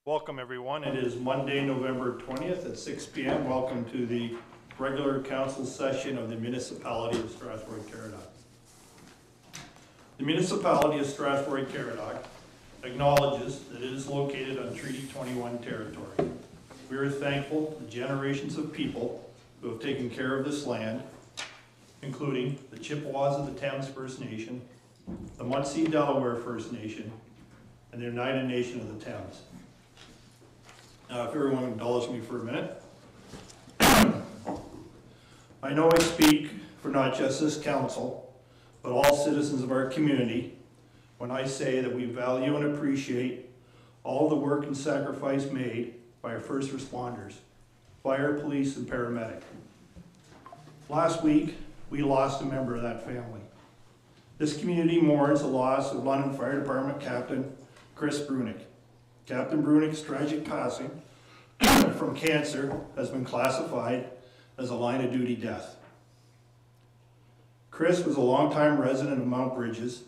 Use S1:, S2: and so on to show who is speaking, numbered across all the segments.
S1: Welcome everyone. It is Monday, November 20th at 6 p.m. Welcome to the regular council session of the Municipality of Strathroy-Caradoc. The Municipality of Strathroy-Caradoc acknowledges that it is located on Treaty 21 territory. We are thankful to the generations of people who have taken care of this land, including the Chippewas of the Thames First Nation, the Munsee Delaware First Nation, and the United Nation of the Thames. If everyone indulges me for a minute. I know I speak for not just this council, but all citizens of our community when I say that we value and appreciate all the work and sacrifice made by our first responders, fire, police, and paramedic. Last week, we lost a member of that family. This community mourns the loss of London Fire Department Captain Chris Brunick. Captain Brunick's tragic passing from cancer has been classified as a line of duty death. Chris was a longtime resident of Mount Bridges.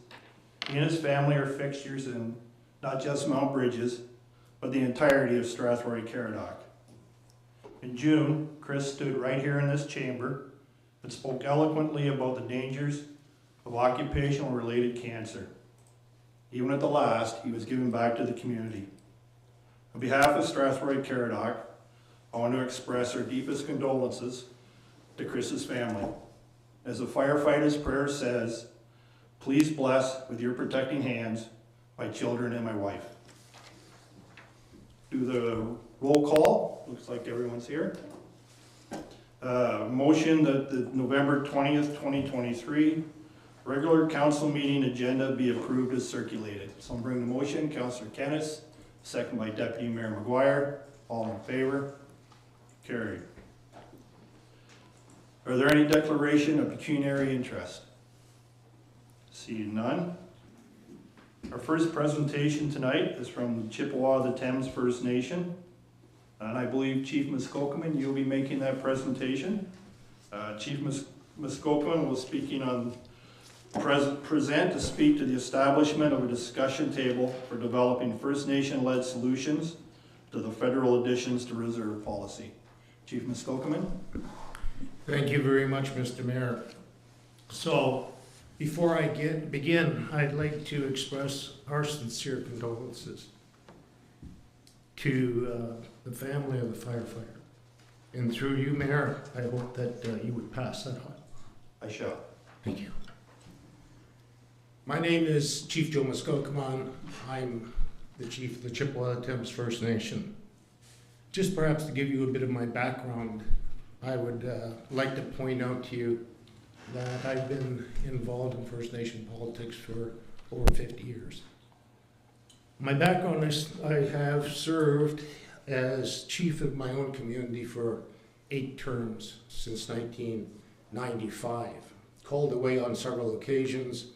S1: He and his family are fixtures in not just Mount Bridges, but the entirety of Strathroy-Caradoc. In June, Chris stood right here in this chamber and spoke eloquently about the dangers of occupational related cancer. Even at the last, he was giving back to the community. On behalf of Strathroy-Caradoc, I want to express our deepest condolences to Chris's family. As the firefighter's prayer says, please bless with your protecting hands my children and my wife. Do the roll call. Looks like everyone's here. Motion that the November 20th, 2023 regular council meeting agenda be approved as circulated. So I'll bring the motion. Councillor Kennis. Second by Deputy Mayor McGuire. All in favor? Carried. Are there any declaration of pecuniary interest? Seeing none. Our first presentation tonight is from the Chippewa of the Thames First Nation. And I believe Chief Muskokoman, you'll be making that presentation. Chief Muskokoman will speaking on present to speak to the establishment of a discussion table for developing First Nation-led solutions to the federal additions to reserve policy. Chief Muskokoman.
S2: Thank you very much, Mr. Mayor. So, before I begin, I'd like to express our sincere condolences to the family of the firefighter. And through you, Mayor, I hope that you would pass that on.
S1: I shall.
S2: Thank you. My name is Chief Joe Muskokoman. I'm the Chief of the Chippewa Thames First Nation. Just perhaps to give you a bit of my background, I would like to point out to you that I've been involved in First Nation politics for over 50 years. My background is I have served as chief of my own community for 8 terms since 1995. Called away on several occasions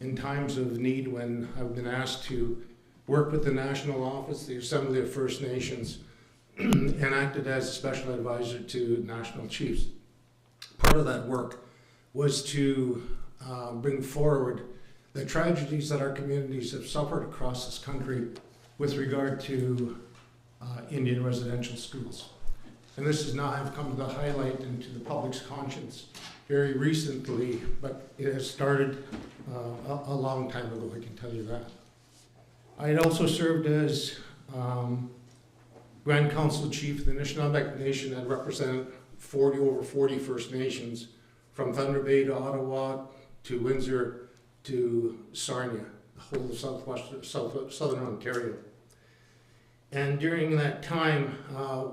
S2: in times of need when I've been asked to work with the national office, the Assembly of First Nations, and acted as a special advisor to national chiefs. Part of that work was to bring forward the tragedies that our communities have suffered across this country with regard to Indian residential schools. And this has now have come to highlight into the public's conscience very recently, but it has started a long time ago, I can tell you that. I had also served as Grand Council Chief of the Anishinaabe Nation and represented over 40 First Nations from Thunder Bay to Ottawa to Windsor to Sarnia, the whole of southern Ontario. And during that time,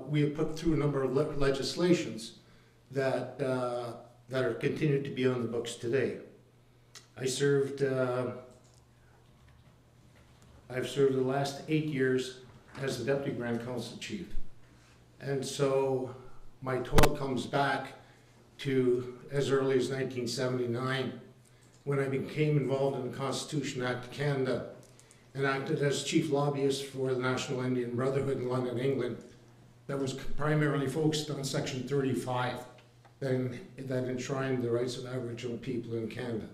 S2: we have put through a number of legislations that are continued to be on the books today. I've served the last 8 years as the Deputy Grand Council Chief. And so my toil comes back to as early as 1979, when I became involved in the Constitution Act of Canada and acted as chief lobbyist for the National Indian Brotherhood in London, England, that was primarily focused on Section 35 that enshrined the rights of Aboriginal people in Canada.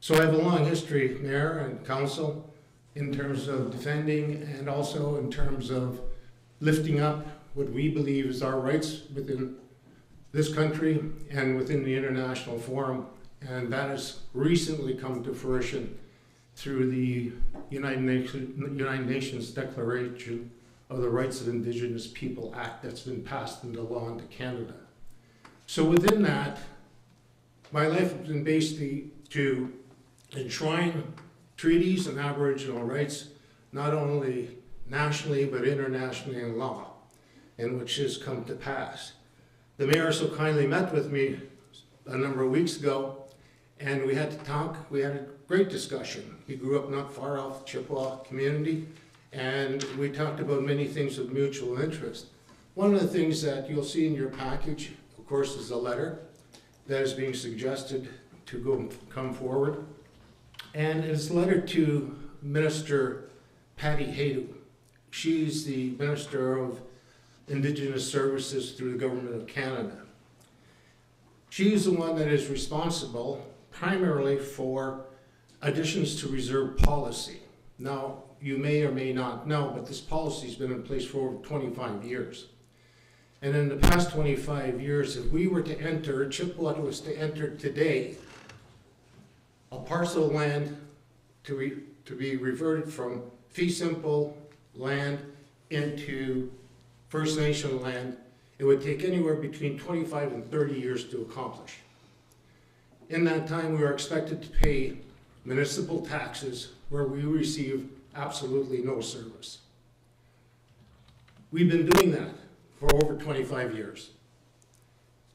S2: So I have a long history, Mayor and Council, in terms of defending and also in terms of lifting up what we believe is our rights within this country and within the international forum. And that has recently come to fruition through the United Nations Declaration of the Rights of Indigenous People Act that's been passed into law into Canada. So within that, my life has been basically to enshrine treaties and Aboriginal rights, not only nationally but internationally in law, and which has come to pass. The mayor so kindly met with me a number of weeks ago, and we had to talk. We had a great discussion. He grew up not far off the Chippewa community, and we talked about many things of mutual interest. One of the things that you'll see in your package, of course, is a letter that is being suggested to come forward. And it's a letter to Minister Patty Haydu. She's the Minister of Indigenous Services through the Government of Canada. She's the one that is responsible primarily for additions to reserve policy. Now, you may or may not know, but this policy has been in place for over 25 years. And in the past 25 years, if we were to enter, Chippewa was to enter today, a parcel of land to be reverted from fee simple land into First Nation land, it would take anywhere between 25 and 30 years to accomplish. In that time, we are expected to pay municipal taxes where we receive absolutely no service. We've been doing that for over 25 years.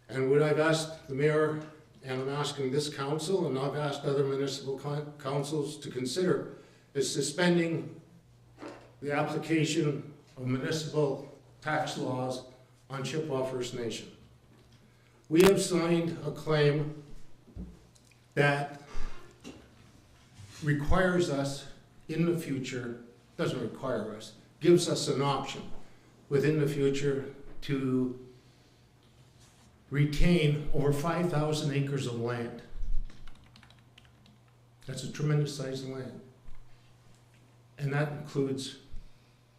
S2: And what I've asked the mayor, and I'm asking this council, and I've asked other municipal councils to consider, is suspending the application of municipal tax laws on Chippewa First Nation. We have signed a claim that requires us in the future, doesn't require us, gives us an option within the future to retain over 5,000 acres of land. That's a tremendous size of land. And that includes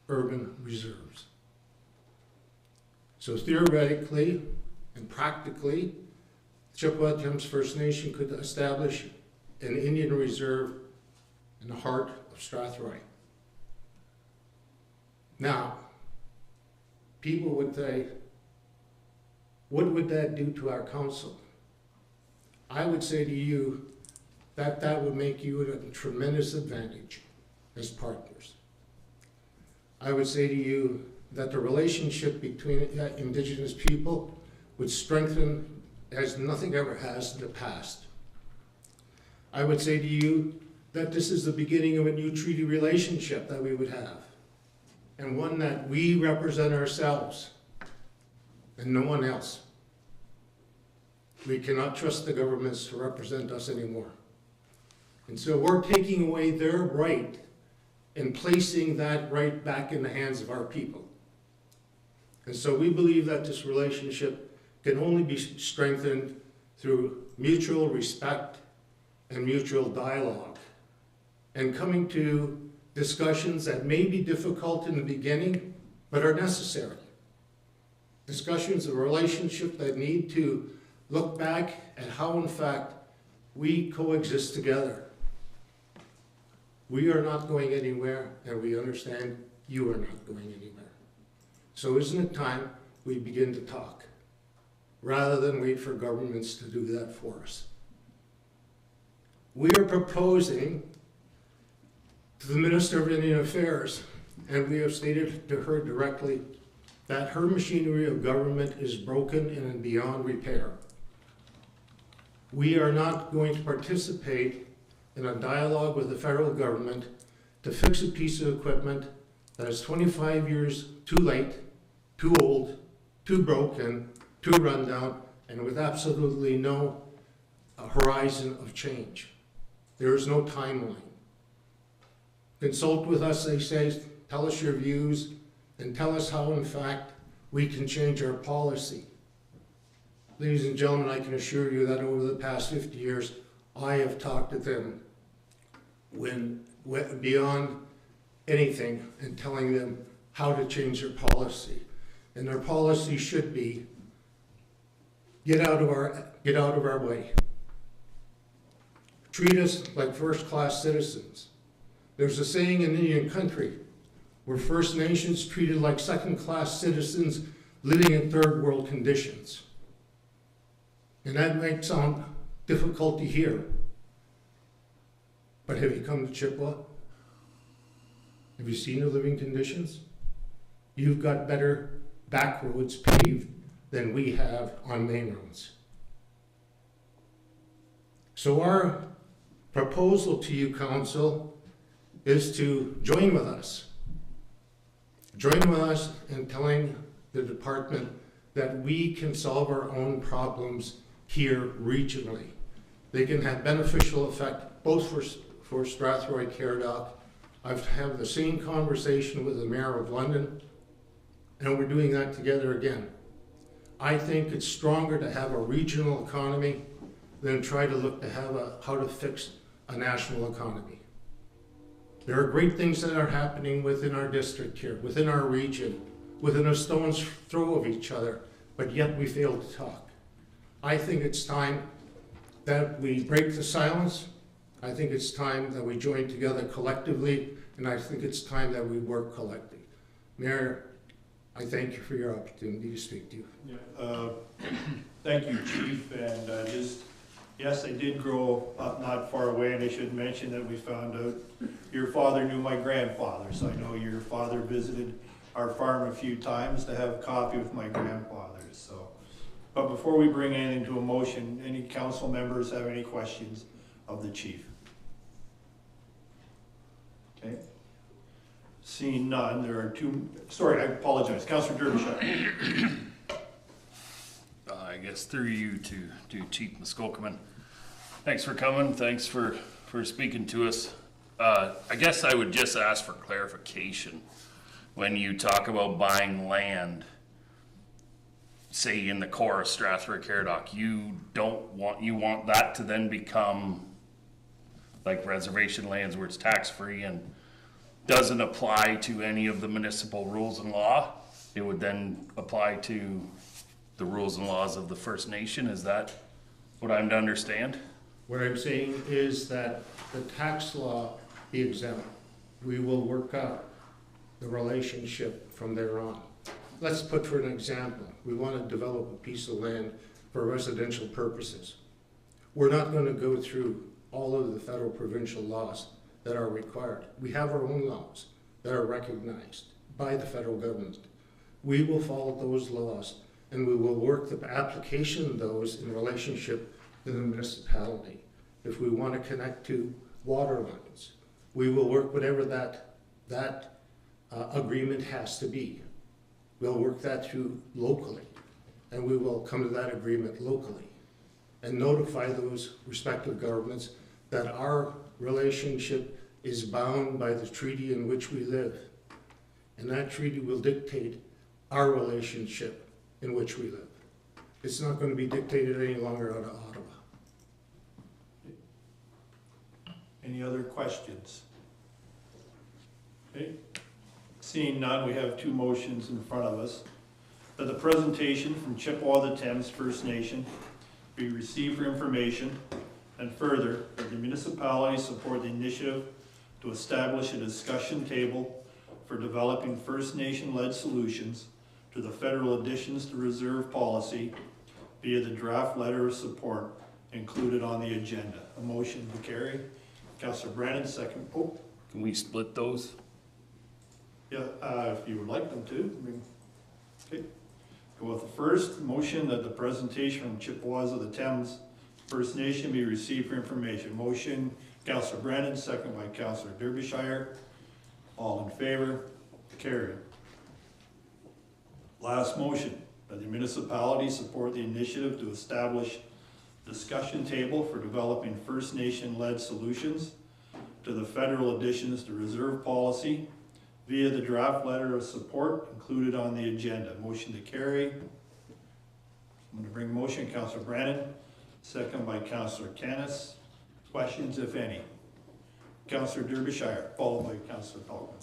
S2: urban reserves. So theoretically and practically, Chippewa-Thames First Nation could establish an Indian reserve in the heart of Strathroy. Now, people would say, what would that do to our council? I would say to you that that would make you at a tremendous advantage as partners. I would say to you that the relationship between Indigenous people would strengthen as nothing ever has in the past. I would say to you that this is the beginning of a new treaty relationship that we would have, and one that we represent ourselves and no one else. We cannot trust the governments to represent us anymore. And so we're taking away their right and placing that right back in the hands of our people. And so we believe that this relationship can only be strengthened through mutual respect and mutual dialogue, and coming to discussions that may be difficult in the beginning, but are necessary. Discussions of a relationship that need to look back at how, in fact, we coexist together. We are not going anywhere, and we understand you are not going anywhere. So isn't it time we begin to talk, rather than wait for governments to do that for us? We are proposing to the Minister of Indian Affairs, and we have stated to her directly that her machinery of government is broken and beyond repair. We are not going to participate in a dialogue with the federal government to fix a piece of equipment that is 25 years too late, too old, too broken, too rundown, and with absolutely no horizon of change. There is no timeline. Consult with us, they say, tell us your views, and tell us how, in fact, we can change our policy. Ladies and gentlemen, I can assure you that over the past 50 years, I have talked to them beyond anything and telling them how to change their policy. And their policy should be, get out of our way. Treat us like first-class citizens. There's a saying in Indian country, we're First Nations treated like second-class citizens living in third world conditions. And that might sound difficult to hear, but have you come to Chippewa? Have you seen the living conditions? You've got better back roads paved than we have on main roads. So our proposal to you, Council, is to join with us. Join with us in telling the department that we can solve our own problems here regionally. They can have beneficial effect both for Strathroy-Caradoc. I've had the same conversation with the Mayor of London, and we're doing that together again. I think it's stronger to have a regional economy than try to look to have how to fix a national economy. There are great things that are happening within our district here, within our region, within a stone's throw of each other, but yet we fail to talk. I think it's time that we break the silence. I think it's time that we join together collectively, and I think it's time that we work collectively. Mayor, I thank you for your opportunity to speak to you.
S1: Yeah, thank you, Chief, and yes, I did grow up not far away, and I should mention that we found out your father knew my grandfather, so I know your father visited our farm a few times to have coffee with my grandfather, so. But before we bring anything to a motion, any council members have any questions of the chief? Okay. Seeing none, there are two, sorry, I apologize, Councilor Derbyshire.
S3: I guess through you to Chief Muskokaman. Thanks for coming. Thanks for speaking to us. I guess I would just ask for clarification. When you talk about buying land, say in the core of Strathroy-Caradoc, you want that to then become like reservation lands where it's tax-free and doesn't apply to any of the municipal rules and law. It would then apply to the rules and laws of the First Nation. Is that what I'm to understand?
S2: What I'm saying is that the tax law be exempt. We will work out the relationship from there on. Let's put for an example, we want to develop a piece of land for residential purposes. We're not going to go through all of the federal provincial laws that are required. We have our own laws that are recognized by the federal government. We will follow those laws, and we will work the application of those in relationship to the municipality. If we want to connect to water lines, we will work whatever that agreement has to be. We'll work that through locally, and we will come to that agreement locally and notify those respective governments that our relationship is bound by the treaty in which we live. And that treaty will dictate our relationship in which we live. It's not going to be dictated any longer out of Ottawa.
S1: Any other questions? Okay. Seeing none, we have two motions in front of us. That the presentation from Chippewa-the-Thames First Nation be received for information, and further, that the municipality support the initiative to establish a discussion table for developing First Nation-led solutions to the federal additions to reserve policy via the draft letter of support included on the agenda. A motion to carry. Councillor Brandon, second. Oh.
S3: Can we split those?
S1: Yeah, if you would like them to. I mean, okay. Go with the first motion that the presentation from Chippewas of the Thames First Nation be received for information. Motion, Councillor Brandon, second by Councillor Derbyshire. All in favor? Carried. Last motion, that the municipality support the initiative to establish discussion table for developing First Nation-led solutions to the federal additions to reserve policy via the draft letter of support included on the agenda. Motion to carry. I'm going to bring motion, Councillor Brandon, second by Councillor Canis. Questions, if any? Councillor Derbyshire, followed by Councillor Pelkman.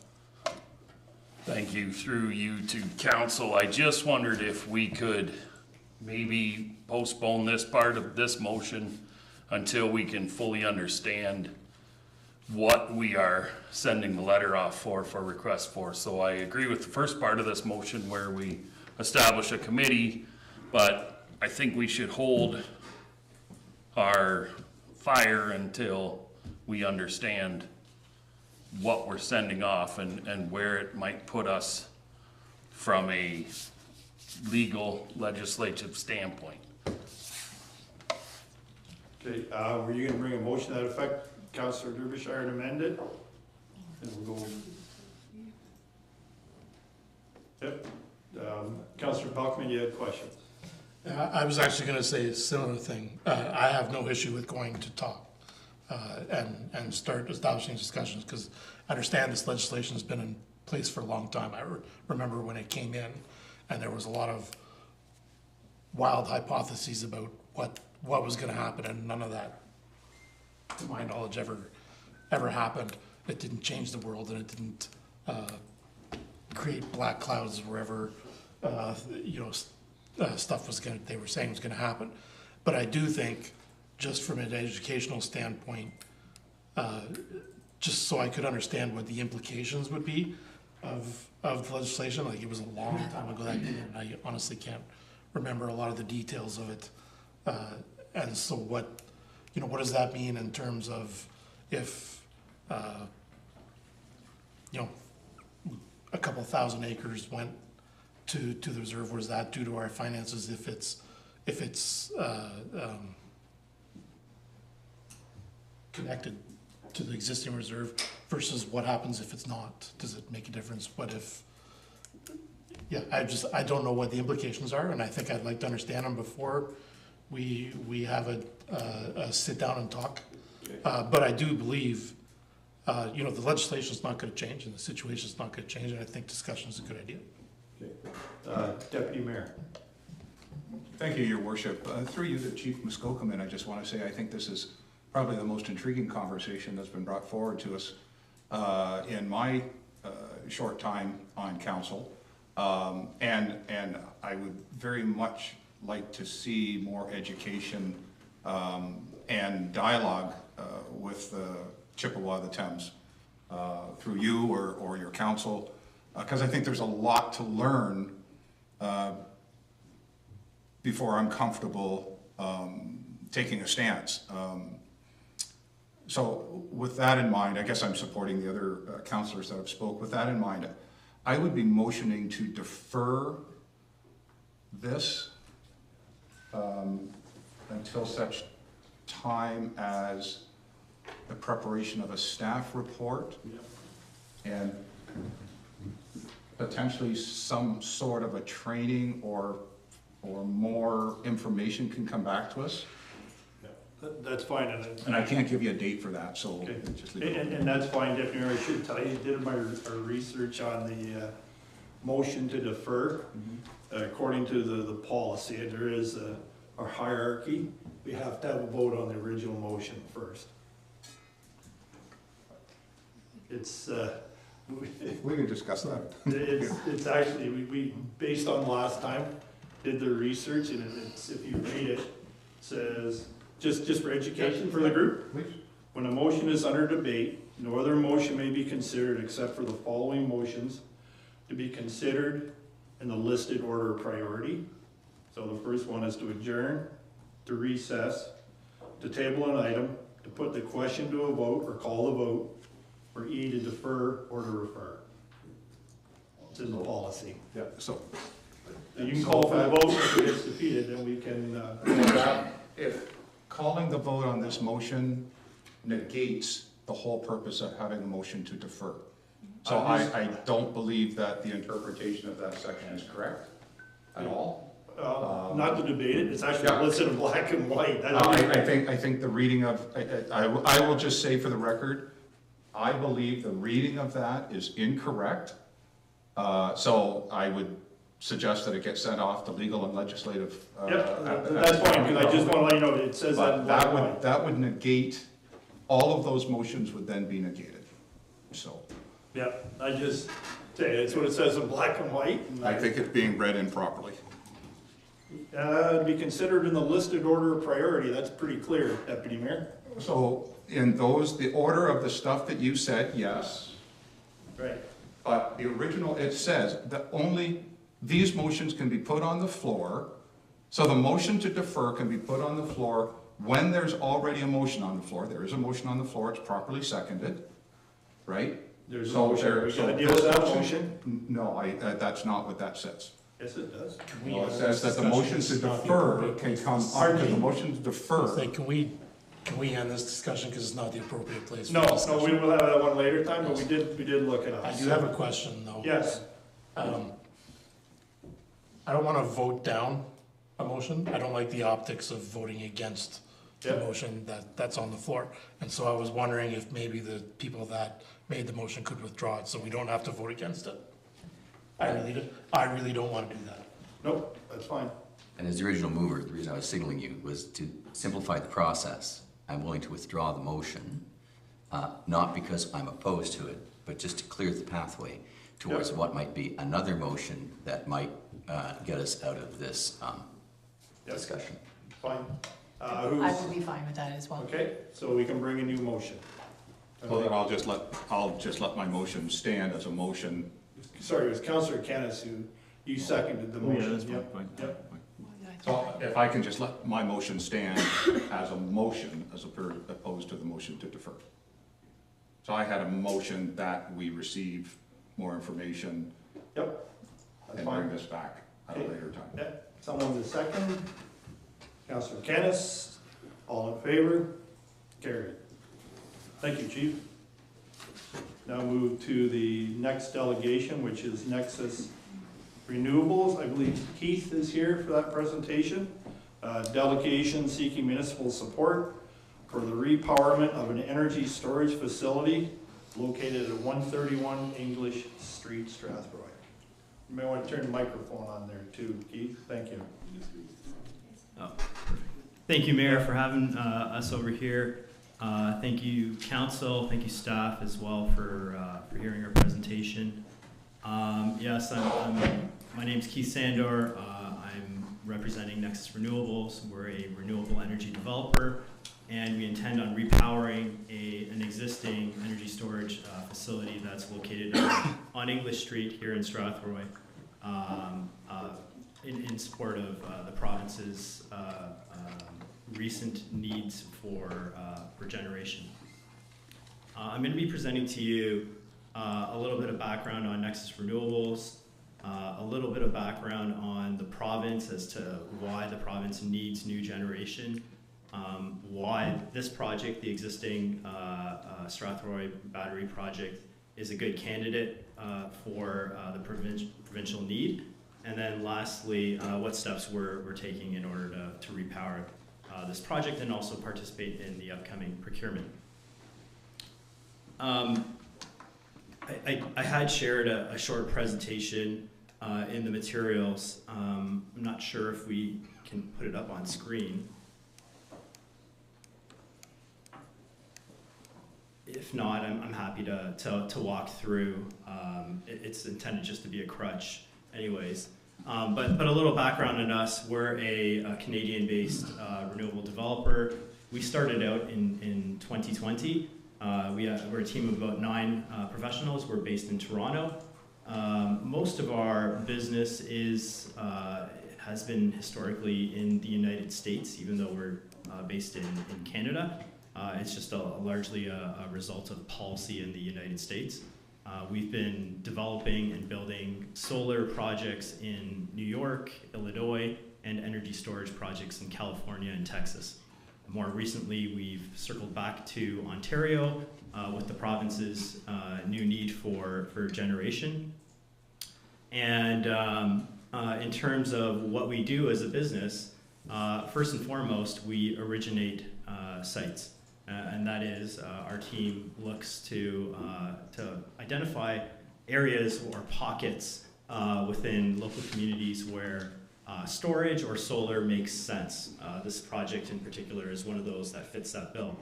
S3: Thank you. Through you to council, I just wondered if we could maybe postpone this part of this motion until we can fully understand what we are sending the letter off for request for. So I agree with the first part of this motion where we establish a committee, but I think we should hold our fire until we understand what we're sending off and where it might put us from a legal legislative standpoint.
S1: Okay, were you gonna bring a motion to that effect, Councillor Derbyshire, and amend it? And we'll go. Yep, Councillor Buckman, you had questions?
S4: I was actually going to say a similar thing. I have no issue with going to talk and start establishing discussions, because I understand this legislation has been in place for a long time. I remember when it came in, and there was a lot of wild hypotheses about what was going to happen, and none of that, to my knowledge, ever happened. It didn't change the world, and it didn't create black clouds wherever stuff they were saying was going to happen. But I do think, just from an educational standpoint, just so I could understand what the implications would be of the legislation, like, it was a long time ago that came in, and I honestly can't remember a lot of the details of it. And so what does that mean in terms of if, a couple thousand acres went to the reserve? What does that do to our finances if it's connected to the existing reserve versus what happens if it's not? Does it make a difference? What if, I don't know what the implications are, and I think I'd like to understand them before we have a sit down and talk. But I do believe, the legislation's not gonna change and the situation's not gonna change, and I think discussion is a good idea.
S1: Okay. Deputy Mayor.
S5: Thank you, Your Worship. Through you to Chief Muskokomen, I just want to say I think this is probably the most intriguing conversation that's been brought forward to us in my short time on council. And I would very much like to see more education and dialogue with Chippewa, the Thames, through you or your council, because I think there's a lot to learn before I'm comfortable taking a stance. So with that in mind, I guess I'm supporting the other councillors that have spoke. With that in mind, I would be motioning to defer this until such time as the preparation of a staff report and potentially some sort of a training or more information can come back to us.
S1: That's fine.
S5: And I can't give you a date for that, so
S1: Okay.
S5: just leave it.
S1: And that's fine, Deputy Mayor. I should tell you, did our research on the motion to defer. According to the policy, there is a hierarchy. We have to have a vote on the original motion first. It's
S5: We can discuss that.
S1: it's actually, we based on last time, did the research, and it's, if you read it, says, just for education for the group.
S5: Please.
S1: When a motion is under debate, no other motion may be considered except for the following motions to be considered in the listed order of priority. So the first one is to adjourn, to recess, to table an item, to put the question to a vote or call the vote, or E, to defer or to refer. It's in the policy.
S5: Yeah, so.
S1: You can call for the vote if it gets defeated, then we can,
S5: If calling the vote on this motion negates the whole purpose of having a motion to defer. So I don't believe that the interpretation of that section is correct at all.
S1: not to debate it, it's actually
S5: Yeah.
S1: listed in black and white.
S5: I think the reading of, I will just say for the record, I believe the reading of that is incorrect. So I would suggest that it gets sent off to legal and legislative.
S1: Yep, that's fine, because I just want to let you know, it says that in
S5: But
S1: black and white.
S5: that would negate, all of those motions would then be negated, so.
S1: Yeah, I just, Say, that's what it says in black and white. And
S5: I think it's being read improperly.
S1: to be considered in the listed order of priority, that's pretty clear, Deputy Mayor.
S5: So in those, the order of the stuff that you said, yes,
S1: Right.
S5: but the original, it says that only these motions can be put on the floor. So the motion to defer can be put on the floor when there's already a motion on the floor. There is a motion on the floor, it's properly seconded, right?
S1: There's a
S5: So
S1: motion.
S5: there-
S1: We
S5: so
S1: gotta deal with
S5: this
S1: that motion.
S5: No, that's not what that says.
S1: Yes, it does.
S5: No, it says that the motion to defer can come,
S1: Pardon me?
S5: the motion to defer.
S4: Say, can we end this discussion, because it's not the appropriate place for
S1: No,
S4: discussion?
S1: we will have that one later time, but we did look it up.
S4: I do have a question, though.
S1: Yes,
S4: I don't want to vote down a motion. I don't like the optics of voting against the
S1: Yep.
S4: motion that's on the floor. And so I was wondering if maybe the people that made the motion could withdraw it, so we don't have to vote against it. I really don't want to do that.
S1: nope, that's fine.
S6: And as the original mover, the reason I was signaling you was to simplify the process. I'm willing to withdraw the motion, not because I'm opposed to it, but just to clear the pathway towards
S1: Yep.
S6: what might be another motion that might get us out of this
S1: Yep.
S6: discussion.
S1: Fine.
S7: I
S1: Who's,
S7: would be fine with that as well.
S1: okay, so we can bring a new motion.
S5: Well, then I'll just let my motion stand as a motion.
S1: Sorry, it was Councillor Kennis who, you seconded the motion.
S8: that's
S1: Yep,
S8: fine.
S1: yep.
S5: So if I can just let my motion stand as a motion as opposed to the motion to defer. So I had a motion that we receive more information
S1: Yep, that's
S5: and bring
S1: fine.
S5: this back at a
S1: Okay.
S5: later time.
S1: Yeah, someone's a second. Councillor Kennis, all in favor? Carried. Thank you, Chief. Now move to the next delegation, which is Nexus Renewables. I believe Keith is here for that presentation. Delegation seeking municipal support for the repowerment of an energy storage facility located at 131 English Street, Strathroy. You may want to turn the microphone on there too, Keith. Thank you.
S8: Thank you, Mayor, for having us over here. Thank you, council. Thank you, staff, as well, for hearing our presentation. Yes, my name's Keith Sandor. I'm representing Nexus Renewables. We're a renewable energy developer, and we intend on repowering an existing energy storage facility that's located on English Street here in Strathroy, in support of the province's recent needs for generation. I'm going to be presenting to you a little bit of background on Nexus Renewables, a little bit of background on the province as to why the province needs new generation, why this project, the existing Strathroy battery project, is a good candidate for the provincial need, and then lastly, what steps we're taking in order to repower this project and also participate in the upcoming procurement. I had shared a short presentation in the materials. I'm not sure if we can put it up on screen. If not, I'm happy to walk through. It's intended just to be a crutch anyways. But a little background on us. We're a Canadian-based renewable developer. We started out in 2020. We're a team of about 9 professionals. We're based in Toronto. Most of our business has been historically in the United States, even though we're based in Canada. It's just largely a result of policy in the United States. We've been developing and building solar projects in New York, Illinois, and energy storage projects in California and Texas. More recently, we've circled back to Ontario with the province's new need for generation. And in terms of what we do as a business, first and foremost, we originate sites. And that is, our team looks to identify areas or pockets within local communities where storage or solar makes sense. This project in particular is one of those that fits that bill.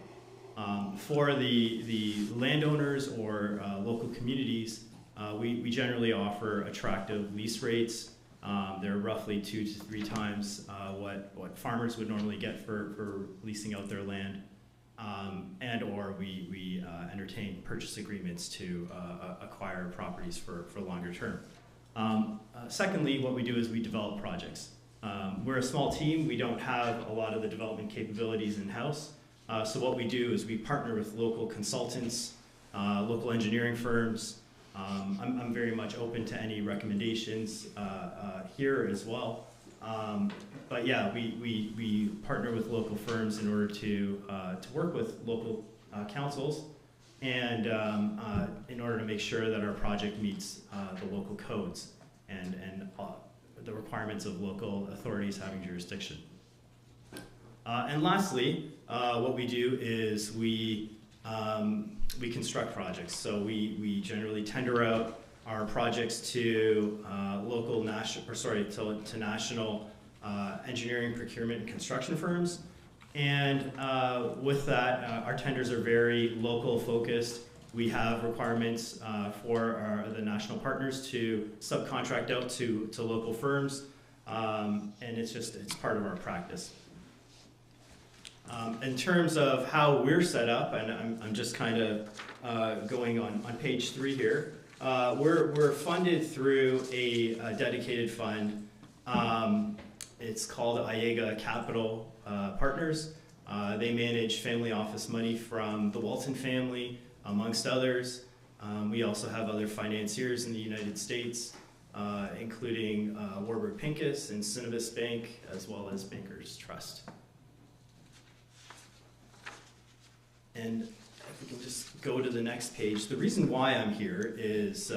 S8: For the landowners or local communities, We generally offer attractive lease rates. They're roughly 2 to 3 times what farmers would normally get for leasing out their land. And or we entertain purchase agreements to acquire properties for longer term. Secondly, what we do is we develop projects. We're a small team. We don't have a lot of the development capabilities in-house. So what we do is we partner with local consultants, local engineering firms. I'm very much open to any recommendations here as well. But yeah, we partner with local firms in order to work with local councils and in order to make sure that our project meets the local codes and the requirements of local authorities having jurisdiction. And lastly, what we do is we construct projects. So we generally tender out our projects to to national engineering, procurement, and construction firms. And with that, our tenders are very local focused. We have requirements for the national partners to subcontract out to local firms, and it's part of our practice. In terms of how we're set up, and I'm just kind of going on page 3 here, we're funded through a dedicated fund. It's called IAGA Capital Partners. They manage family office money from the Walton family, amongst others. We also have other financiers in the United States, including Warburg Pincus and Cinevis Bank, as well as Bankers Trust. And if we can just go to the next page, the reason why I'm here is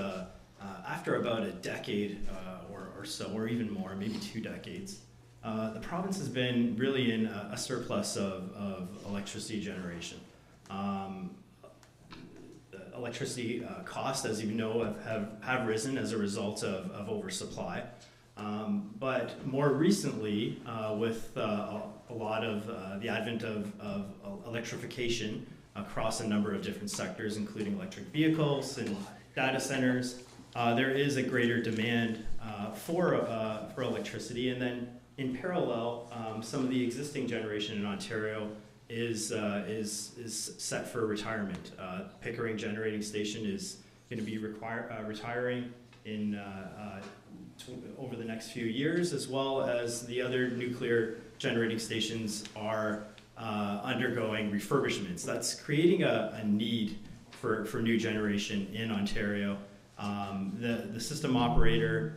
S8: after about a decade or so, or even more, maybe 2 decades, the province has been really in a surplus of electricity generation. Electricity costs, as you know, have risen as a result of oversupply. But more recently, with a lot of the advent of electrification across a number of different sectors, including electric vehicles and data centers, there is a greater demand for electricity. And then in parallel, some of the existing generation in Ontario is set for retirement. Pickering Generating Station is going to be retiring in over the next few years, as well as the other nuclear generating stations are undergoing refurbishments. That's creating a need for new generation in Ontario. The system operator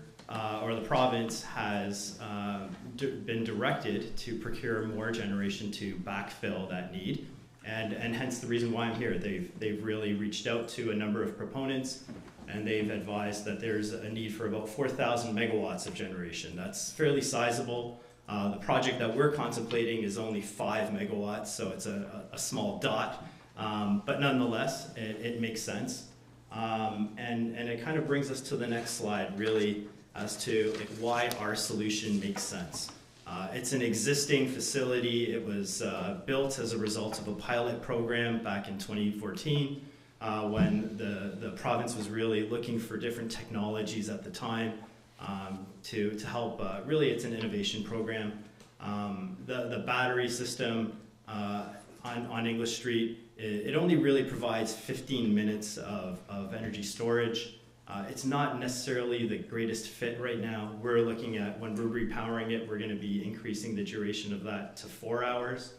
S8: or the province has been directed to procure more generation to backfill that need, and hence the reason why I'm here. They've really reached out to a number of proponents, and they've advised that there's a need for about 4,000 megawatts of generation. That's fairly sizable. The project that we're contemplating is only 5 megawatts, so it's a small dot, but nonetheless, it makes sense. And it kind of brings us to the next slide, really, as to why our solution makes sense. It's an existing facility. It was built as a result of a pilot program back in 2014 when the province was really looking for different technologies at the time to help. Really, it's an innovation program. The battery system on English Street, it only really provides 15 minutes of energy storage. It's not necessarily the greatest fit right now. We're looking at, when we're repowering it, we're going to be increasing the duration of that to 4 hours.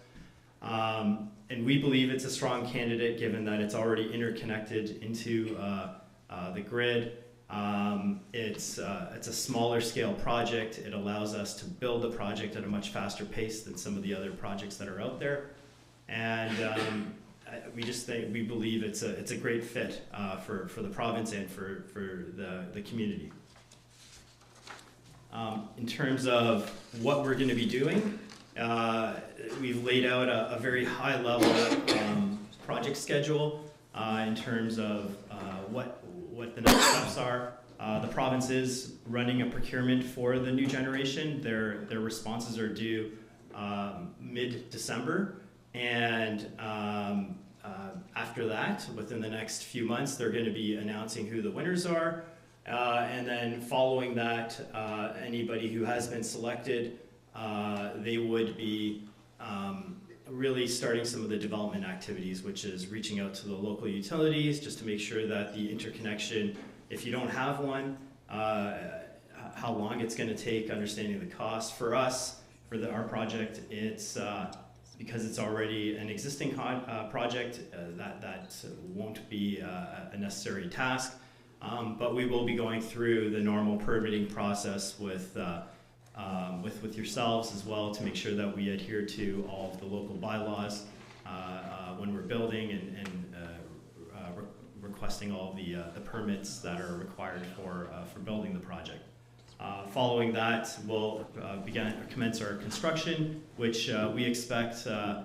S8: And we believe it's a strong candidate given that it's already interconnected into the grid. It's a smaller scale project. It allows us to build the project at a much faster pace than some of the other projects that are out there. And we believe it's a great fit for the province and for the community. In terms of what we're going to be doing, we've laid out a very high level project schedule in terms of what the next steps are. The province is running a procurement for the new generation. Their responses are due mid-December, and after that, within the next few months, they're going to be announcing who the winners are. And then following that, anybody who has been selected, they would be really starting some of the development activities, which is reaching out to the local utilities just to make sure that the interconnection, if you don't have one, how long it's going to take, understanding the cost. For us, for our project, it's because it's already an existing project, that won't be a necessary task. But we will be going through the normal permitting process with yourselves as well to make sure that we adhere to all of the local bylaws when we're building and requesting all of the permits that are required for building the project. Following that, we'll commence our construction, which we expect to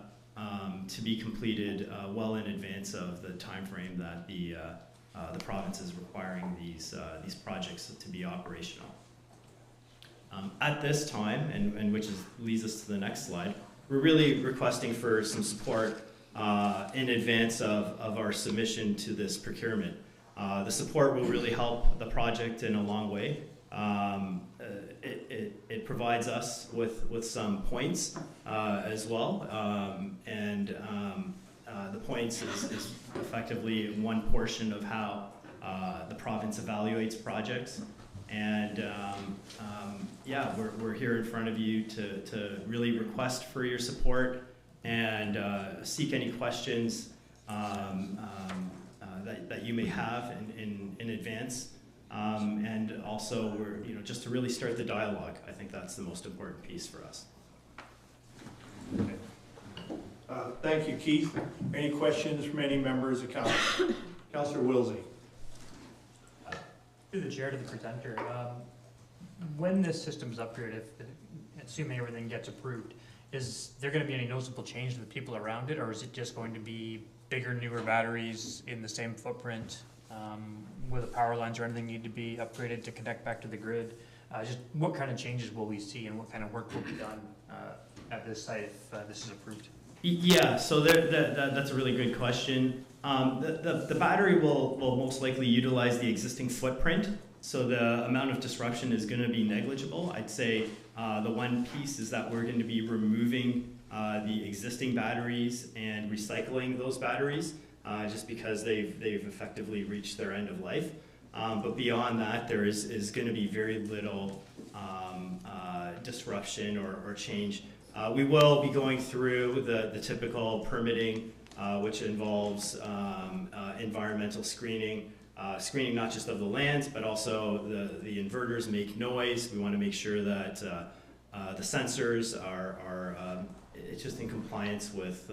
S8: be completed well in advance of the time frame that the province is requiring these projects to be operational. At this time, and which leads us to the next slide, we're really requesting for some support in advance of our submission to this procurement. The support will really help the project in a long way. It provides us with some points as well, and the points is effectively one portion of how the province evaluates projects. And yeah, we're here in front of you to really request for your support and seek any questions that you may have in advance. And also, we're just to really start the dialogue. I think that's the most important piece for us.
S1: Okay. Thank you, Keith. Any questions from any members of council? Councillor Wilsey.
S7: Through the chair to the presenter, when this system is upgraded, assuming everything gets approved, is there going to be any noticeable change to the people around it, or is it just going to be bigger, newer batteries in the same footprint? Will the power lines or anything need to be upgraded to connect back to the grid? Just what kind of changes will we see, and what kind of work will be done at this site if this is approved?
S8: Yeah, so that's a really good question. The battery will most likely utilize the existing footprint, so the amount of disruption is going to be negligible. I'd say the one piece is that we're going to be removing the existing batteries and recycling those batteries, just because they've effectively reached their end of life. But beyond that, there is going to be very little disruption or change. We will be going through the typical permitting, which involves environmental screening, screening not just of the lands, but also the inverters make noise. We want to make sure that the sensors are it's just in compliance with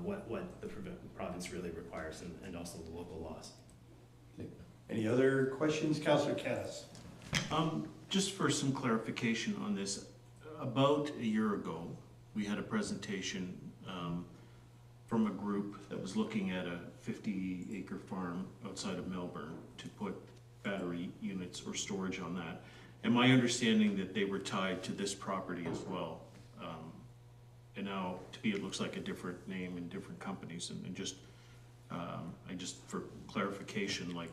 S8: what the province really requires, and also the local laws.
S1: Any other questions? Councillor Cass.
S9: Just for some clarification on this, about a year ago, we had a presentation from a group that was looking at a 50-acre farm outside of Melbourne to put battery units or storage on that. And my understanding that they were tied to this property as well. And now, to me, it looks like a different name and different companies. And just, I just for clarification, like,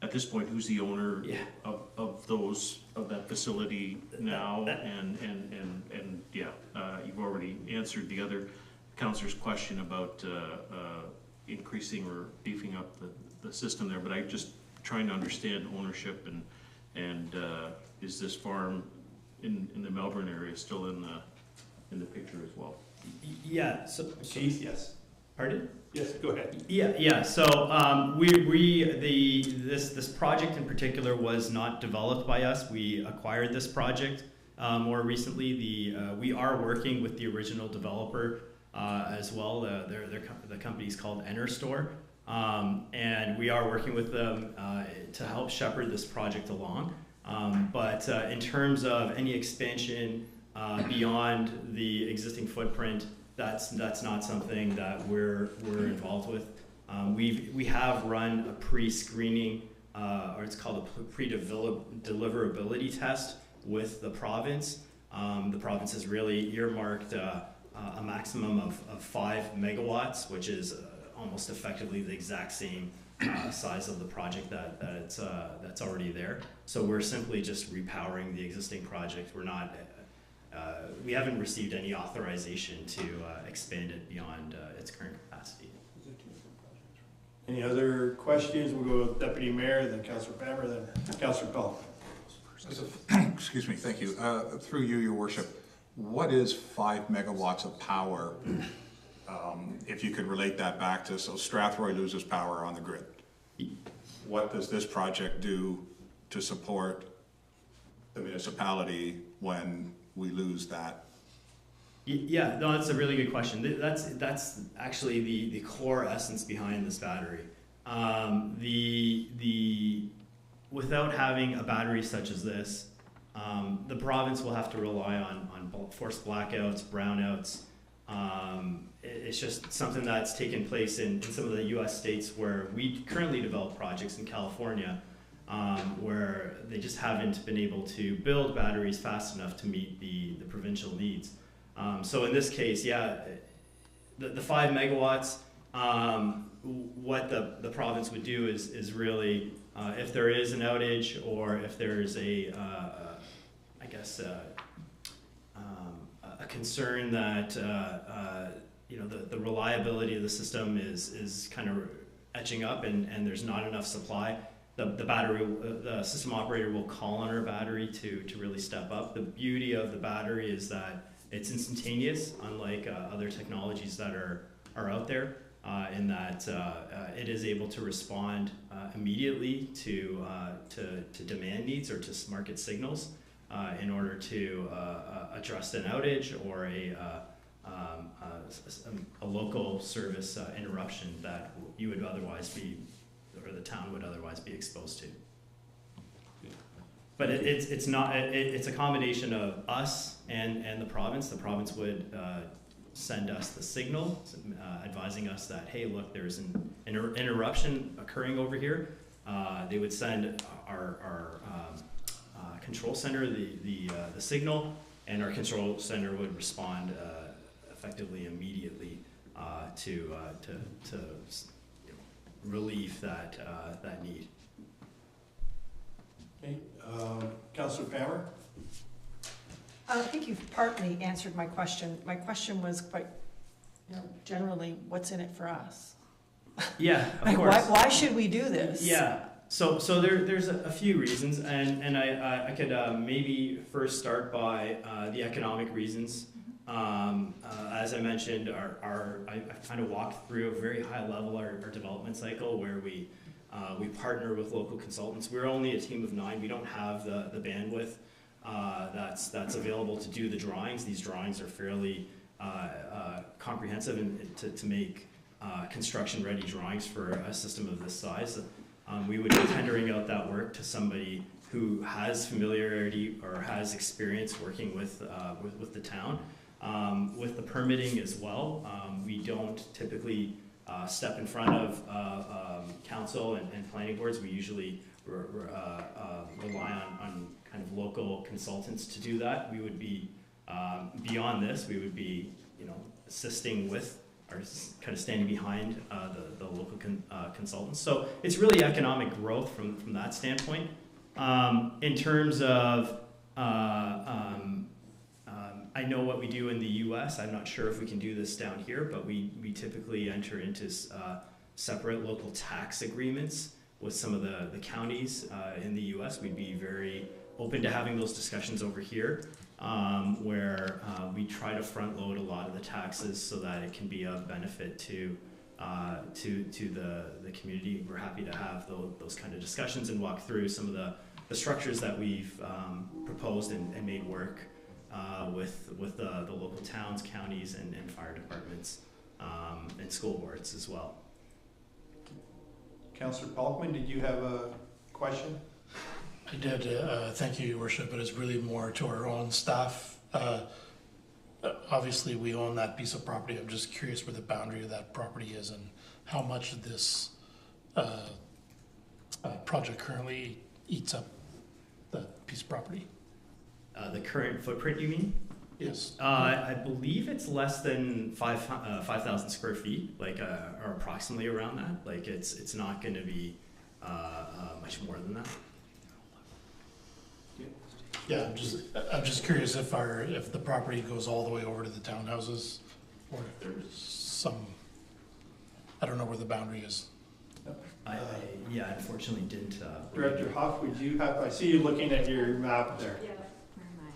S9: at this point, who's the owner of that facility now? And yeah, you've already answered the other councillor's question about increasing or beefing up the system there. But I'm just trying to understand ownership and is this farm in the Melbourne area still in the picture as well?
S8: Yeah. So
S1: Keith, yes.
S8: Pardon?
S1: Yes, go ahead.
S8: Yeah. So this project in particular was not developed by us. We acquired this project more recently. We are working with the original developer as well. The company's called Enerstore, and we are working with them to help shepherd this project along. But in terms of any expansion beyond the existing footprint, that's not something that we're involved with. We have run a pre-screening, or it's called a pre-deliverability test with the province. The province has really earmarked a maximum of 5 megawatts, which is almost effectively the exact same size of the project that's already there. So we're simply just repowering the existing project. We're not, we haven't received any authorization to expand it beyond its current capacity.
S1: Any other questions? We'll go with Deputy Mayor, then Councillor Pammer, then Councillor Pell.
S5: Excuse me, thank you. Through you, your worship, what is 5 megawatts of power? If you could relate that back to, so Strathroy loses power on the grid. What does this project do to support the municipality when we lose that?
S8: Yeah, no, that's a really good question. That's actually the core essence behind this battery. Without having a battery such as this, the province will have to rely on forced blackouts, brownouts. It's just something that's taken place in some of the U.S. states where we currently develop projects in California, where they just haven't been able to build batteries fast enough to meet the provincial needs. So in this case, yeah, the 5 megawatts, what the province would do is really, if there is an outage or if there's a concern that the reliability of the system is kind of etching up and there's not enough supply, the system operator will call on our battery to really step up. The beauty of the battery is that it's instantaneous, unlike other technologies that are out there, in that it is able to respond immediately to demand needs or to market signals in order to address an outage or a local service interruption that you would otherwise be, or the town would otherwise be exposed to. But it's a combination of us and the province. The province would send us the signal, advising us that, hey, look, there's an interruption occurring over here. They would send our control center the signal, and our control center would respond effectively immediately to relieve that need.
S1: Okay, Councillor Pammer?
S10: I think you've partly answered my question. My question was quite, generally, what's in it for us?
S8: Yeah, of
S10: Like,
S8: course.
S10: why should we do this?
S8: Yeah. So there's a few reasons, and I could maybe first start by the economic reasons. As I mentioned, I've kind of walked through a very high level our development cycle where we partner with local consultants. We're only a team of 9. We don't have the bandwidth that's available to do the drawings. These drawings are fairly comprehensive and to make construction-ready drawings for a system of this size. We would be tendering out that work to somebody who has familiarity or has experience working with the town. With the permitting as well, we don't typically step in front of council and planning boards. We usually rely on kind of local consultants to do that. We would be beyond this. We would be assisting with or kind of standing behind the local consultants. So it's really economic growth from that standpoint. In terms of I know what we do in the U.S. I'm not sure if we can do this down here, but we typically enter into separate local tax agreements with some of the counties in the U.S. We'd be very open to having those discussions over here, where we try to front load a lot of the taxes so that it can be of benefit to the community. We're happy to have those kind of discussions and walk through some of the structures that we've proposed and made work with the local towns, counties, and fire departments, and school boards as well.
S1: Councillor Palkman, did you have a question?
S4: I did. Thank you, Your Worship, but it's really more to our own staff. Obviously, we own that piece of property. I'm just curious where the boundary of that property is and how much of this project currently eats up that piece of property.
S8: The current footprint, you mean?
S4: Yes.
S8: I believe it's less than 5,000 square feet, like, or approximately around that. Like, it's not going to be much more than that.
S4: Yeah, I'm just curious if the property goes all the way over to the townhouses, or if there's some, I don't know where the boundary is.
S8: Yeah, unfortunately didn't.
S1: Director Huff, would you have, I see you looking at your map there.
S11: Yeah, where am I?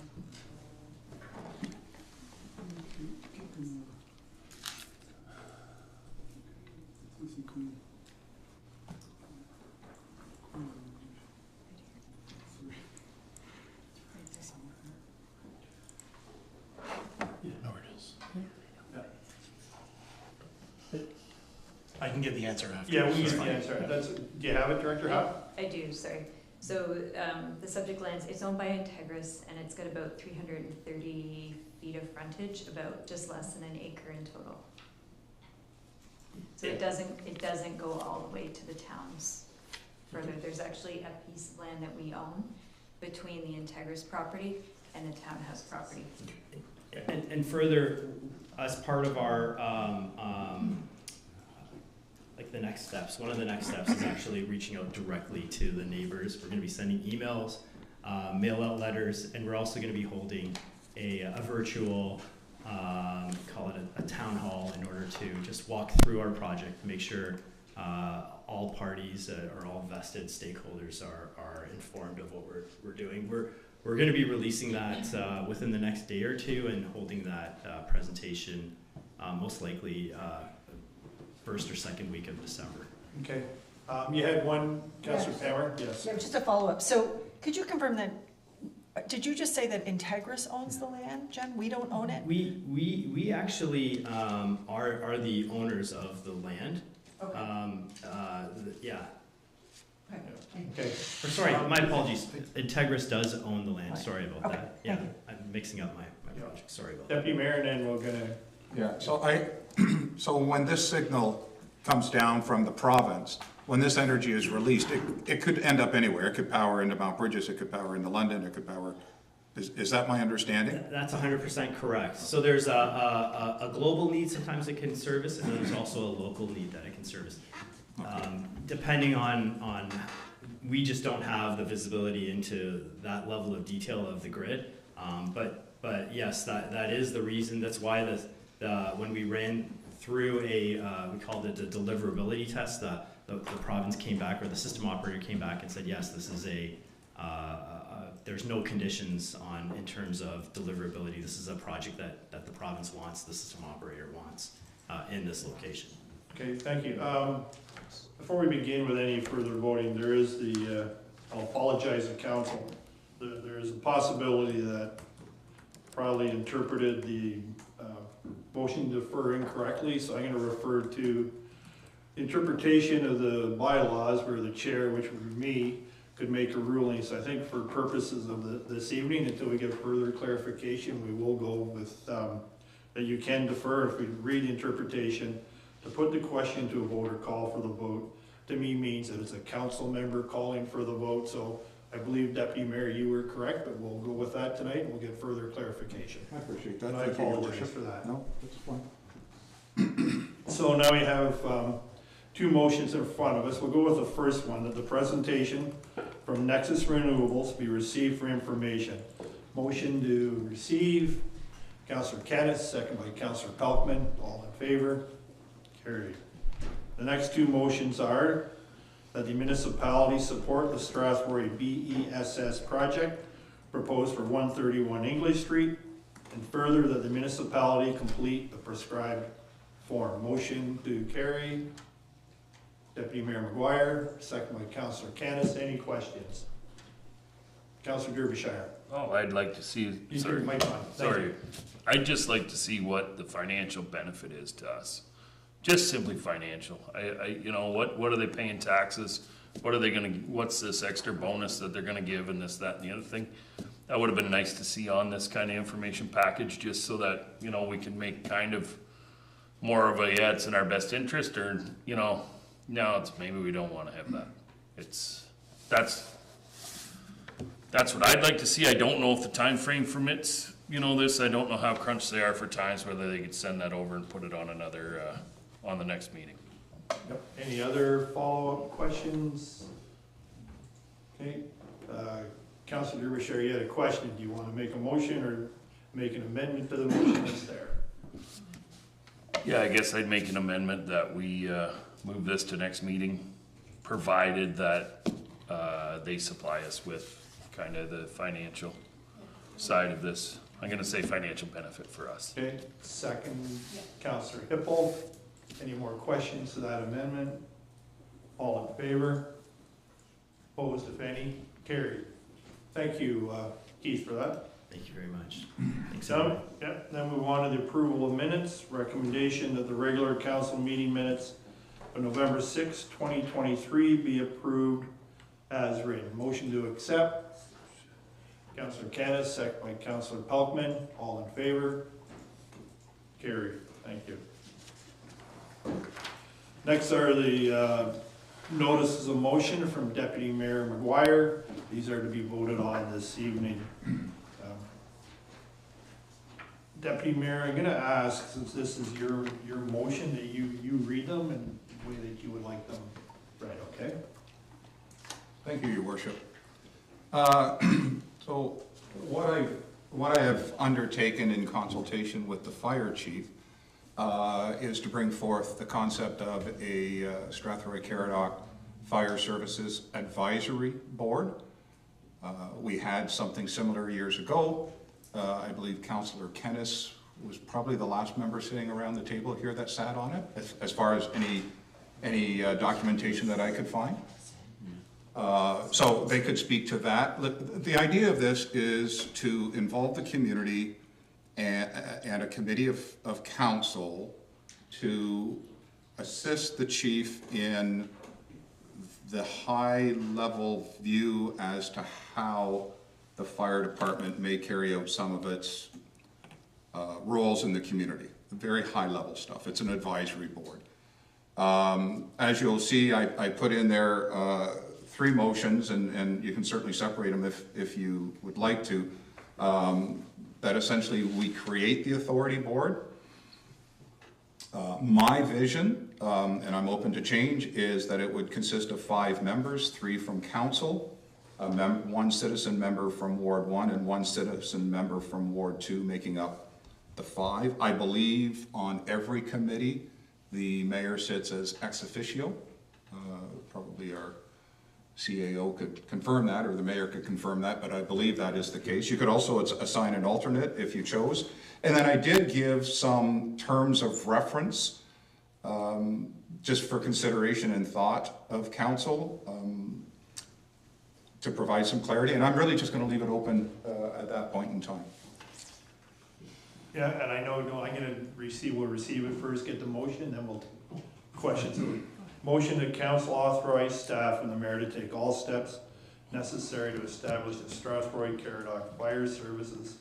S4: No, it is. I can get the answer after.
S1: Yeah, we need the answer. Do you have it, Director Huff?
S11: I do, sorry. So, the subject lands, it's owned by Integris, and it's got about 330 feet of frontage, about just less than an acre in total. So it doesn't go all the way to the towns further. There's actually a piece of land that we own between the Integris property and the townhouse property.
S8: And further, as part of our like the next steps, one of the next steps is actually reaching out directly to the neighbors. We're going to be sending emails, mail out letters, and we're also going to be holding a virtual, call it a town hall, in order to just walk through our project, make sure all parties or all vested stakeholders are informed of what we're doing. We're going to be releasing that within the next day or two and holding that presentation most likely first or second week of December.
S1: Okay. You had one, Councillor Palmer? Yes.
S10: Yeah, just a follow-up. So could you confirm that, did you just say that Integris owns the land, Jen? We don't own it?
S8: We actually are the owners of the land.
S10: Okay.
S8: Yeah.
S1: Okay.
S8: Or sorry, my apologies. Integris does own the land.
S10: Right.
S8: Sorry about
S10: Okay,
S8: that. Yeah,
S10: thank you.
S8: I'm mixing up my project. Sorry about that.
S1: Deputy Mayor, and then we're gonna,
S5: Yeah, so when this signal comes down from the province, when this energy is released, it could end up anywhere. It could power into Mount Bridges, it could power into London, it could power, is that my understanding?
S8: That's 100% correct. So there's a global need sometimes it can service, and then there's also a local need that it can service. Depending on, we just don't have the visibility into that level of detail of the grid. But yes, that is the reason. That's why when we ran through we called it a deliverability test, the province came back, or the system operator came back and said, yes, this is there's no conditions in terms of deliverability. This is a project that the province wants, the system operator wants in this location.
S1: okay, thank you. Before we begin with any further voting, there is I'll apologize to council. There is a possibility that probably interpreted the motion to defer incorrectly, so I'm gonna refer to interpretation of the bylaws where the chair, which would be me, could make a ruling. So I think for purposes of this evening, until we get further clarification, we will go with that you can defer. If we read the interpretation, to put the question to a vote or call for the vote, to me means that it's a council member calling for the vote. So I believe, Deputy Mayor, you were correct, but we'll go with that tonight and we'll get further clarification.
S5: I appreciate that.
S1: And I
S5: Thank you, Your
S1: apologize
S5: Worship.
S1: for that.
S5: No, that's fine.
S1: So now we have two motions in front of us. We'll go with the first one, that the presentation from Nexus Renewables be received for information. Motion to receive, Councillor Caddis, second by Councillor Pelkman. All in favor? Carried. The next two motions are that the municipality support the Strathroy BESS project proposed for 131 English Street, and further that the municipality complete the prescribed form. Motion to carry, Deputy Mayor McGuire, second by Councillor Canis. Any questions? Councillor Derbyshire.
S3: Oh, I'd like to see,
S1: You
S3: sorry,
S1: can mic on. Thank
S3: sorry.
S1: you.
S3: I'd just like to see what the financial benefit is to us. Just simply financial. What are they paying taxes? What's this extra bonus that they're gonna give, and this, that, and the other thing? That would have been nice to see on this kind of information package, just so that, we can make kind of more of a, yeah, it's in our best interest, or, no, it's maybe we don't wanna have that. That's what I'd like to see. I don't know if the time frame permits, you know, this, I don't know how crunched they are for times, whether they could send that over and put it on another, on the next meeting.
S1: Yep. Any other follow-up questions? Okay, Councilor Derbyshire, you had a question. Do you want to make a motion or make an amendment to the motion that's there?
S3: Yeah, I guess I'd make an amendment that we, move this to next meeting, provided that, they supply us with kind of the financial side of this. I'm gonna say financial benefit for us.
S1: Okay, second, Councilor Hippel. Any more questions to that amendment? All in favor? Opposed, if any? Carried. Thank you, Keith, for that.
S8: Thank you very much. Thanks,
S1: So,
S8: everyone.
S1: then move on to the approval of minutes. Recommendation that the regular council meeting minutes of November 6, 2023 be approved as written. Motion to accept. Councilor Caddis, second by Councilor Pelkman. All in favor? Carried. Thank you. Next are the notices of motion from Deputy Mayor McGuire. These are to be voted on this evening. Deputy Mayor, I'm gonna ask, since this is your motion, that you read them in the way that you would like them read, okay?
S5: Thank you, Your Worship. So what I have undertaken in consultation with the fire chief is to bring forth the concept of a Strathroy-Caradoc Fire Services Advisory Board. We had something similar years ago. I believe Councillor Kennis was probably the last member sitting around the table here that sat on it, as far as any documentation that I could find. So they could speak to that. The idea of this is to involve the community and a committee of council to assist the chief in the high-level view as to how the fire department may carry out some of its roles in the community. Very high-level stuff. It's an advisory board. As you'll see, I put in there 3 motions, and you can certainly separate them if you would like to, that essentially we create the authority board. My vision, and I'm open to change, is that it would consist of 5 members, 3 from council, 1 citizen member from Ward 1 and 1 citizen member from Ward 2, making up the 5. I believe on every committee, the mayor sits as ex officio. Probably our CAO could confirm that, or the mayor could confirm that, but I believe that is the case. You could also assign an alternate if you chose. And then I did give some terms of reference, just for consideration and thought of council, to provide some clarity. And I'm really just going to leave it open at that point in time.
S1: Yeah, and I know, I'm gonna we'll receive it first, get the motion, then we'll questions. Motion to council authorize staff and the mayor to take all steps necessary to establish the Strathroy-Caradoc Fire Services.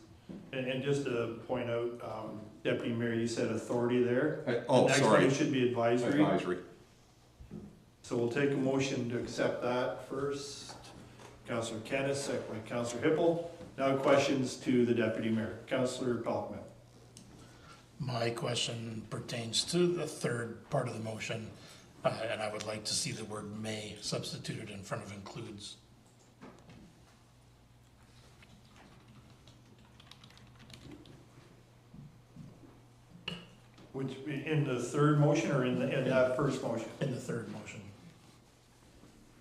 S1: And just to point out, Deputy Mayor, you said authority there.
S5: Oh,
S1: the next
S5: sorry.
S1: one should be advisory.
S5: Advisory.
S1: So we'll take a motion to accept that first. Councillor Caddis, second by Councillor Hippel. Now questions to the Deputy Mayor. Councillor Pelkman.
S4: My question pertains to the third part of the motion, and I would like to see the word may substituted in front of includes.
S1: Which, in the third motion or in that first motion?
S4: In the third motion.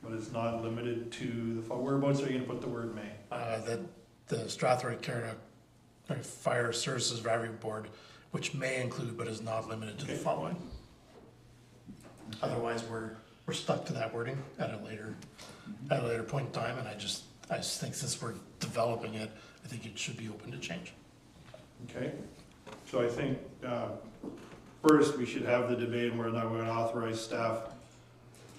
S1: But it's not limited to the, whereabouts are you gonna put the word may?
S4: That the Strathroy-Caradoc Fire Services Advisory Board, which may include but is not limited to the following. Otherwise, we're stuck to that wording at a later point in time, and I just think since we're developing it, I think it should be open to change.
S1: Okay, so I think, first, we should have the debate, and we're not going to authorize staff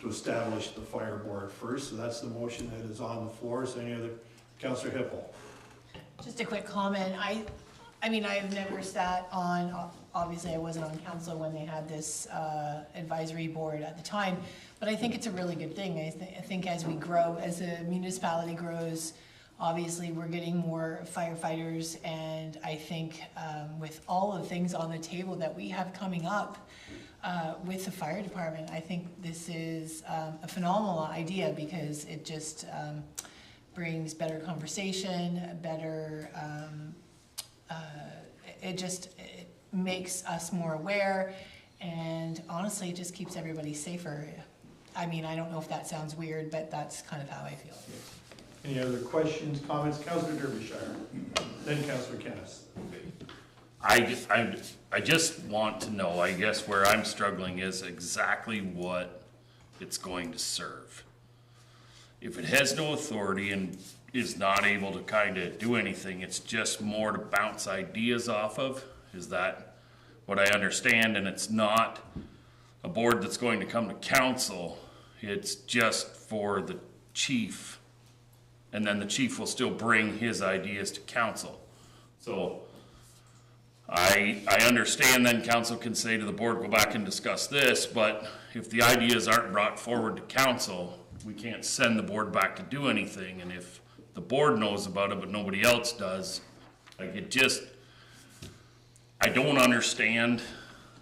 S1: to establish the fire board first, so that's the motion that is on the floor. So any other, Councillor Hippel?
S12: Just a quick comment. I mean, I've never sat on, obviously I wasn't on council when they had this advisory board at the time, but I think it's a really good thing. I think as we grow, as a municipality grows, Obviously, we're getting more firefighters, and I think with all of the things on the table that we have coming up with the fire department, I think this is a phenomenal idea because it just brings better conversation, better, it makes us more aware, and honestly, it just keeps everybody safer. I mean, I don't know if that sounds weird, but that's kind of how I feel.
S1: Any other questions, comments? Councillor Derbyshire, then Councillor Kennis.
S3: I just want to know, I guess where I'm struggling is exactly what it's going to serve. If it has no authority and is not able to kind of do anything, it's just more to bounce ideas off of. Is that what I understand? And it's not a board that's going to come to council. It's just for the chief. And then the chief will still bring his ideas to council. So I understand then council can say to the board, go back and discuss this, but if the ideas aren't brought forward to council, we can't send the board back to do anything. And if the board knows about it, but nobody else does, like it just, I don't understand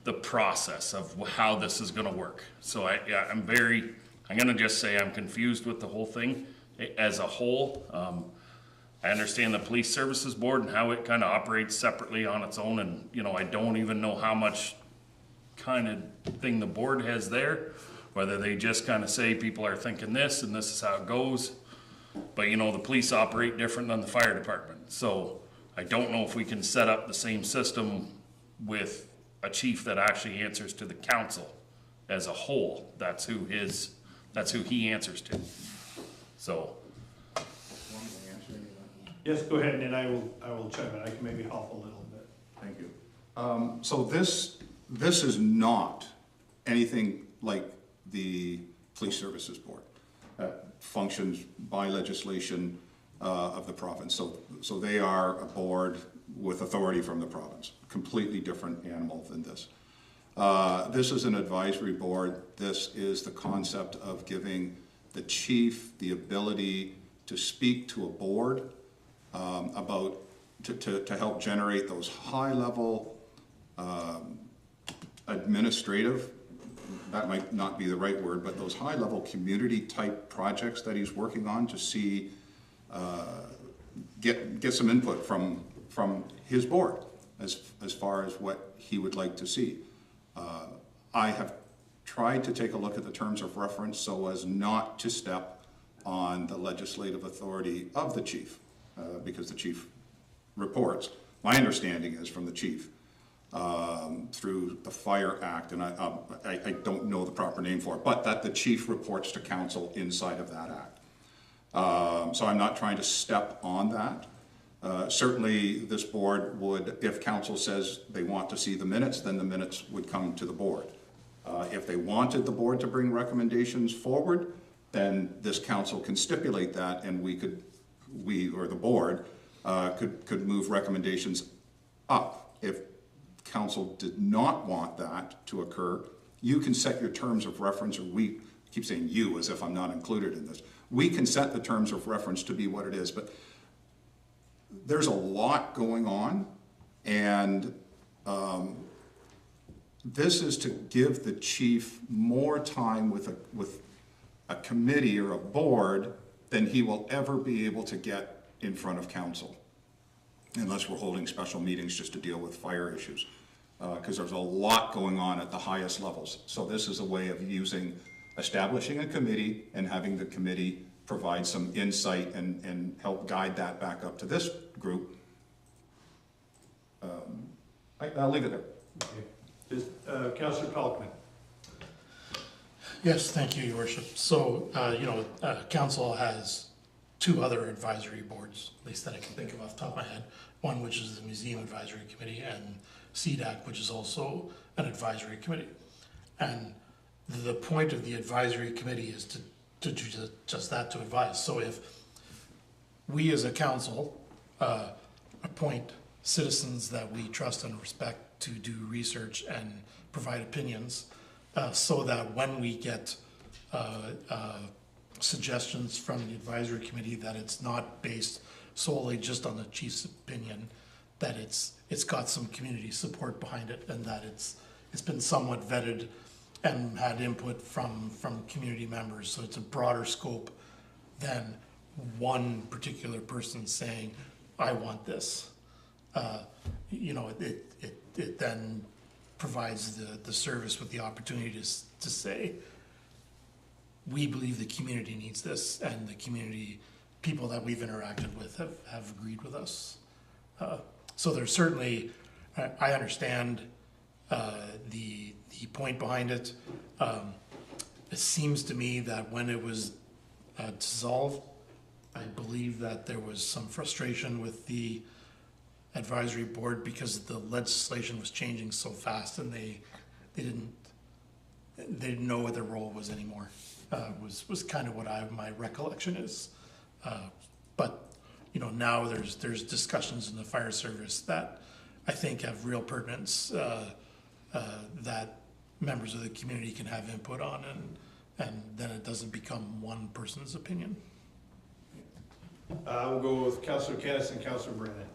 S3: the process of how this is gonna work. So I'm gonna just say I'm confused with the whole thing as a whole. I understand the police services board and how it kind of operates separately on its own, and I don't even know how much kind of thing the board has there, whether they just kind of say people are thinking this and this is how it goes. But the police operate different than the fire department, so I don't know if we can set up the same system with a chief that actually answers to the council as a whole. That's who he answers to. So.
S1: Yes, go ahead, and then I will chime in. I can maybe help a little bit.
S5: Thank you. So this is not anything like the Police Services Board. Functions by legislation of the province. So they are a board with authority from the province. Completely different animal than this. This is an advisory board. This is the concept of giving the chief the ability to speak to a board to help generate those high-level administrative, that might not be the right word, but those high-level community-type projects that he's working on to see, get some input from his board as far as what he would like to see. I have tried to take a look at the terms of reference so as not to step on the legislative authority of the chief. Because the chief reports, my understanding is from the chief, through the Fire Act, and I don't know the proper name for it, but that the chief reports to council inside of that act. So I'm not trying to step on that. Certainly this board would, if council says they want to see the minutes, then the minutes would come to the board. If they wanted the board to bring recommendations forward, then this council can stipulate that, and we or the board could move recommendations up. If council did not want that to occur, you can set your terms of reference, or we keep saying you as if I'm not included in this. We can set the terms of reference to be what it is, but there's a lot going on, and this is to give the chief more time with a committee or a board than he will ever be able to get in front of council, unless we're holding special meetings just to deal with fire issues, because there's a lot going on at the highest levels. So this is a way of establishing a committee and having the committee provide some insight and help guide that back up to this group. I'll leave it there.
S1: Okay. Councillor Pelkman.
S4: Yes, thank you, Your Worship. So, council has two other advisory boards, at least that I can think of off the top of my head. One, which is the Museum Advisory Committee, and CDAC, which is also an advisory committee. And the point of the advisory committee is to do just that, to advise. So if we as a council appoint citizens that we trust and respect to do research and provide opinions, so that when we get suggestions from the advisory committee that it's not based solely just on the chief's opinion, that it's got some community support behind it, and that it's been somewhat vetted and had input from community members. So it's a broader scope than one particular person saying, I want this. You know, it then provides the service with the opportunity to say, we believe the community needs this, and the community people that we've interacted with have agreed with us. So there's certainly, I understand the point behind it. It seems to me that when it was dissolved, I believe that there was some frustration with the advisory board because the legislation was changing so fast, and they didn't know what their role was anymore. Was kind of what my recollection is. But you know, now there's discussions in the fire service that I think have real pertinence that members of the community can have input on, and then it doesn't become one person's opinion.
S1: We'll go with Councillor Kennis and Councillor Brennan.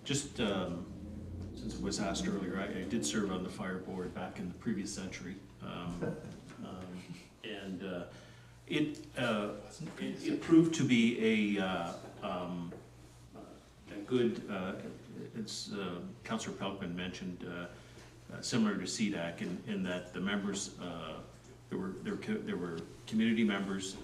S9: Since it was asked earlier, I did serve on the fire board back in the previous century. And it proved to be a good, it's, Councillor Pelkman mentioned, similar to CDAC in that the members, there were community members,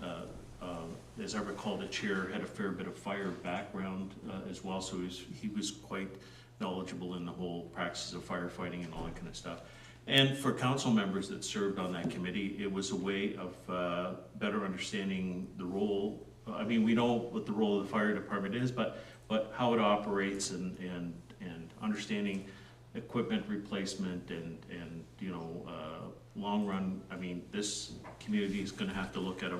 S9: as I recall, the chair had a fair bit of fire background as well, so he was quite knowledgeable in the whole practices of firefighting and all that kind of stuff. And for council members that served on that committee, it was a way of better understanding the role. I mean, we know what the role of the fire department is, but how it operates and understanding equipment replacement and you know, long run. I mean, this community is going to have to look at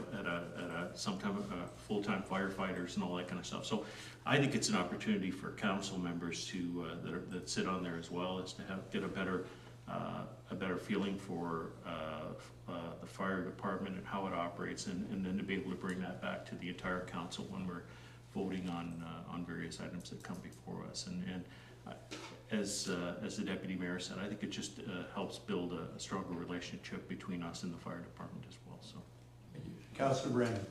S9: some type of full-time firefighters and all that kind of stuff. So I think it's an opportunity for council members to that sit on there as well, is to get a better feeling for the fire department and how it operates, and then to be able to bring that back to the entire council when we're voting on various items that come before us. And as the deputy mayor said, I think it just helps build a stronger relationship between us and the fire department as well. So,
S1: Councillor Brennan.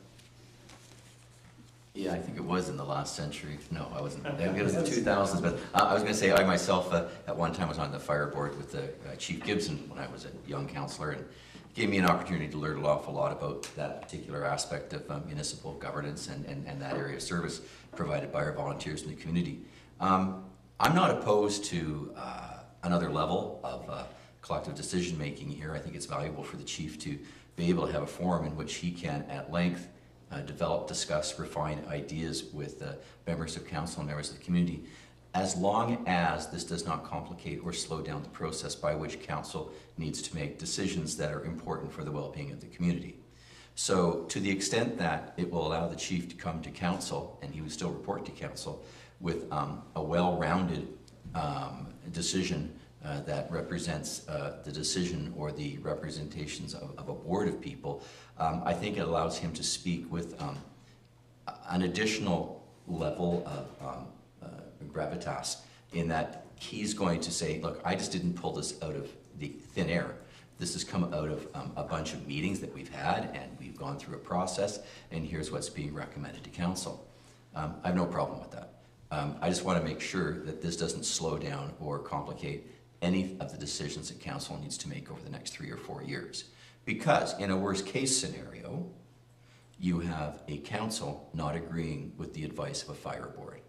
S6: Yeah, I think it was in the last century. No, I wasn't. It was in the 2000s, but I was going to say I myself at one time was on the fire board with Chief Gibson when I was a young councillor, and it gave me an opportunity to learn an awful lot about that particular aspect of municipal governance and that area of service provided by our volunteers in the community. I'm not opposed to another level of collective decision making here. I think it's valuable for the chief to be able to have a forum in which he can at length develop, discuss, refine ideas with members of council and members of the community, as long as this does not complicate or slow down the process by which council needs to make decisions that are important for the well-being of the community. So to the extent that it will allow the chief to come to council, and he would still report to council, with a well-rounded decision that represents the decision or the representations of a board of people, I think it allows him to speak with an additional level of gravitas, in that he's going to say, look, I just didn't pull this out of the thin air. This has come out of a bunch of meetings that we've had, and we've gone through a process, and here's what's being recommended to council. I have no problem with that. I just want to make sure that this doesn't slow down or complicate any of the decisions that council needs to make over the next 3 or 4 years. Because in a worst case scenario, you have a council not agreeing with the advice of a fire board.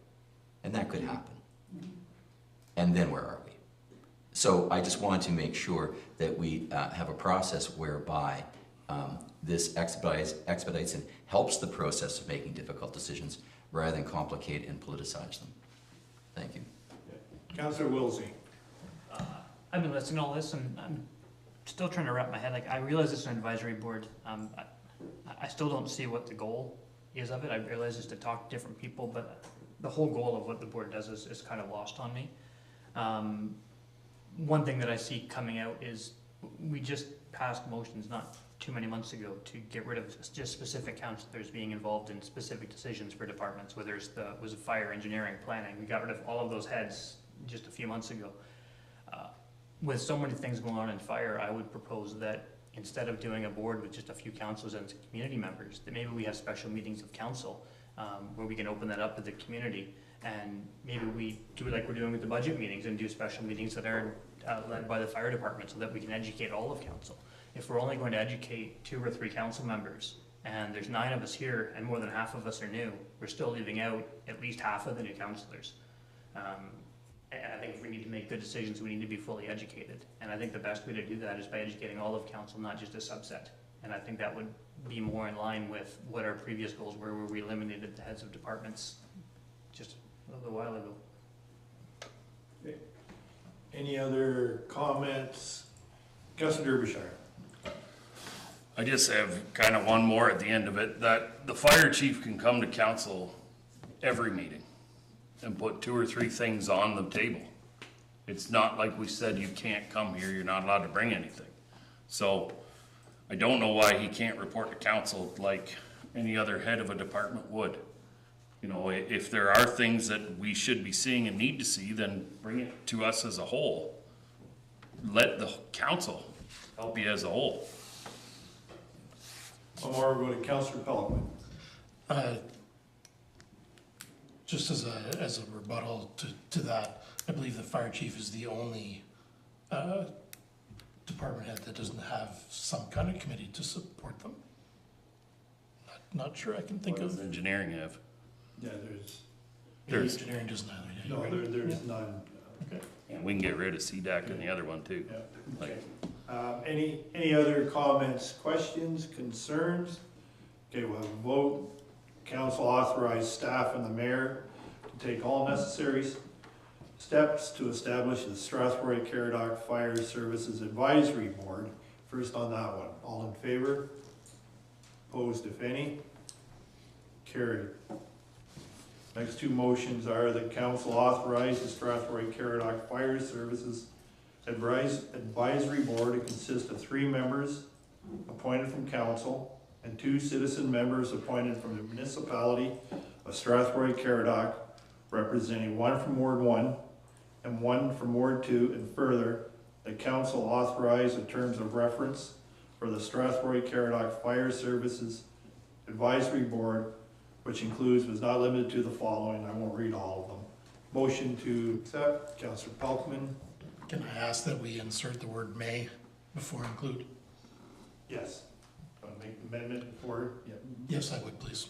S6: And that could happen. And then where are we? So I just want to make sure that we have a process whereby this expedites and helps the process of making difficult decisions, rather than complicate and politicize them. Thank you.
S1: Councillor Wilsey.
S7: I've been listening to all this, and I'm still trying to wrap my head. Like, I realize it's an advisory board. I still don't see what the goal is of it. I realize it's to talk to different people, but the whole goal of what the board does is kind of lost on me. One thing that I see coming out is we just passed motions not too many months ago to get rid of just specific councilors being involved in specific decisions for departments, whether it's was it fire, engineering, planning. We got rid of all of those heads just a few months ago. With so many things going on in fire, I would propose that instead of doing a board with just a few councilors and community members, that maybe we have special meetings of council where we can open that up to the community, and maybe we do it like we're doing with the budget meetings and do special meetings that are led by the fire department so that we can educate all of council. If we're only going to educate 2 or 3 council members and there's 9 of us here and more than half of us are new, we're still leaving out at least half of the new councilors. And I think if we need to make good decisions, we need to be fully educated. And I think the best way to do that is by educating all of council, not just a subset. And I think that would be more in line with what our previous goals were, where we eliminated the heads of departments just a little while ago.
S1: Okay. Any other comments? Councilor Derbyshire.
S3: I just have kind of one more at the end of it, that the fire chief can come to council every meeting and put 2 or 3 things on the table. It's not like we said you can't come here, you're not allowed to bring anything. So I don't know why he can't report to council like any other head of a department would. You know, if there are things that we should be seeing and need to see, then bring it to us as a whole. Let the council help you as a whole.
S1: One more, we'll go to Councilor Pelkman.
S4: Just as a rebuttal to that, I believe the fire chief is the only department head that doesn't have some kind of committee to support them. Not sure I can think
S3: What does
S4: of.
S3: engineering have?
S1: Yeah,
S3: There's-
S4: Engineering doesn't either.
S1: no, there's none. Okay.
S3: And we can get rid of CDAC and the other one too.
S1: Yeah, okay.
S3: Like,
S1: Any other comments, questions, concerns? Okay, we'll have a vote. Council authorize staff and the mayor to take all necessary steps to establish the Strathroy-Caradoc Fire Services Advisory Board. First on that one, all in favor? Opposed, if any? Carried. Next 2 motions are that council authorize the Strathroy-Caradoc Fire Services Advisory Board to consist of 3 members appointed from council and 2 citizen members appointed from the Municipality of Strathroy-Caradoc, representing 1 from Ward 1 and 1 from Ward 2, and further, the council authorize the terms of reference for the Strathroy-Caradoc Fire Services Advisory Board, which includes but is not limited to the following. I won't read all of them. Motion to accept, Councilor Pelkman.
S4: Can I ask that we insert the word may before include?
S1: Yes. Want to make the amendment before? Yeah.
S4: Yes, I would, please.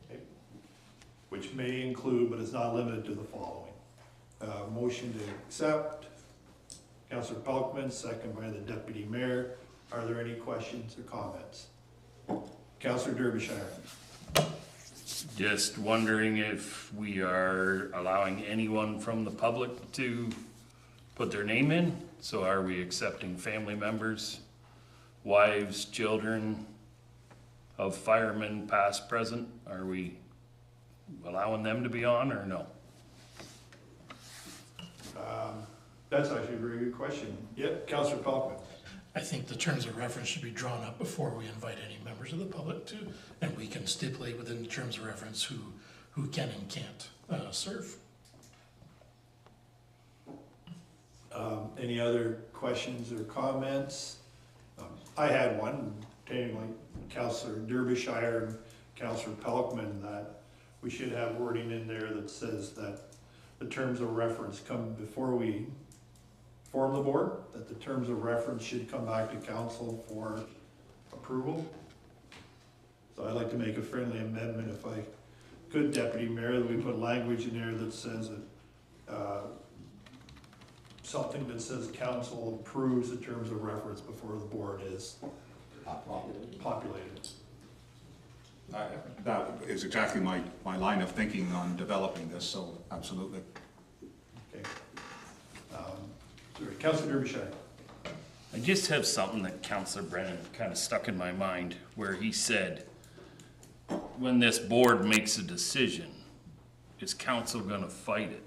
S1: Okay. Which may include but is not limited to the following. Motion to accept, Councilor Pelkman, second by the Deputy Mayor. Are there any questions or comments? Councilor Derbyshire.
S3: just wondering if we are allowing anyone from the public to put their name in? So are we accepting family members, wives, children of firemen, past, present? Are we allowing them to be on or no?
S1: That's actually a very good question. Yep, Councilor Pelkman.
S4: I think the terms of reference should be drawn up before we invite any members of the public to, and we can stipulate within the terms of reference who can and can't serve.
S1: Any other questions or comments? I had one, pertaining like Councilor Derbyshire and Councilor Pelkman, that we should have wording in there that says that the terms of reference come before we form the board, that the terms of reference should come back to council for approval. So I'd like to make a friendly amendment, if I could, Deputy Mayor, that we put language in there that says that, something that says council approves the terms of reference before the board is populated.
S5: That is exactly my line of thinking on developing this, so absolutely.
S1: Okay. Sorry, Councilor Derbyshire.
S3: I just have something that Councilor Brennan kind of stuck in my mind, where he said, when this board makes a decision, is council gonna fight it?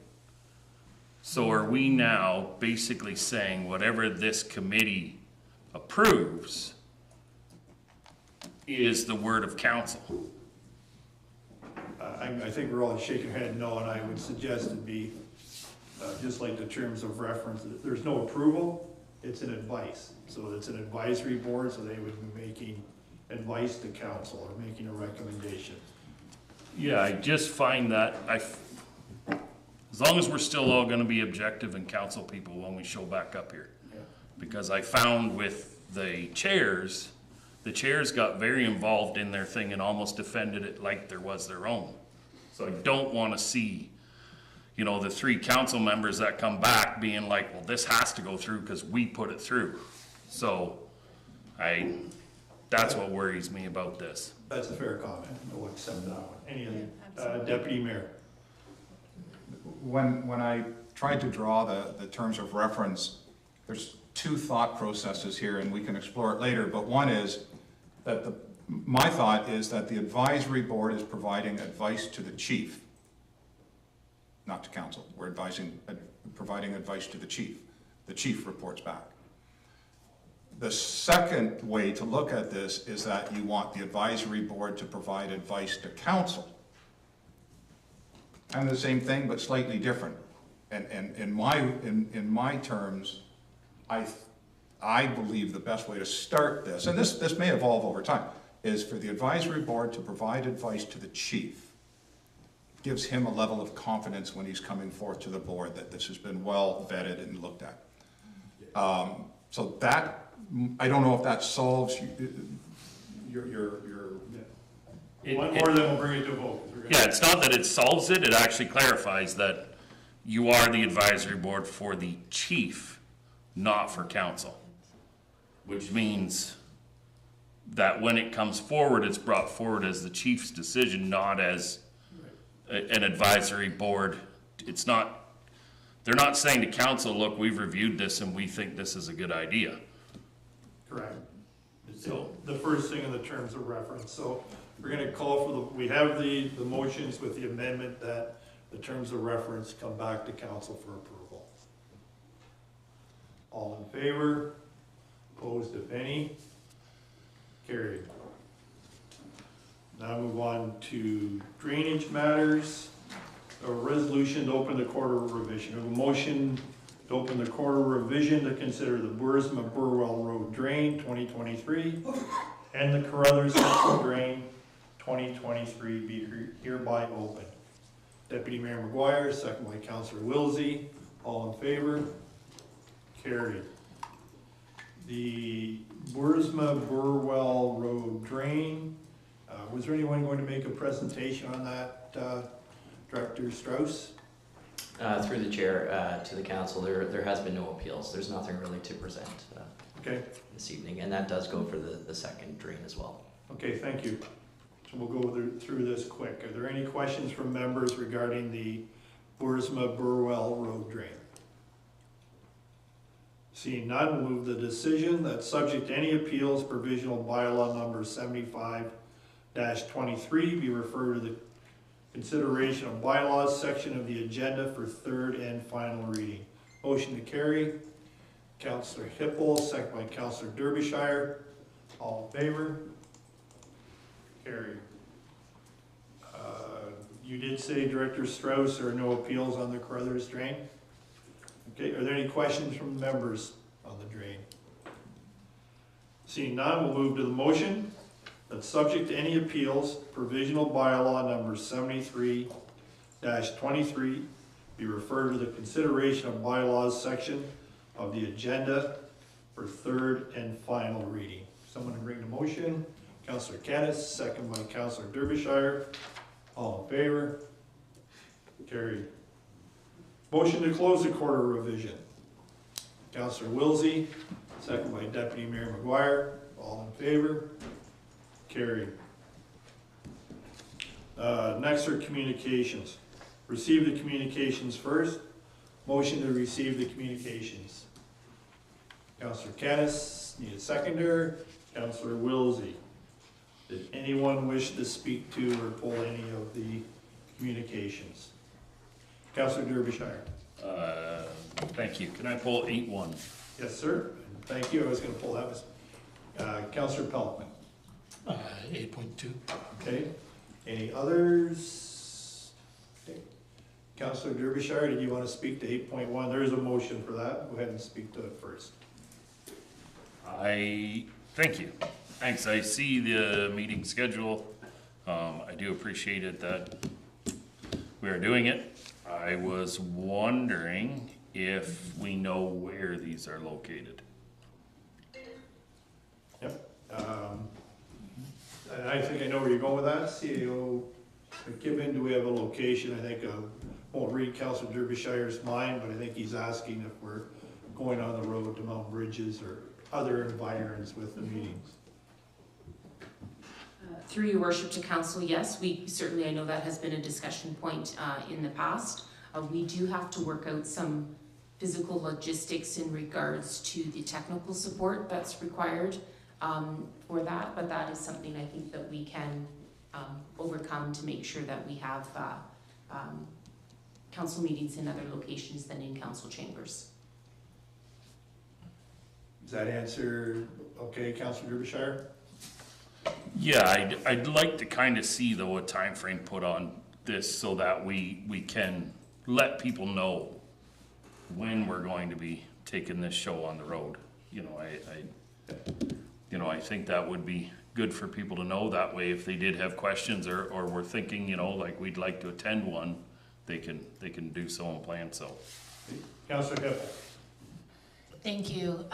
S3: So are we now basically saying whatever this committee approves is the word of council.
S1: I think we're all shaking our head no, and I would suggest it be, just like the terms of reference, there's no approval, it's an advice. So it's an advisory board, so they would be making advice to council or making a recommendation.
S3: Yeah, I just find that as long as we're still all gonna be objective and council people when we show back up here. Because I found with the chairs got very involved in their thing and almost defended it like there was their own. So I don't wanna see, you know, the 3 council members that come back being like, well, this has to go through because we put it through. So that's what worries me about this.
S1: That's a fair comment, we'll accept that one. Any other, Deputy Mayor?
S5: When I tried to draw the terms of reference, there's 2 thought processes here, and we can explore it later, but one is that my thought is that the advisory board is providing advice to the chief, not to council. We're providing advice to the chief. The chief reports back. The second way to look at this is that you want the advisory board to provide advice to council. And the same thing, but slightly different. And in my terms, I believe the best way to start this, and this may evolve over time, is for the advisory board to provide advice to the chief. Gives him a level of confidence when he's coming forth to the board that this has been well vetted and looked at. So that, I don't know if that solves your
S1: One more, then we'll bring it to vote.
S3: Yeah, it's not that it solves it, it actually clarifies that you are the advisory board for the chief, not for council. Which means that when it comes forward, it's brought forward as the chief's decision, not as an advisory board. It's not, they're not saying to council, look, we've reviewed this and we think this is a good idea.
S1: Correct. So the first thing in the terms of reference. So we're gonna call for we have the motions with the amendment that the terms of reference come back to council for approval. All in favor? Opposed, if any? Carried. Now move on to drainage matters. A resolution to open the quarter revision. A motion to open the quarter revision to consider the Burisma-Burwell Road Drain 2023 and the Carruthers Central Drain 2023 be hereby open. Deputy Mayor McGuire, second by Councillor Wilsey. All in favor? Carried. The Burisma-Burwell Road Drain. Was there anyone going to make a presentation on that, Director Strauss?
S13: Through the chair to the council, there has been no appeals. There's nothing really to present
S1: Okay.
S13: this evening, and that does go for the second drain as well.
S1: Okay, thank you. So we'll go through this quick. Are there any questions from members regarding the Burisma-Burwell Road Drain? Seeing none, we'll move the decision that subject to any appeals, provisional bylaw number 75-23 be referred to the consideration of bylaws section of the agenda for third and final reading. Motion to carry. Councillor Hippel, second by Councillor Derbyshire. All in favor? Carried. You did say, Director Strauss, there are no appeals on the Carruthers Drain? Okay, are there any questions from members on the drain? Seeing none, we'll move to the motion that subject to any appeals, provisional bylaw number 73-23 be referred to the consideration of bylaws section of the agenda for third and final reading. Someone to bring the motion. Councillor Caddis, second by Councillor Derbyshire. All in favor? Carried. Motion to close the quarter revision. Councillor Wilsey, second by Deputy Mayor McGuire. All in favor? Carried. Next are communications. Receive the communications first. Motion to receive the communications. Councillor Caddis, need a seconder. Councillor Wilsey. Did anyone wish to speak to or pull any of the communications? Councillor Derbyshire.
S3: Thank you. Can I pull 8-1?
S1: Yes, sir. Thank you. I was going to pull that. Councillor Peltman.
S4: 8.2.
S1: Okay, any others? Okay. Councillor Derbyshire, did you want to speak to 8.1? There is a motion for that. Go ahead and speak to it first.
S3: Thank you. Thanks. I see the meeting schedule. I do appreciate it that we are doing it. I was wondering if we know where these are located.
S1: Yep. And I think I know where you're going with that. CAO McKibben, do we have a location? I think, won't read Councillor Derbyshire's mind, but I think he's asking if we're going on the road to Mount Bridges or other environs with the meetings.
S14: Through your worship to council, yes, we certainly, I know that has been a discussion point in the past. We do have to work out some physical logistics in regards to the technical support that's required for that, but that is something I think that we can overcome to make sure that we have council meetings in other locations than in council chambers.
S1: Does that answer okay, Councillor Derbyshire?
S3: Yeah, I'd like to kind of see though a time frame put on this so that we can let people know when we're going to be taking this show on the road. You know, I think that would be good for people to know. That way, if they did have questions or were thinking, you know, like we'd like to attend one, they can do so and plan so.
S1: Councillor Hippel.
S12: Thank you.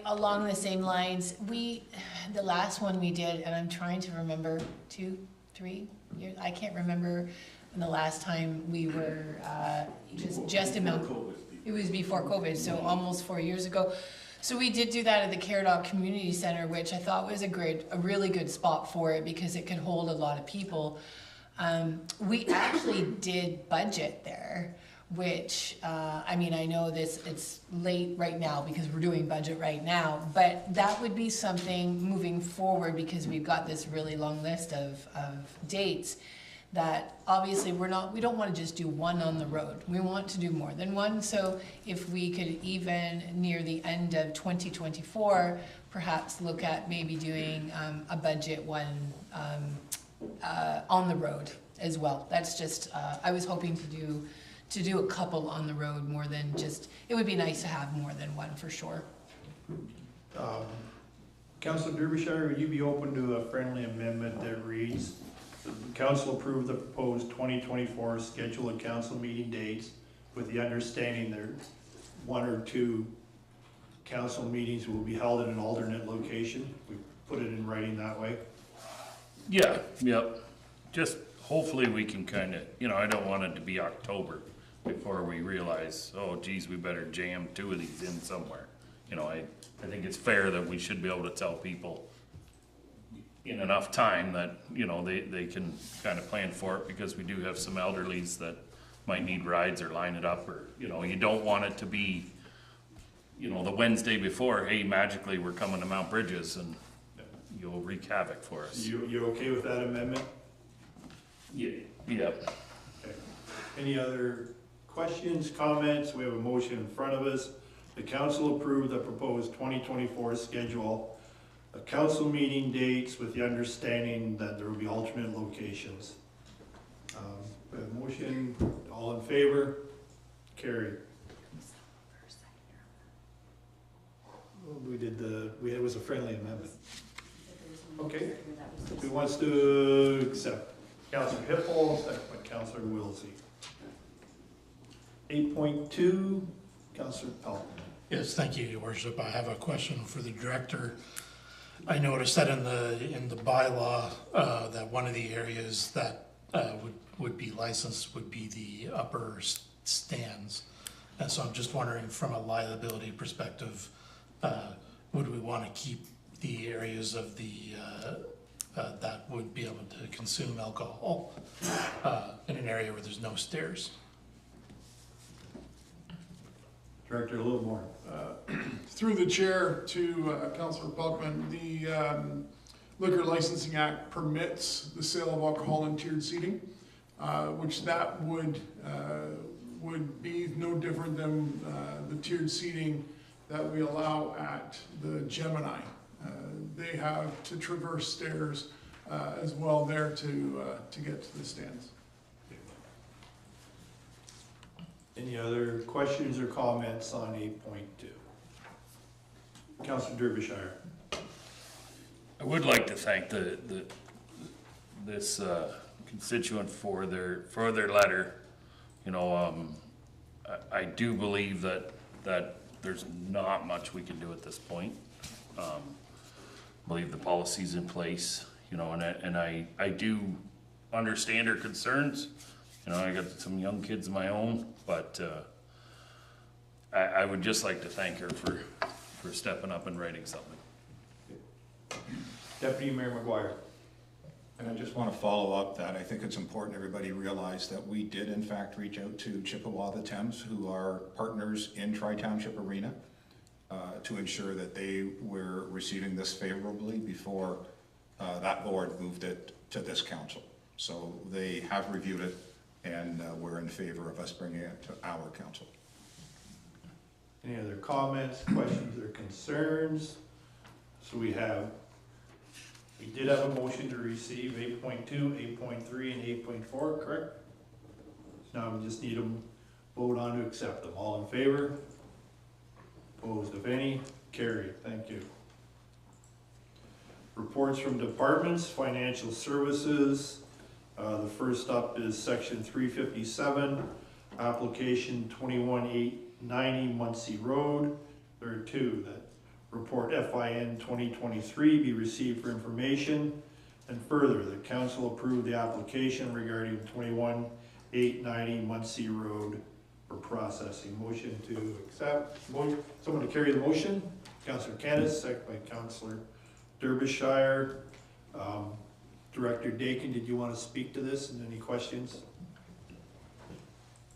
S12: Along the same lines, the last one we did, and I'm trying to remember 2, 3 years, I can't remember when the last time we were just about, it was before COVID, so almost 4 years ago. So we did do that at the Caradoc Community Center, which I thought was a really good spot for it because it could hold a lot of people. We actually did budget there, which, I mean, I know it's late right now because we're doing budget right now, but that would be something moving forward because we've got this really long list of dates that obviously we don't want to just do one on the road. We want to do more than one. So if we could even near the end of 2024, perhaps look at maybe doing a budget one on the road as well. That's just, I was hoping to do a couple on the road more than just, it would be nice to have more than one for sure.
S1: Councillor Derbyshire, would you be open to a friendly amendment that reads, the council approved the proposed 2024 schedule of council meeting dates with the understanding there 1 or 2 council meetings will be held in an alternate location? We put it in writing that way.
S3: Yeah, yep. Just hopefully we can kind of, you know, I don't want it to be October before we realize, oh geez, we better jam 2 of these in somewhere. You know, I think it's fair that we should be able to tell people in enough time that, you know, they can kind of plan for it, because we do have some elderlies that might need rides or line it up, or, you know, you don't want it to be, you know, the Wednesday before, hey, magically we're coming to Mount Bridges and you'll wreak havoc for us.
S1: You okay with that amendment?
S3: Yeah. Yep.
S1: Okay. Any other questions, comments? We have a motion in front of us. The council approved the proposed 2024 schedule of council meeting dates with the understanding that there will be alternate locations. We have a motion, all in favor? Carried. It was a friendly amendment. Okay. Who wants to accept? Councillor Hippel, second by Councillor Wilsey. 8.2, Councillor Pelton.
S4: Yes, thank you, Your Worship. I have a question for the director. I noticed that in the bylaw that one of the areas that would be licensed would be the upper stands. And so I'm just wondering, from a liability perspective, would we want to keep the areas of the that would be able to consume alcohol in an area where there's no stairs?
S1: Director, a little more.
S15: Through the chair to Councillor Pelkman, the Liquor Licensing Act permits the sale of alcohol in tiered seating, which that would be no different than the tiered seating that we allow at the Gemini they have to traverse stairs as well there to get to the stands.
S1: Any other questions or comments on 8.2? Councillor Derbyshire.
S3: I would like to thank this constituent for their letter. You know, I do believe that there's not much we can do at this point. Believe the policy's in place, you know, and I do understand her concerns. You know, I got some young kids of my own, but I would just like to thank her for stepping up and writing something.
S1: Deputy Mayor McGuire.
S5: And I just want to follow up that I think it's important everybody realize that we did in fact reach out to Chippewa the Thames, who are partners in Tri-Township Arena, to ensure that they were receiving this favorably before that board moved it to this council. So they have reviewed it, and we're in favor of us bringing it to our council.
S1: Any other comments, questions, or concerns? So we did have a motion to receive 8.2, 8.3, and 8.4, correct? So now we just need a vote on to accept them. All in favor? Opposed, if any? Carried. Thank you. Reports from departments, financial services. The first up is section 357, application 21890 Muncie Road. There are two. That report FIN 2023 be received for information, and further, the council approved the application regarding 21890 Muncie Road for processing. Motion to accept. Someone to carry the motion. Councillor Canis, second by Councillor Derbyshire. Director Dakin, did you want to speak to this and any questions?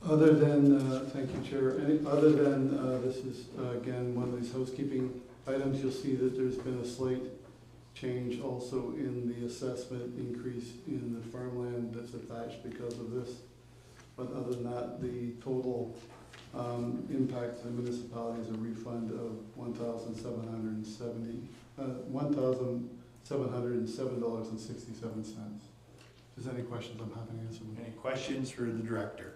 S16: Other than, thank you, Chair, other than this is, again, one of these housekeeping items, you'll see that there's been a slight change also in the assessment increase in the farmland that's attached because of this. But other than that, the total impact to the municipality is a refund of $1,707.67. If there's any questions, I'm happy to answer them.
S1: Any questions for the director?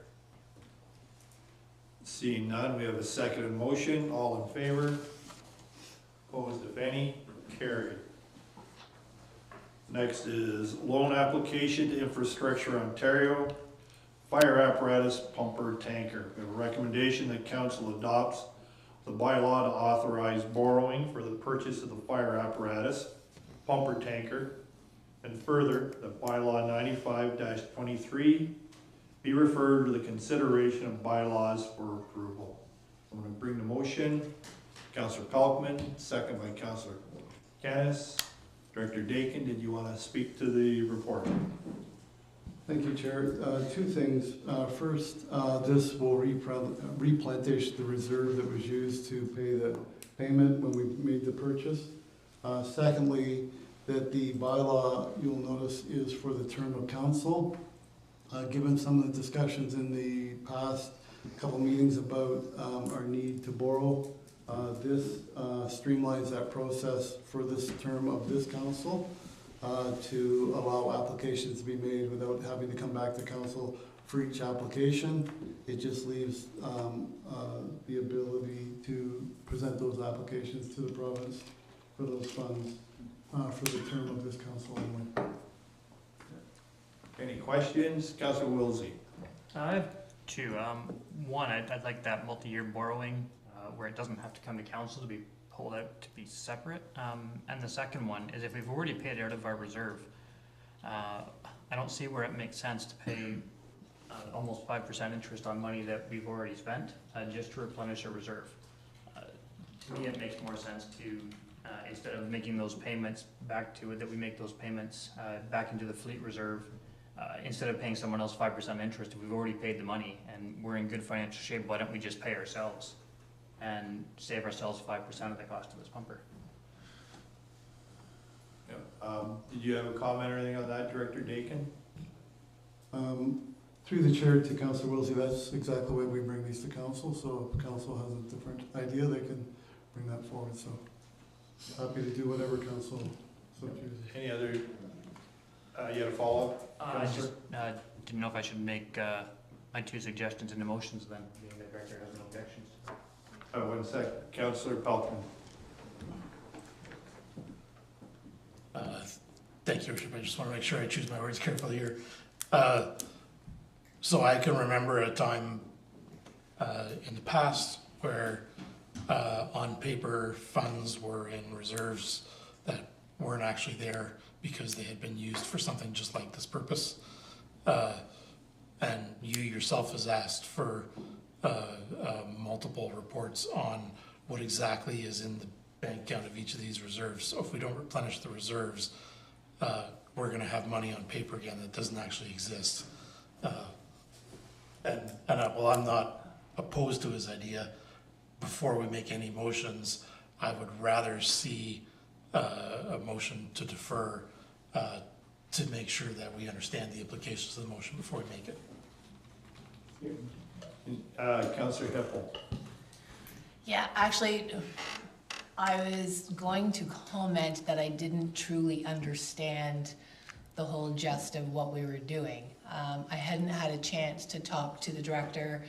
S1: Seeing none, we have a second motion. All in favor? Opposed, if any? Carried. Next is loan application to Infrastructure Ontario, fire apparatus pumper tanker. We have a recommendation that council adopts the bylaw to authorize borrowing for the purchase of the fire apparatus pumper tanker, and further, that bylaw 95-23 be referred to the consideration of bylaws for approval. I'm going to bring the motion. Councillor Pelkman, second by Councillor Canis. Director Dakin, did you want to speak to the report?
S16: Thank you, Chair. Two things. First, this will replenish the reserve that was used to pay the payment when we made the purchase. Secondly, that the bylaw, you'll notice, is for the term of council. Given some of the discussions in the past couple meetings about our need to borrow, this streamlines that process for this term of this council to allow applications to be made without having to come back to council for each application. It just leaves the ability to present those applications to the province for those funds for the term of this council only.
S1: Any questions? Councillor Wilsey.
S7: I have two. One, I'd like that multi-year borrowing where it doesn't have to come to council to be pulled out to be separate. And the second one is if we've already paid it out of our reserve, I don't see where it makes sense to pay almost 5% interest on money that we've already spent just to replenish a reserve. To me, it makes more sense to, instead of making those payments back to it, that we make those payments back into the fleet reserve. Instead of paying someone else 5% interest, if we've already paid the money and we're in good financial shape, why don't we just pay ourselves and save ourselves 5% of the cost of this pumper?
S1: Did you have a comment or anything on that, Director Dakin?
S16: Through the chair to Councillor Wilsey, that's exactly why we bring these to council. So if council has a different idea, they can bring that forward. So Happy to do whatever council so chooses.
S1: Any other, you had a follow-up?
S7: I just didn't know if I should make my two suggestions into motions then, being the director has no objections.
S1: 1 sec, Councillor Pelkman.
S4: Thank you, Richard. I just want to make sure I choose my words carefully here. So I can remember a time in the past where on paper funds were in reserves that weren't actually there because they had been used for something just like this purpose. And you yourself has asked for multiple reports on what exactly is in the bank account of each of these reserves. So if we don't replenish the reserves, we're going to have money on paper again that doesn't actually exist. While I'm not opposed to his idea, before we make any motions, I would rather see a motion to defer to make sure that we understand the implications of the motion before we make it.
S1: Councillor Hippel.
S12: Yeah, actually, I was going to comment that I didn't truly understand the whole gist of what we were doing. I hadn't had a chance to talk to the director,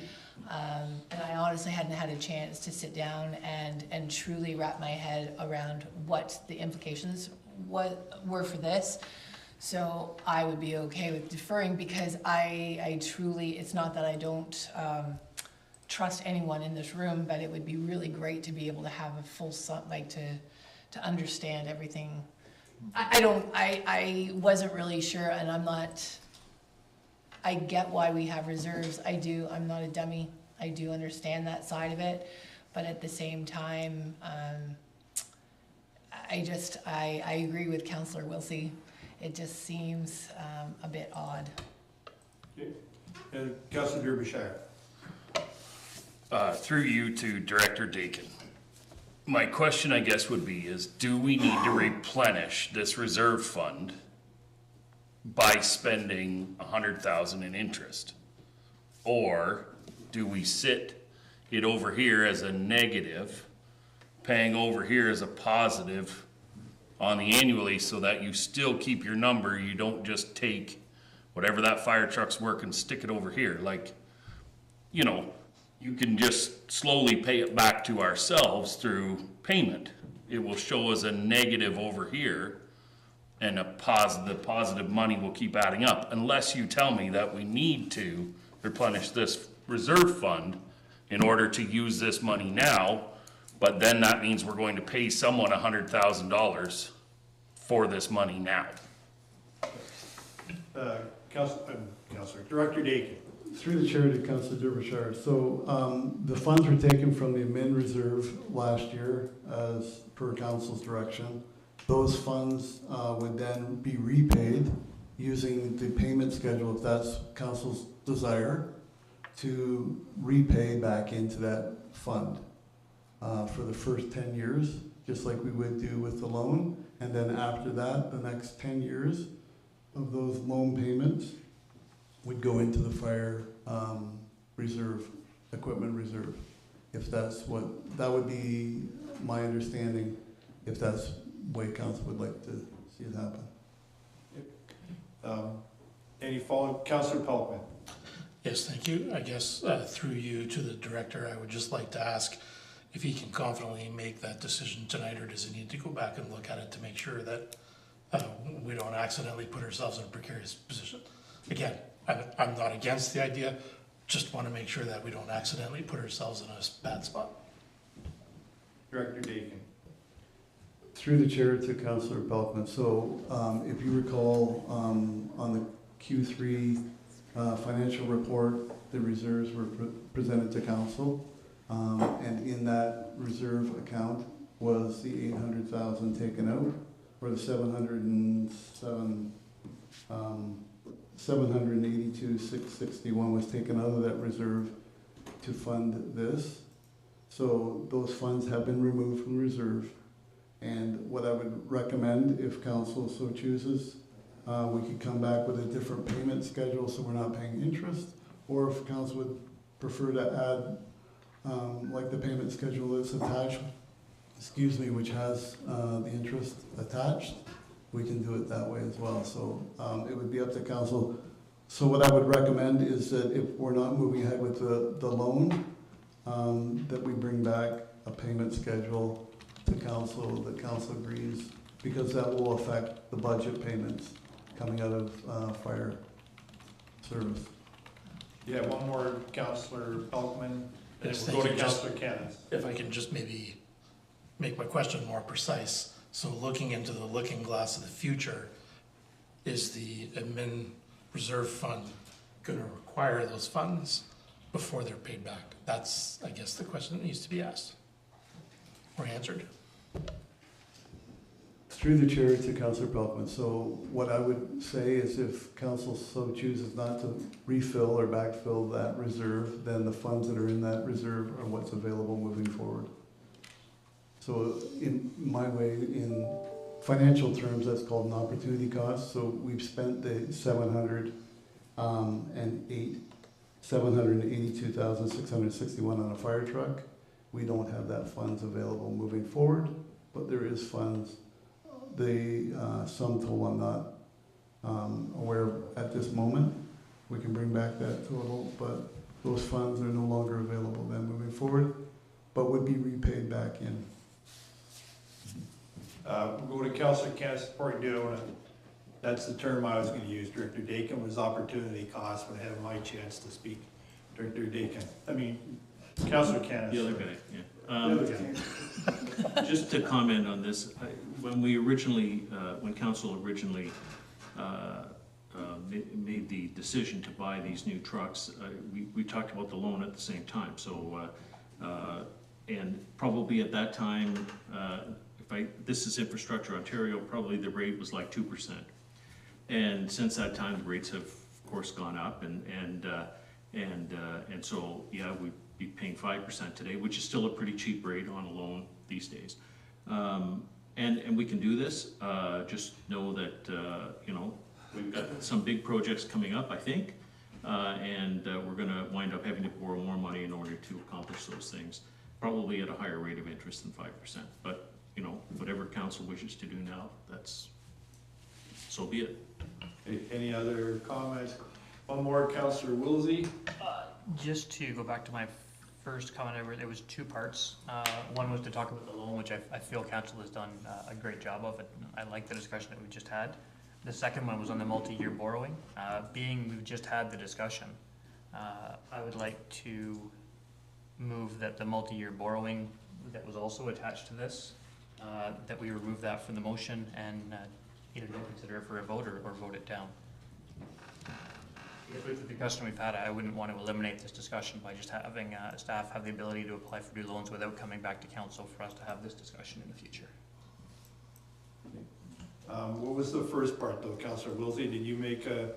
S12: and I honestly hadn't had a chance to sit down and truly wrap my head around what the implications were for this. So I would be okay with deferring, because I truly, it's not that I don't trust anyone in this room, but it would be really great to be able to have a full, to understand everything. I wasn't really sure, and I get why we have reserves. I do, I'm not a dummy. I do understand that side of it, but at the same time, I agree with Councillor Wilsey. It just seems a bit odd.
S1: Councillor Derbyshire.
S3: Through you to Director Dakin. My question, I guess, would be is, do we need to replenish this reserve fund by spending $100,000 in interest? Or do we sit it over here as a negative, paying over here as a positive on the annually, so that you still keep your number, you don't just take whatever that fire truck's work and stick it over here? Like, you know, you can just slowly pay it back to ourselves through payment. It will show as a negative over here, and the positive money will keep adding up, unless you tell me that we need to replenish this reserve fund in order to use this money now, but then that means we're going to pay someone $100,000 for this money now.
S1: Councillor, Director Dakin.
S16: Through the chair to Councillor Derbyshire. So the funds were taken from the admin reserve last year as per council's direction. Those funds would then be repaid using the payment schedule, if that's council's desire, to repay back into that fund for the first 10 years, just like we would do with the loan. And then after that, the next 10 years of those loan payments would go into the fire reserve, equipment reserve. If that's what, that would be my understanding, if that's the way council would like to see it happen.
S1: Any follow-up? Councillor Pelkman.
S4: Yes, thank you. I guess through you to the director, I would just like to ask if he can confidently make that decision tonight, or does he need to go back and look at it to make sure that we don't accidentally put ourselves in a precarious position. Again, I'm not against the idea, just want to make sure that we don't accidentally put ourselves in a bad spot.
S1: Director Dakin.
S16: Through the chair to Councillor Pelkman. So if you recall, on the Q3 financial report, the reserves were presented to council. And in that reserve account was the 800,000 taken out, or the 782,661 was taken out of that reserve to fund this. So those funds have been removed from reserve. And what I would recommend, if council so chooses, we could come back with a different payment schedule so we're not paying interest, or if council would prefer to add like the payment schedule that's attached which has the interest attached, we can do it that way as well. So it would be up to council. So what I would recommend is that if we're not moving ahead with the loan, that we bring back a payment schedule to council, that council agrees, because that will affect the budget payments coming out of fire service.
S1: Yeah, one more, Councillor Pelkman, and
S4: Yes,
S1: we'll go
S4: thank
S1: to
S4: you.
S1: Councillor Kennis.
S4: If I can just maybe make my question more precise. So looking into the looking glass of the future, is the admin reserve fund gonna require those funds before they're paid back? That's, I guess, the question that needs to be asked or answered.
S16: Through the chair to Councillor Pelkman. So what I would say is if council so chooses not to refill or backfill that reserve, then the funds that are in that reserve are what's available moving forward. So in my way, in financial terms, that's called an opportunity cost. So we've spent the $782,661 on a fire truck. We don't have that funds available moving forward, but there is funds. The sum total I'm not aware of at this moment. We can bring back that total, but those funds are no longer available then moving forward, but would be repaid back in.
S1: We'll go to Councillor Kennis, before I do, that's the term I was gonna use, Director Dakin, was opportunity cost, when I have my chance to speak. Director Dakin, Councillor Kennis.
S9: The other guy, yeah.
S1: The other guy.
S9: Just to comment on this, when we originally, when council originally made the decision to buy these new trucks, we talked about the loan at the same time. So, and probably at that time, this is Infrastructure Ontario, probably the rate was like 2%. And since that time, the rates have, of course, gone up, and so, yeah, we'd be paying 5% today, which is still a pretty cheap rate on a loan these days. And we can do this. Just know that we've got some big projects coming up, I think, and we're going to wind up having to borrow more money in order to accomplish those things, probably at a higher rate of interest than 5%. But whatever council wishes to do now, so be it.
S1: Any other comments? One more, Councillor Wilsey.
S7: Just to go back to my first comment, there was two parts. One was to talk about the loan, which I feel council has done a great job of. I like the discussion that we just had. The second one was on the multi-year borrowing. Being we've just had the discussion, I would like to move that the multi-year borrowing that was also attached to this, that we remove that from the motion and either don't consider it for a vote or vote it down. With the discussion we've had, I wouldn't want to eliminate this discussion by just having staff have the ability to apply for new loans without coming back to council for us to have this discussion in the future.
S1: What was the first part though, Councillor Wilsey? Did you make a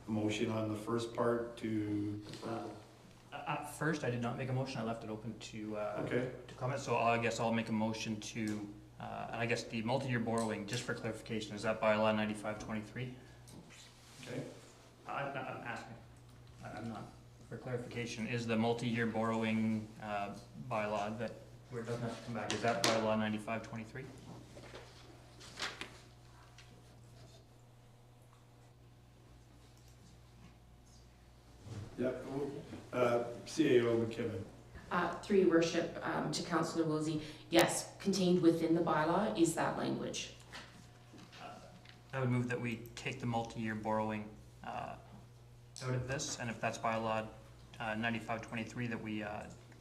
S1: motion on the first part to?
S7: At first, I did not make a motion. I left it open to
S1: Okay.
S7: to comment. So I guess I'll make a motion to, and I guess the multi-year borrowing, just for clarification, is that bylaw 9523?
S1: Okay.
S7: I'm asking. I'm not. For clarification, is the multi-year borrowing bylaw that where it doesn't have to come back? Is that bylaw 9523?
S1: Yep. CAO McKibben.
S14: Through your worship, to Councillor Wilsey, yes, contained within the bylaw is that language.
S7: I would move that we take the multi-year borrowing out of this, and if that's bylaw 9523, that we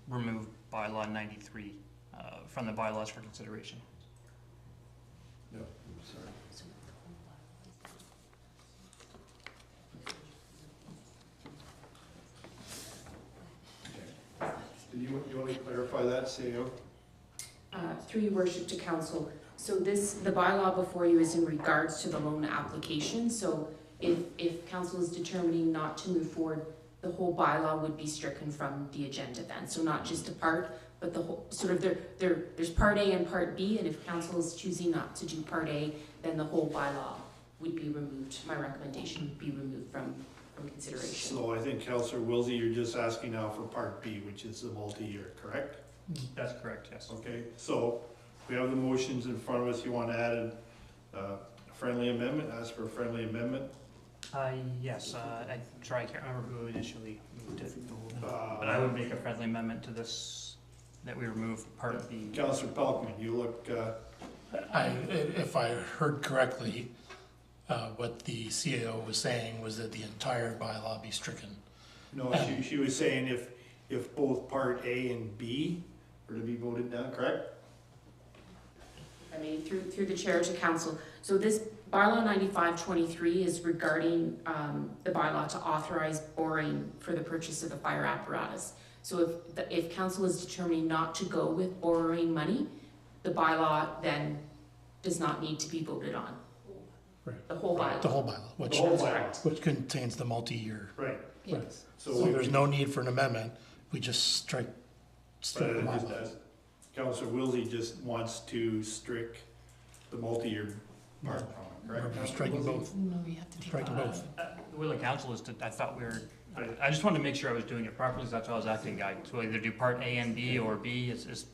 S7: remove bylaw 93 from the bylaws for consideration.
S1: Yep. Sorry. You want to clarify that, CAO?
S14: Through your worship to council, so the bylaw before you is in regards to the loan application. So if council is determining not to move forward, the whole bylaw would be stricken from the agenda then. So not just a part, but the whole, sort of there's part A and part B, and if council is choosing not to do part A, then the whole bylaw would be removed. My recommendation would be removed from consideration.
S1: So I think Councillor Wilsey, you're just asking now for part B, which is the multi-year, correct?
S7: That's correct, yes.
S1: Okay, so We have the motions in front of us. You want to add a friendly amendment, ask for a friendly amendment?
S7: Yes, I can't remember who initially moved it, but I would make a friendly amendment to this, that we remove Part B.
S1: Councillor Pelkman, you look,
S4: If I heard correctly, what the CAO was saying was that the entire bylaw be stricken.
S1: no, she was saying if both Part A and B were to be voted down, correct?
S14: I mean, through the chair to council. So this bylaw 9523 is regarding the bylaw to authorize borrowing for the purchase of the fire apparatus. So if council is determining not to go with borrowing money, the bylaw then does not need to be voted on.
S4: Right.
S14: The whole bylaw.
S4: The whole bylaw,
S1: The whole bylaw.
S4: which contains the multi-year.
S1: Right.
S14: Yes.
S4: So there's no need for an amendment, we just strike the bylaw.
S1: Councillor Wilsey just wants to strict the multi-year part from it, correct?
S4: We're striking both,
S12: No, you have to take
S4: striking both.
S7: The will of council is to, I thought we were, I just wanted to make sure I was doing it properly, so that's why I was acting guide. So either do Part A and B, or B is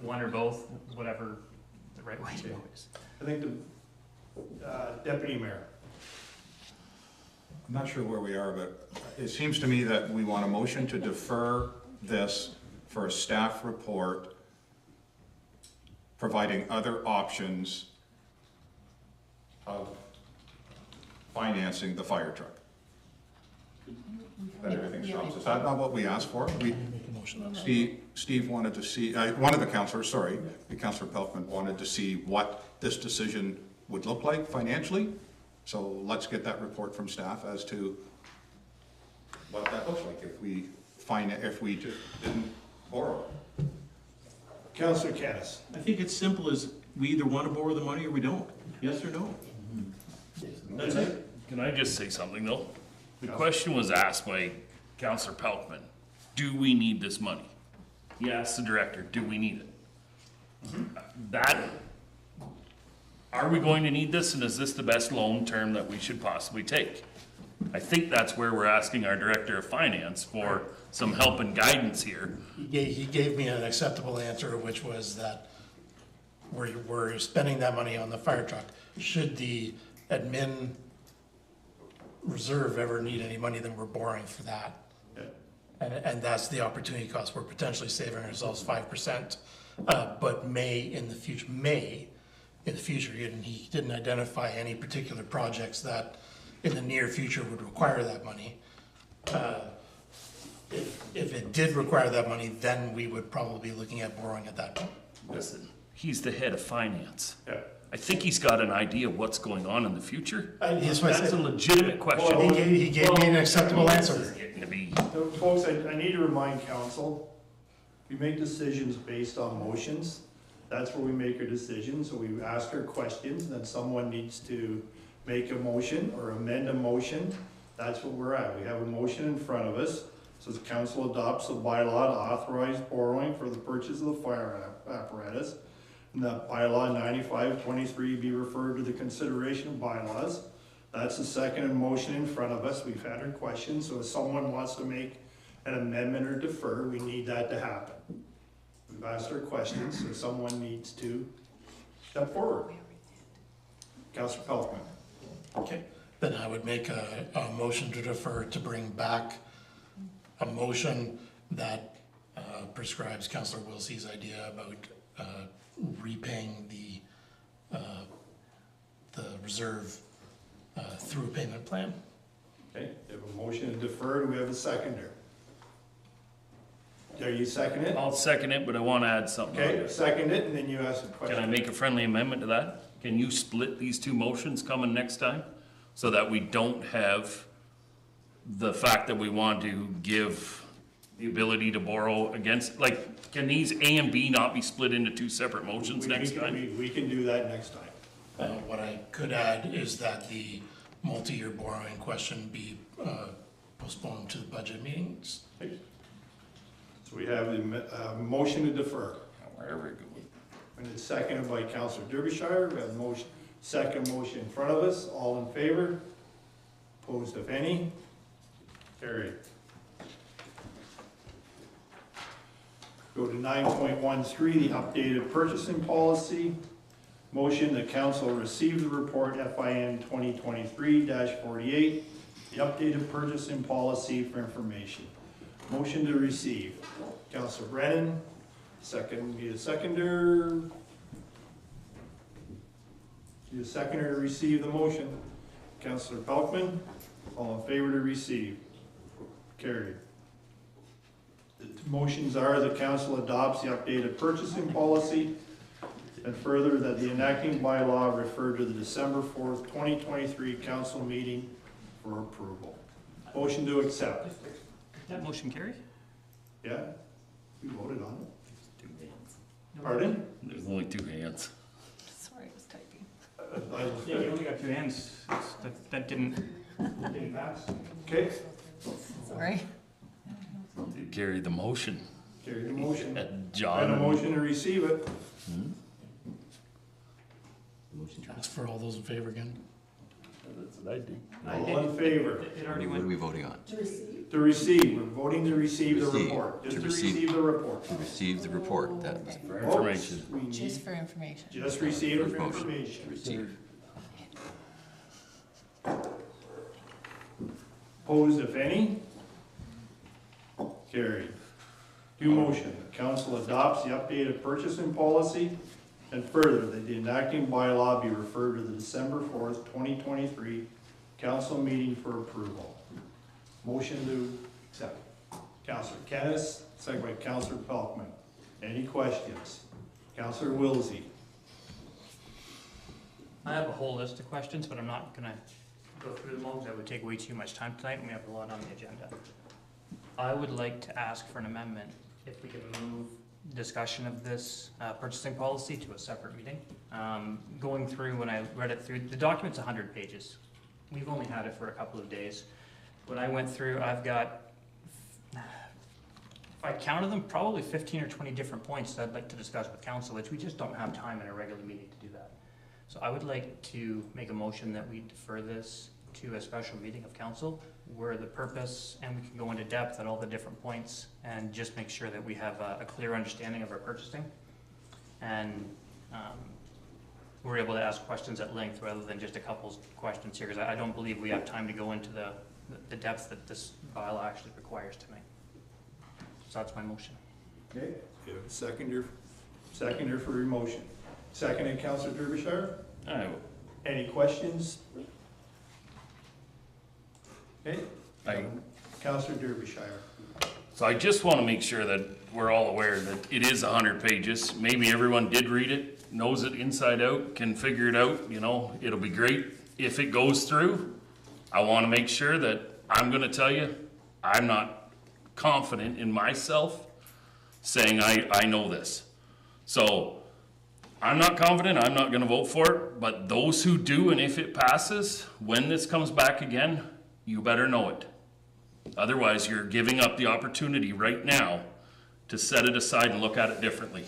S7: one or both, whatever the right way to do it is.
S1: I think the deputy mayor.
S5: I'm not sure where we are, but it seems to me that we want a motion to defer this for a staff report, providing other options of financing the fire truck. That everything stops. Is that not what we asked for? Steve wanted to see, one of the councillors, sorry, the Councillor Pelkman wanted to see what this decision would look like financially. So let's get that report from staff as to what that looks like if we just didn't borrow.
S1: Councillor Canis.
S9: I think it's simple as we either want to borrow the money or we don't. Yes or no? That's it.
S3: Can I just say something though? The question was asked by Councillor Pelkman, do we need this money? He asked the director, do we need it? Are we going to need this, and is this the best loan term that we should possibly take? I think that's where we're asking our Director of Finance for some help and guidance here.
S4: He gave me an acceptable answer, which was that we're spending that money on the fire truck. Should the admin reserve ever need any money, then we're borrowing for that. And that's the opportunity cost. We're potentially saving ourselves 5%, but in the future, and he didn't identify any particular projects that in the near future would require that money. If it did require that money, then we would probably be looking at borrowing at that point.
S3: Listen, he's the head of finance.
S1: Yeah.
S3: I think he's got an idea of what's going on in the future.
S4: That's what I
S3: That's
S4: said.
S3: a legitimate question.
S4: He gave me an acceptable answer.
S3: It's getting to be.
S1: So, folks, I need to remind council, we make decisions based on motions. That's where we make our decisions. So we ask our questions, and then someone needs to make a motion or amend a motion. That's what we're at. We have a motion in front of us. So the council adopts the bylaw to authorize borrowing for the purchase of the fire apparatus. And that bylaw 9523 be referred to the consideration of bylaws. That's the second motion in front of us. We've had our questions. So if someone wants to make an amendment or defer, we need that to happen. We've asked our questions, so someone needs to step forward. Councillor Pelkman.
S4: Okay, then I would make a motion to defer to bring back a motion that prescribes Councillor Wilsey's idea about repaying the reserve through a payment plan.
S1: Okay, we have a motion to defer. Do we have a seconder? Are you second it?
S3: I'll second it, but I want to add something.
S1: Okay, second it, and then you ask a question.
S3: Can I make a friendly amendment to that? Can you split these two motions coming next time? So that we don't have the fact that we want to give the ability to borrow against, like, can these A and B not be split into two separate motions next time?
S1: We can do that next time.
S4: What I could add is that the multi-year borrowing question be postponed to the budget meetings.
S1: So we have the motion to defer.
S3: Wherever it goes.
S1: And it's seconded by Councillor Derbyshire. We have a second motion in front of us. All in favor? Opposed, if any? Carried. Go to 9.13, the updated purchasing policy. Motion the council receive the report FIN 2023-48, the updated purchasing policy for information. Motion to receive. Councilor Brennan, second, need a seconder. Need a seconder to receive the motion. Councilor Pelkman, all in favor to receive. Carried. The motions are the council adopts the updated purchasing policy, and further that the enacting bylaw refer to the December 4th, 2023 council meeting for approval. Motion to accept.
S7: That motion carry?
S1: Yeah, we voted on it. Pardon?
S3: There's only 2 hands.
S10: Sorry, I was typing.
S7: Yeah, you only got 2 hands. That didn't pass.
S1: Okay,
S10: Sorry.
S3: Carry the motion.
S1: carry the motion.
S3: John.
S1: And a motion to receive it.
S4: Ask for all those in favor again.
S3: That's what I do.
S1: All in favor?
S7: It already
S6: What are
S7: went.
S6: we voting on?
S1: To receive, we're voting to receive the
S6: Receive.
S1: report. Just
S6: To
S1: to
S6: receive.
S1: receive the report.
S6: To receive the report, that was
S3: For information.
S1: Folks, we
S12: Just
S1: need,
S12: for information.
S1: just receive
S6: first motion. To
S1: information.
S6: receive.
S1: Opposed, if any? Carried. Do motion, the council adopts the updated purchasing policy, and further, that the enacting bylaw be referred to the December 4th, 2023 council meeting for approval. Motion to accept. Councilor Kennis, second by Councilor Pelkman. Any questions? Councilor Wilsey.
S7: I have a whole list of questions, but I'm not gonna go through them all because that would take way too much time tonight, and we have a lot on the agenda. I would like to ask for an amendment, if we could move discussion of this purchasing policy to a separate meeting. Going through, when I read it through, the document's 100 pages. We've only had it for a couple of days. When I went through, I've got, if I counted them, probably 15 or 20 different points that I'd like to discuss with council, which we just don't have time in a regular meeting to do that. So I would like to make a motion that we defer this to a special meeting of council where the purpose, and we can go into depth at all the different points and just make sure that we have a clear understanding of our purchasing. And we're able to ask questions at length rather than just a couple questions here, because I don't believe we have time to go into the depth that this bylaw actually requires tonight. So that's my motion.
S1: Okay, we have a seconder for your motion. Seconded, Councilor Derbyshire. Any questions? Okay, Councilor Derbyshire.
S3: So I just want to make sure that we're all aware that it is 100 pages. Maybe everyone did read it, knows it inside out, can figure it out, you know, it'll be great if it goes through. I want to make sure that I'm going to tell you, I'm not confident in myself saying I know this. So I'm not confident, I'm not going to vote for it, but those who do, and if it passes, when this comes back again, you better know it. Otherwise, you're giving up the opportunity right now to set it aside and look at it differently.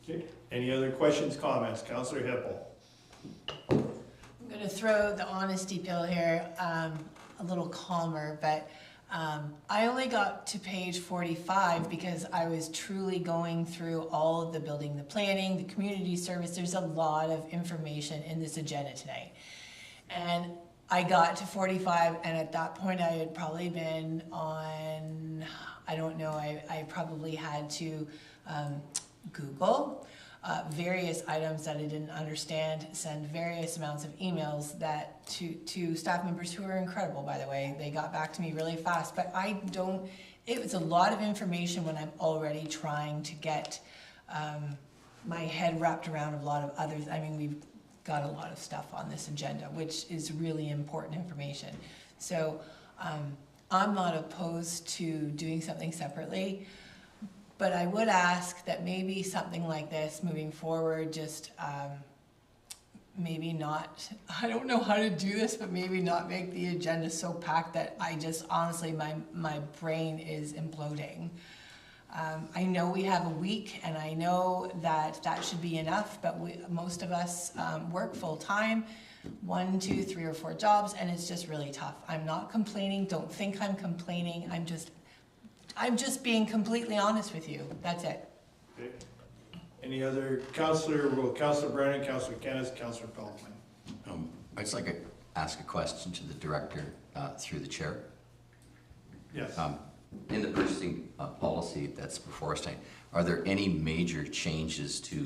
S1: Okay, any other questions, comments? Councilor Hippel.
S12: I'm gonna throw the honesty pill here, a little calmer, but I only got to page 45 because I was truly going through all of the building, the planning, the community service. There's a lot of information in this agenda tonight. And I got to 45, and at that point I had probably been on, I don't know, I probably had to Google various items that I didn't understand, send various amounts of emails that to staff members who are incredible, by the way. They got back to me really fast, but it was a lot of information when I'm already trying to get my head wrapped around a lot of others. I mean, we've got a lot of stuff on this agenda, which is really important information. So I'm not opposed to doing something separately, but I would ask that maybe something like this moving forward, just maybe not, I don't know how to do this, but maybe not make the agenda so packed that I just, honestly, my brain is imploding. I know we have a week, and I know that should be enough, but most of us work full-time, 1, 2, 3, or 4 jobs, and it's just really tough. I'm not complaining, don't think I'm complaining, I'm just I'm just being completely honest with you. That's it.
S1: Okay. Any other counselor, Counselor Brennan, Counselor Kennis, Counselor Pelkman?
S6: I'd just like to ask a question to the director through the chair.
S1: Yes.
S6: In the purchasing policy that's before us tonight, are there any major changes to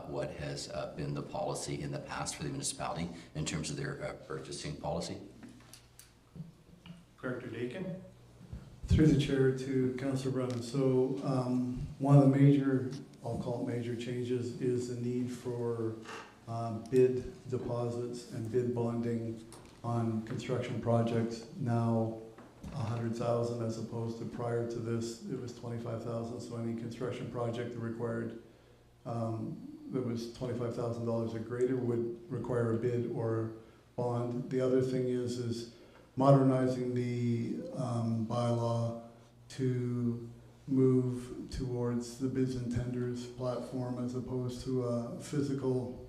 S6: what has been the policy in the past for the municipality in terms of their purchasing policy?
S1: Director Dakin?
S16: Through the chair to Councillor Brennan. So one of the major, I'll call it major changes, is the need for bid deposits and bid bonding on construction projects. Now 100,000 as opposed to prior to this, it was 25,000. So any construction project that required, that was $25,000 or greater would require a bid or bond. The other thing is modernizing the bylaw to move towards the bids and tenders platform as opposed to a physical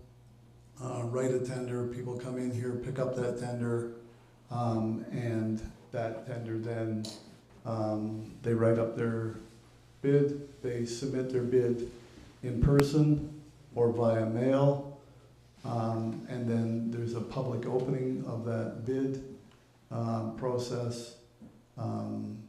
S16: write a tender. People come in here, pick up that tender, and that tender then they write up their bid, they submit their bid in person or via mail, and then there's a public opening of that bid process.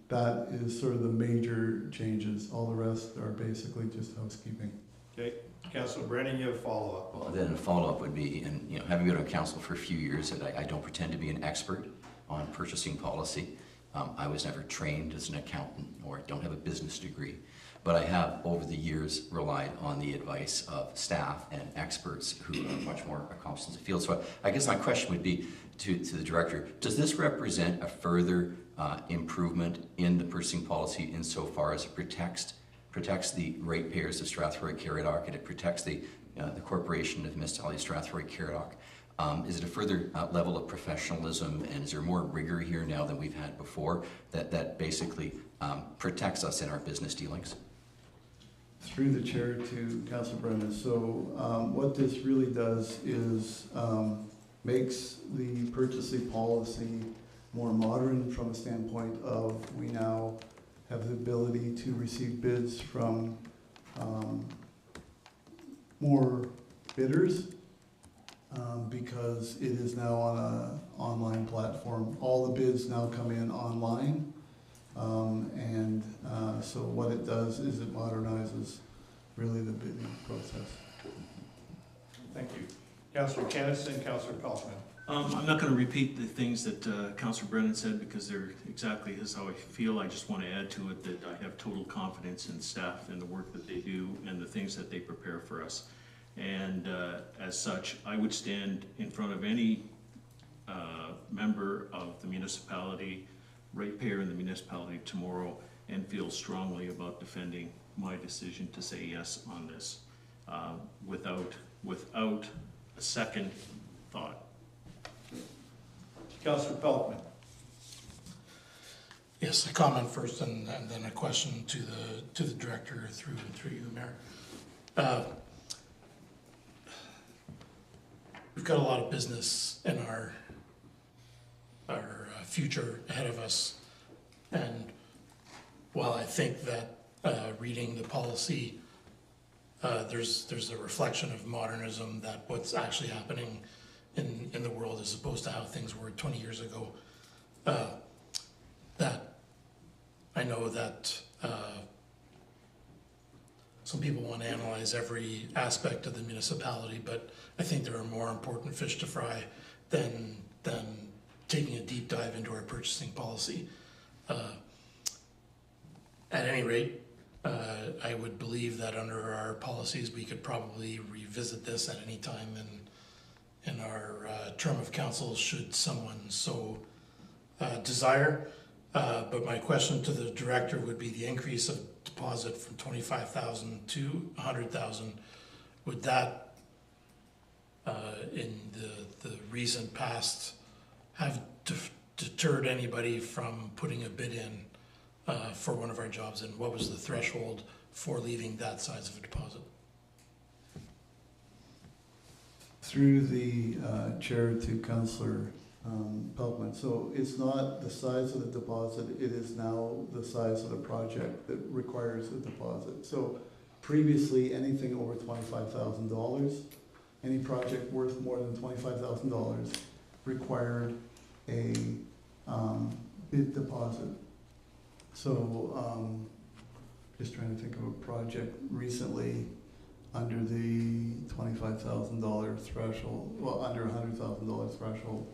S16: That is sort of the major changes. All the rest are basically just housekeeping.
S1: Okay. Councilor Brennan, you have a follow-up.
S6: Well, then a follow-up would be, and having been on council for a few years, that I don't pretend to be an expert on purchasing policy. I was never trained as an accountant or don't have a business degree, but I have over the years relied on the advice of staff and experts who are much more accomplished in the field. So I guess my question would be to the director, does this represent a further improvement in the purchasing policy insofar as it protects the ratepayers of Strathroy-Caradoc, and it protects the corporation of the Municipality of Strathroy-Caradoc? Is it a further level of professionalism, and is there more rigor here now than we've had before that basically protects us in our business dealings?
S16: Through the chair to Councilor Brennan. So what this really does is makes the purchasing policy more modern from a standpoint of we now have the ability to receive bids from more bidders because it is now on an online platform. All the bids now come in online, and so what it does is it modernizes really the bidding process.
S1: Thank you. Councilor Kennis and Councilor Pelkman.
S9: I'm not going to repeat the things that Councilor Brennan said because they're exactly how I feel. I just want to add to it that I have total confidence in staff and the work that they do and the things that they prepare for us. And as such, I would stand in front of any member of the municipality, ratepayer in the municipality tomorrow, and feel strongly about defending my decision to say yes on this without a second thought.
S1: Councilor Pelkman.
S4: Yes, a comment first and then a question to the director through you, Mayor. We've got a lot of business in our future ahead of us, and while I think that reading the policy, there's a reflection of modernism, that what's actually happening in the world as opposed to how things were 20 years ago. That I know that some people want to analyze every aspect of the municipality, but I think there are more important fish to fry than taking a deep dive into our purchasing policy. At any rate, I would believe that under our policies we could probably revisit this at any time in our term of council should someone so desire. But my question to the director would be the increase of deposit from 25,000 to 100,000. Would that, in the recent past, have deterred anybody from putting a bid in for one of our jobs? And what was the threshold for leaving that size of a deposit?
S16: Through the chair to Councillor Pelkman. So it's not the size of the deposit, it is now the size of the project that requires a deposit. So previously, anything over $25,000, any project worth more than $25,000 required a bid deposit. So just trying to think of a project recently under the $25,000 threshold, well, under $100,000 threshold.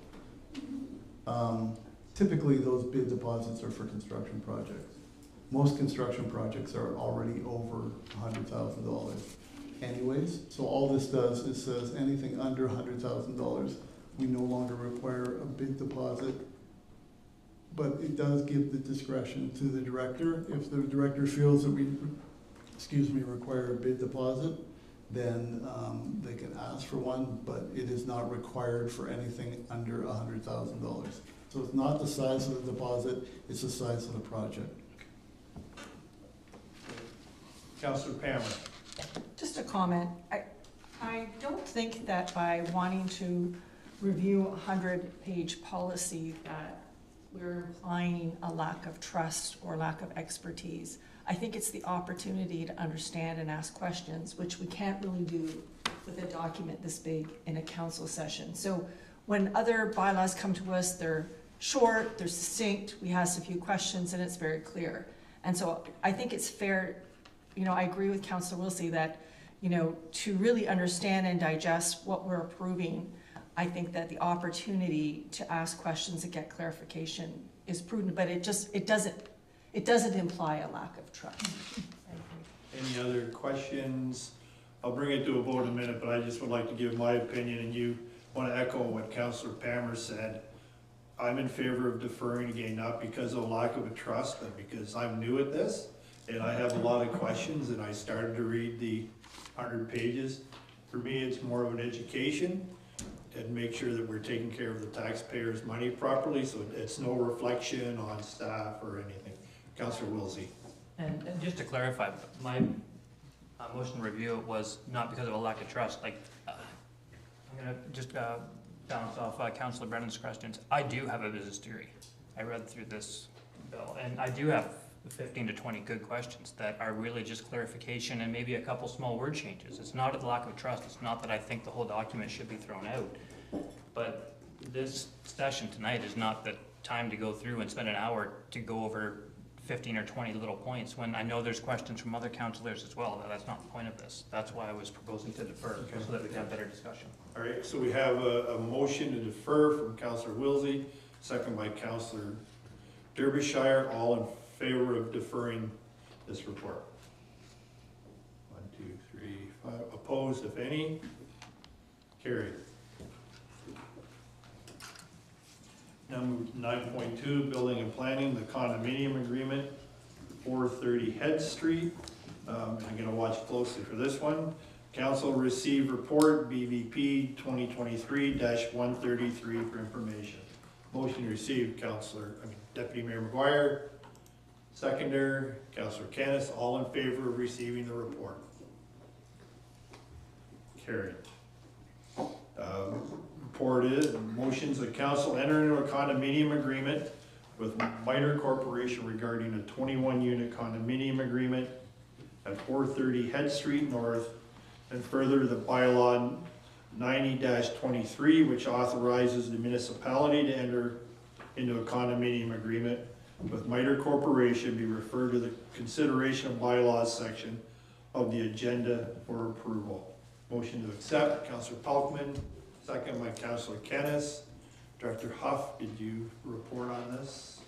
S16: Typically, those bid deposits are for construction projects. Most construction projects are already over $100,000 anyways. So all this does is says anything under $100,000, we no longer require a bid deposit. But it does give the discretion to the director. If the director feels that we, require a bid deposit, then they can ask for one, but it is not required for anything under $100,000. So it's not the size of the deposit, it's the size of the project.
S1: Councillor Palmer.
S10: Just a comment. I don't think that by wanting to review a 100-page policy that we're implying a lack of trust or lack of expertise. I think it's the opportunity to understand and ask questions, which we can't really do with a document this big in a council session. So when other bylaws come to us, they're short, they're succinct, we ask a few questions, and it's very clear. And so I think it's fair, I agree with Councillor Wilsey that, to really understand and digest what we're approving, I think that the opportunity to ask questions and get clarification is prudent, but it doesn't imply a lack of trust.
S1: Any other questions? I'll bring it to a vote in a minute, but I just would like to give my opinion, and you want to echo what Councillor Palmer said. I'm in favor of deferring again, not because of a lack of a trust, but because I'm new at this, and I have a lot of questions, and I started to read the 100 pages. For me, it's more of an education, and make sure that we're taking care of the taxpayers' money properly, so it's no reflection on staff or anything. Councillor Wilsey.
S7: And just to clarify, my motion to review was not because of a lack of trust. I'm gonna just bounce off Councillor Brennan's questions. I do have a business degree. I read through this bill, and I do have 15 to 20 good questions that are really just clarification and maybe a couple small word changes. It's not a lack of trust. It's not that I think the whole document should be thrown out. But this session tonight is not the time to go through and spend an hour to go over 15 or 20 little points when I know there's questions from other councillors as well. That's not the point of this. That's why I was proposing to defer, so that we can have better discussion.
S1: All right, so we have a motion to defer from Councillor Wilsey, second by Councillor Derbyshire. All in favor of deferring this report? 1, 2, 3, 5. Opposed, if any? Carried. Number 9.2, building and planning, the condominium agreement, 430 Head Street. I'm going to watch closely for this one. Council received report BVP 2023-133 for information. Motion received, Deputy Mayor McGuire. Seconder, Councillor Canis. All in favor of receiving the report? Carried. Report is, motions that council enter into a condominium agreement with Miter Corporation regarding a 21-unit condominium agreement at 430 Head Street North, and further the bylaw 90-23, which authorizes the municipality to enter into a condominium agreement with Miter Corporation, be referred to the consideration of bylaws section of the agenda for approval. Motion to accept, Councillor Pelkman, second by Councillor Canis. Director Huff, did you report on this?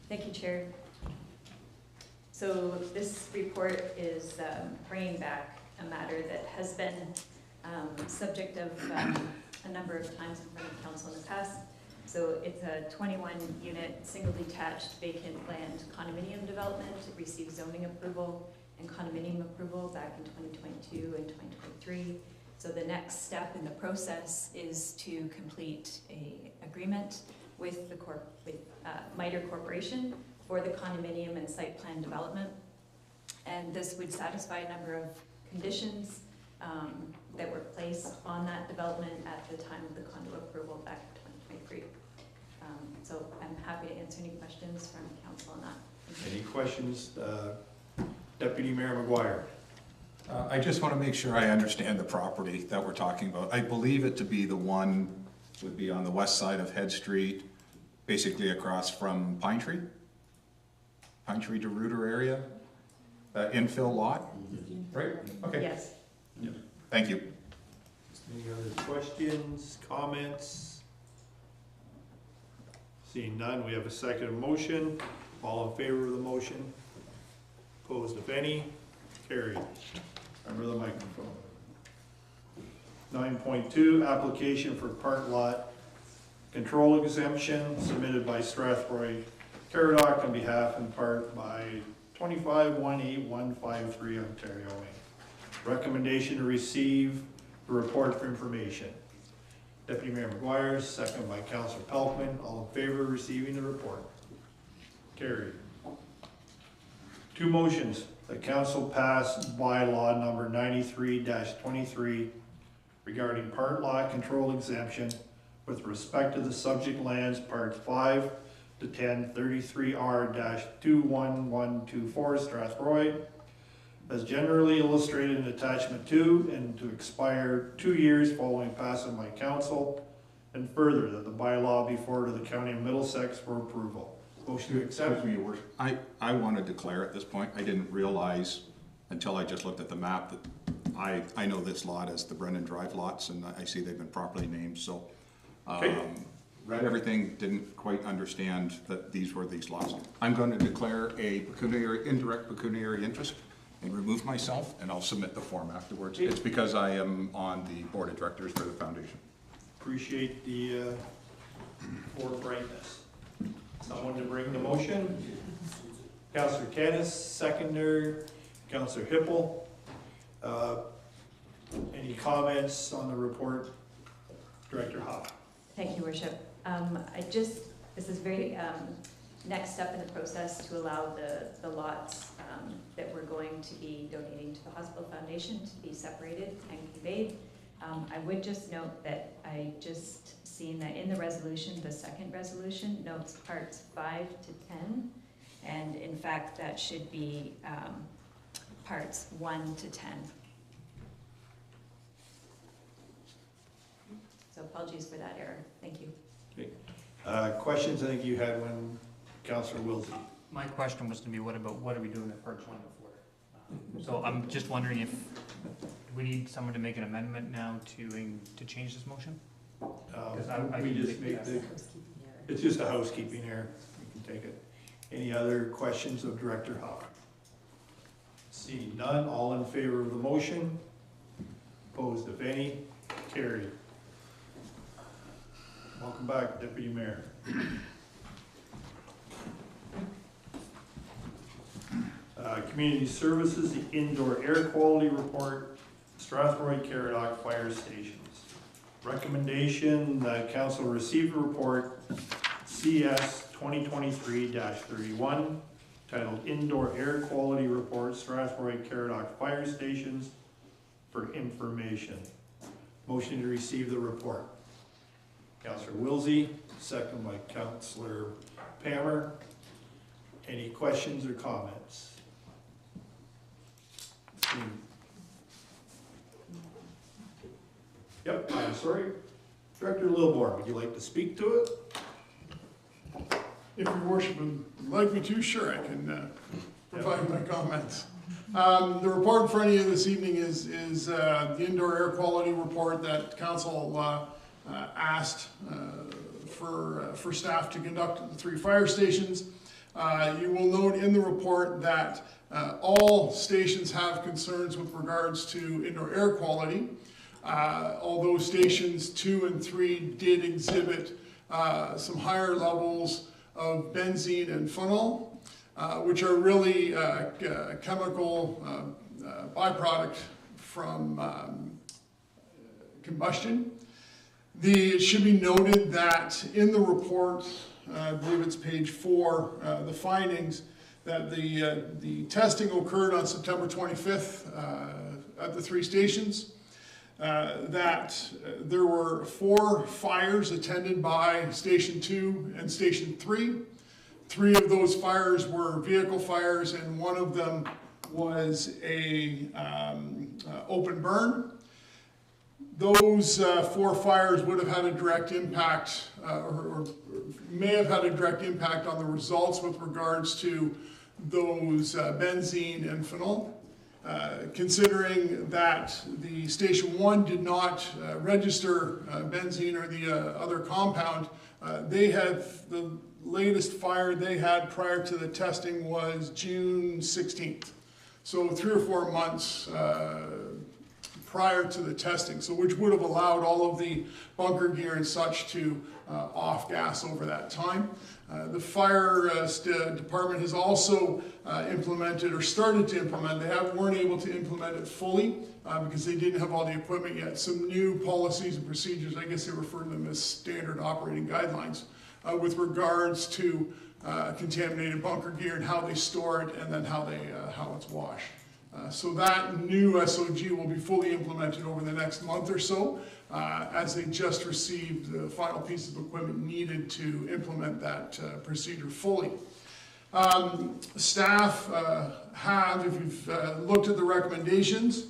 S11: Thank you, Chair. So this report is bringing back a matter that has been subject of a number of times in front of council in the past. So it's a 21-unit, single detached vacant land condominium development. It received zoning approval and condominium approval back in 2022 and 2023. So the next step in the process is to complete a agreement with the Miter Corporation for the condominium and site plan development. And this would satisfy a number of conditions, that were placed on that development at the time of the condo approval back in 2023. So I'm happy to answer any questions from council on that.
S1: Any questions? Deputy Mayor McGuire.
S5: I just want to make sure I understand the property that we're talking about. I believe it to be the one would be on the west side of Head Street, basically across from Pine Tree to Rooter area, infill lot, right? Okay.
S11: Yes.
S5: Thank you.
S1: Any other questions, comments? Seeing none, we have a second motion. All in favor of the motion? Opposed, if any? Carried. Remember the microphone. 9.2, application for park lot control exemption submitted by Strathroy-Caradoc on behalf and part by 2518153 Ontario Inc. Recommendation to receive the report for information. Deputy Mayor McGuire, second by Councillor Pelkman. All in favor of receiving the report? Carried. Two motions. The council passed bylaw number 93-23 regarding part lot control exemption with respect to the subject lands parts 5 to 10 33R-21124 Strathroy, as generally illustrated in attachment 2, and to expire 2 years following passing by council, and further that the bylaw be forwarded to the County of Middlesex for approval. Motion to accept.
S5: Excuse me, Your Worship. I want to declare at this point, I didn't realize until I just looked at the map that I know this lot as the Brennan Drive lots, and I see they've been properly named, so. Read everything, didn't quite understand that these were these lots. I'm going to declare a indirect pecuniary interest and remove myself, and I'll submit the form afterwards. It's because I am on the board of directors for the foundation.
S1: Appreciate the forthrightness. Someone to bring the motion? Councillor Canis, seconder. Councillor Hippel. Any comments on the report? Director Hoff.
S11: Thank you, Worship. This is very next step in the process to allow the lots that we're going to be donating to the hospital foundation to be separated and conveyed. I would just note that I just seen that in the resolution, the second resolution notes parts 5 to 10, and in fact that should be parts 1 to 10. So apologies for that error. Thank you.
S1: Okay. Questions I think you had when Councillor Wilsey.
S7: My question was to be, what are we doing with parts 1 to 4? So I'm just wondering if we need someone to make an amendment now to change this motion?
S1: We just make it's just a housekeeping error. You can take it. Any other questions of Director Hoff? Seeing none, all in favor of the motion? Opposed, if any? Carried. Welcome back, Deputy Mayor. Community Services, the Indoor Air Quality Report, Strathroy-Caradoc Fire Stations. Recommendation that Council receive a report CS 2023-31 titled Indoor Air Quality Report, Strathroy-Caradoc Fire Stations for information. Motion to receive the report. Councillor Wilsey, second by Councillor Pammer. Any questions or comments? Yep, I'm sorry. Director Lilborn, would you like to speak to it?
S15: If your worship would like me to, sure, I can provide my comments. The report in front of you this evening is the indoor air quality report that council asked for staff to conduct at the 3 fire stations. You will note in the report that all stations have concerns with regards to indoor air quality. Although stations 2 and 3 did exhibit some higher levels of benzene and phenol, which are really chemical byproduct from combustion. It should be noted that in the report, I believe it's page 4, the findings that the testing occurred on September 25th at the 3 stations. There were 4 fires attended by Station 2 and Station 3. 3 of those fires were vehicle fires, and 1 of them was a open burn. Those 4 fires would have had a direct impact, or may have had a direct impact on the results with regards to those benzene and phenol. Considering that the Station 1 did not register benzene or the other compound, they had the latest fire they had prior to the testing was June 16th. So 3 or 4 months prior to the testing, so which would have allowed all of the bunker gear and such to off gas over that time. The fire department has also implemented or started to implement, they weren't able to implement it fully because they didn't have all the equipment yet, some new policies and procedures, I guess they refer to them as standard operating guidelines, with regards to contaminated bunker gear and how they store it and then how it's washed. So that new SOG will be fully implemented over the next month or so, as they just received the final piece of equipment needed to implement that procedure fully. Staff have, if you've looked at the recommendations,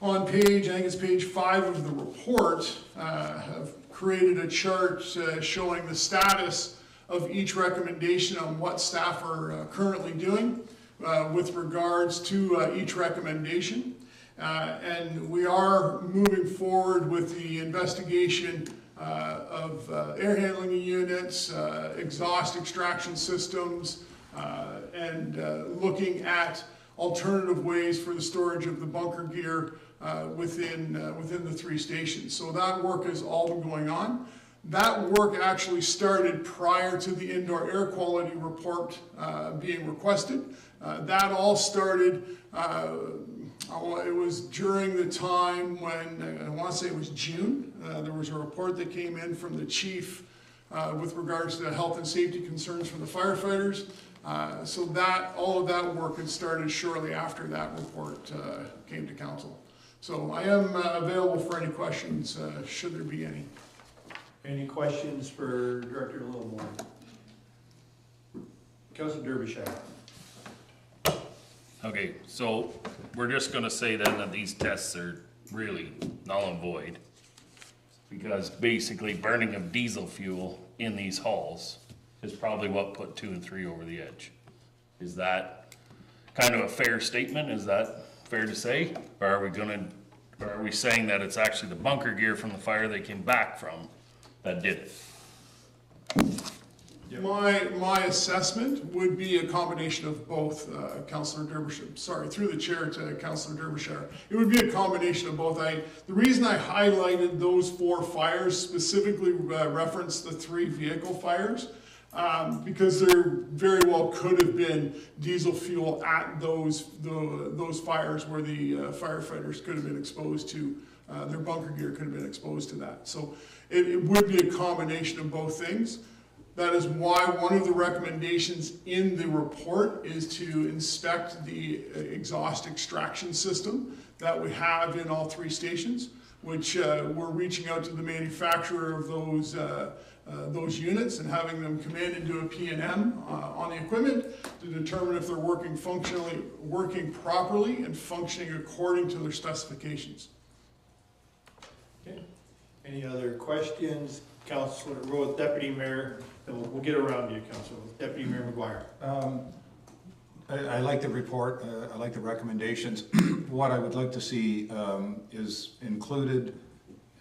S15: on page, I think it's page 5 of the report, have created a chart showing the status of each recommendation on what staff are currently doing. With regards to each recommendation. And we are moving forward with the investigation of air handling units, exhaust extraction systems, and looking at alternative ways for the storage of the bunker gear within the 3 stations. So that work has all been going on. That work actually started prior to the indoor air quality report being requested. That all started, it was during the time when, I want to say it was June, there was a report that came in from the chief with regards to the health and safety concerns for the firefighters. So all of that work had started shortly after that report came to council. So I am available for any questions, should there be any.
S1: Any questions for Director Littlemore? Councilor Derbyshire.
S3: Okay, so we're just gonna say then that these tests are really null and void. Because basically burning of diesel fuel in these halls is probably what put 2 and 3 over the edge. Is that kind of a fair statement? Is that fair to say? Or are we saying that it's actually the bunker gear from the fire they came back from that did it?
S15: My assessment would be a combination of both, Councillor Derbyshire, sorry, through the chair to Councillor Derbyshire. It would be a combination of both. The reason I highlighted those 4 fires, specifically referenced the 3 vehicle fires, because there very well could have been diesel fuel at those fires where the firefighters could have been exposed to, their bunker gear could have been exposed to that. So it would be a combination of both things. That is why one of the recommendations in the report is to inspect the exhaust extraction system that we have in all 3 stations, which we're reaching out to the manufacturer of those units and having them come in and do a P&M on the equipment to determine if they're working properly and functioning according to their specifications.
S1: Okay. Any other questions? Councilor Rowe, Deputy Mayor, and we'll get around to you, Councilor. Deputy Mayor McGuire.
S5: I like the report, I like the recommendations. What I would like to see is included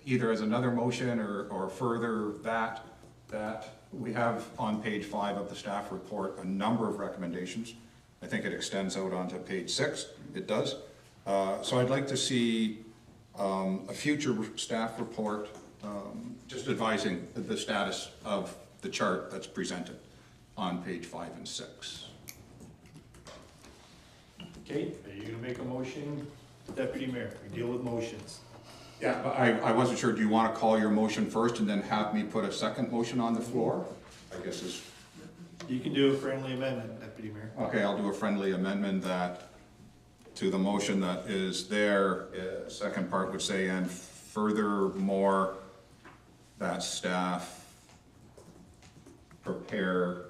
S5: either as another motion or further that we have on page 5 of the staff report a number of recommendations. I think it extends out onto page 6, it does. So I'd like to see a future staff report just advising the status of the chart that's presented on page 5 and 6.
S1: Okay, are you gonna make a motion? Deputy Mayor, we deal with motions.
S5: Yeah, but I wasn't sure, do you want to call your motion first and then have me put a second motion on the floor? I guess is.
S1: You can do a friendly amendment, Deputy Mayor.
S5: Okay, I'll do a friendly amendment that to the motion that is there, second part would say, and furthermore, that staff prepare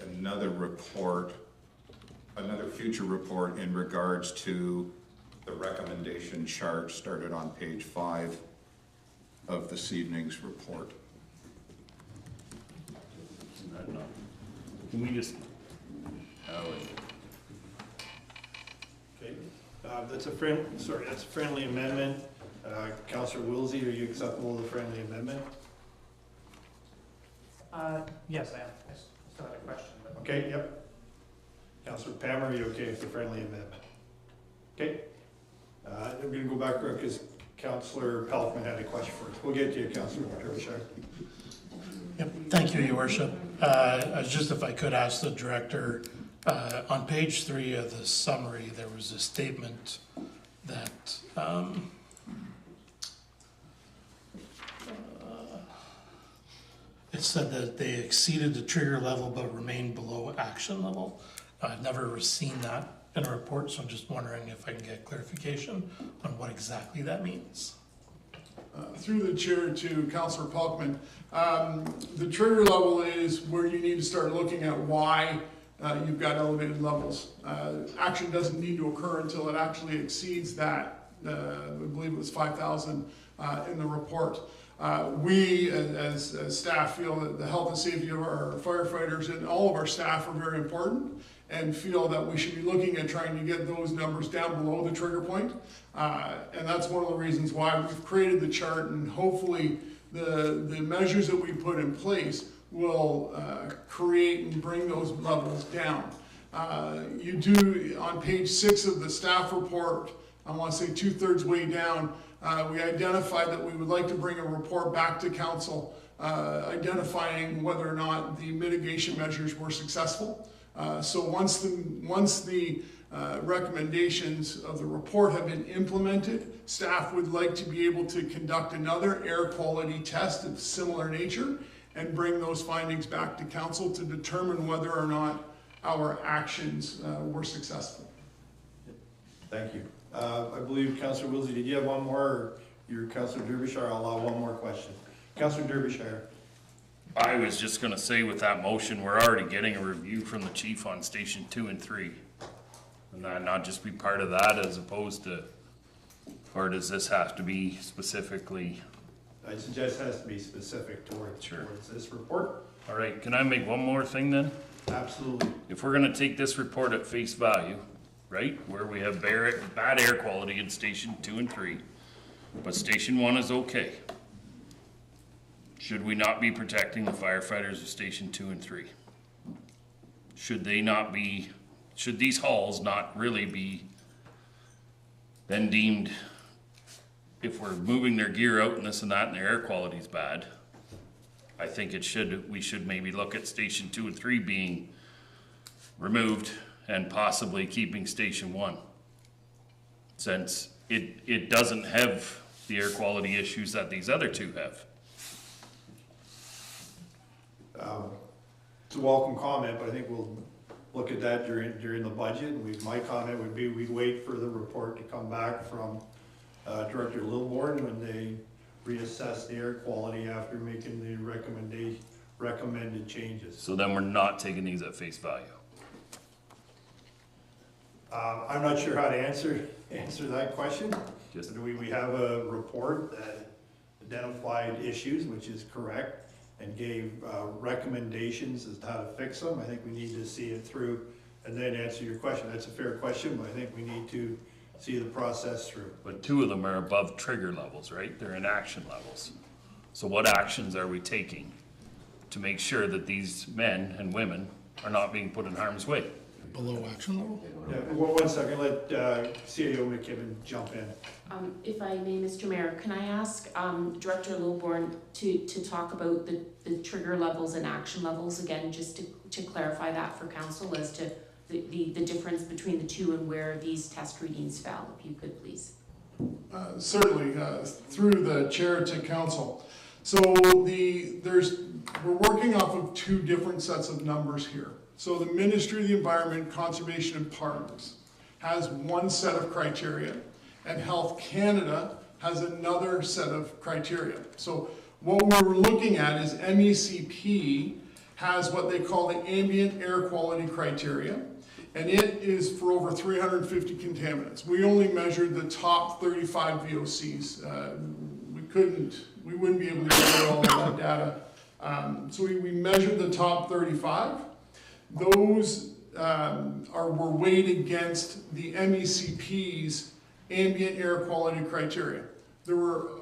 S5: another report, another future report in regards to the recommendation chart started on page 5 of this evening's report.
S3: Can we just,
S1: Okay, that's a friendly amendment. Councillor Wilsey, are you acceptable with the friendly amendment?
S7: Yes, I am. I still had a question, but.
S1: Okay, yep. Councillor Pammer, are you okay with the friendly amendment? Okay. We're gonna go back because Councillor Pelkman had a question first. We'll get to you, Councillor Derbyshire.
S4: Yep, thank you, Your Worship. Just if I could ask the director, on page 3 of the summary, there was a statement that it said that they exceeded the trigger level but remained below action level. I've never seen that in a report, so I'm just wondering if I can get clarification on what exactly that means.
S15: Through the chair to Councillor Pelkman, the trigger level is where you need to start looking at why you've got elevated levels. Action doesn't need to occur until it actually exceeds that. I believe it was 5,000 in the report. We, as staff, feel that the health and safety of our firefighters and all of our staff are very important, and feel that we should be looking at trying to get those numbers down below the trigger point. And that's one of the reasons why we've created the chart, and hopefully the measures that we put in place will create and bring those levels down. You do, on page 6 of the staff report, I want to say 2/3 way down, we identified that we would like to bring a report back to council identifying whether or not the mitigation measures were successful. So once the recommendations of the report have been implemented, staff would like to be able to conduct another air quality test of similar nature and bring those findings back to council to determine whether or not our actions were successful.
S1: Thank you. I believe Councillor Wilsey, did you have one more? Or your Councillor Derbyshire, I'll allow one more question. Councillor Derbyshire.
S3: I was just gonna say with that motion, we're already getting a review from the chief on station 2 and 3. And that not just be part of that as opposed to, or does this have to be specifically?
S1: I suggest it has to be specific towards this report.
S3: All right, can I make one more thing then?
S1: Absolutely.
S3: If we're gonna take this report at face value, right, where we have bad air quality in station 2 and 3, but station 1 is okay, should we not be protecting the firefighters of station 2 and 3? Should they not be, should these halls not really be then deemed, if we're moving their gear out and this and that and their air quality is bad, I think we should maybe look at station 2 and 3 being removed and possibly keeping station 1. Since it doesn't have the air quality issues that these other two have.
S1: It's a welcome comment, but I think we'll look at that during the budget. And my comment would be we'd wait for the report to come back from Director Lilborn when they reassess the air quality after making the recommended changes.
S3: So then we're not taking these at face value.
S1: I'm not sure how to answer that question. We have a report that identified issues, which is correct, and gave recommendations as to how to fix them. I think we need to see it through and then answer your question. That's a fair question, but I think we need to see the process through.
S3: But two of them are above trigger levels, right? They're in action levels. So what actions are we taking to make sure that these men and women are not being put in harm's way?
S4: Below action level?
S1: Yeah, one second, let CAO McKibben jump in.
S14: If I may, Mr. Mayor, can I ask Director Lilborn to talk about the trigger levels and action levels again, just to clarify that for council as to the difference between the two and where these test readings fell, if you could please.
S15: Certainly, through the chair to council. So we're working off of two different sets of numbers here. So the Ministry of the Environment, Conservation and Parks has one set of criteria, and Health Canada has another set of criteria. So what we're looking at is MECP has what they call the ambient air quality criteria, and it is for over 350 contaminants. We only measured the top 35 VOCs. We wouldn't be able to get all of that data. So we measured the top 35. Those were weighed against the MECP's ambient air quality criteria. There were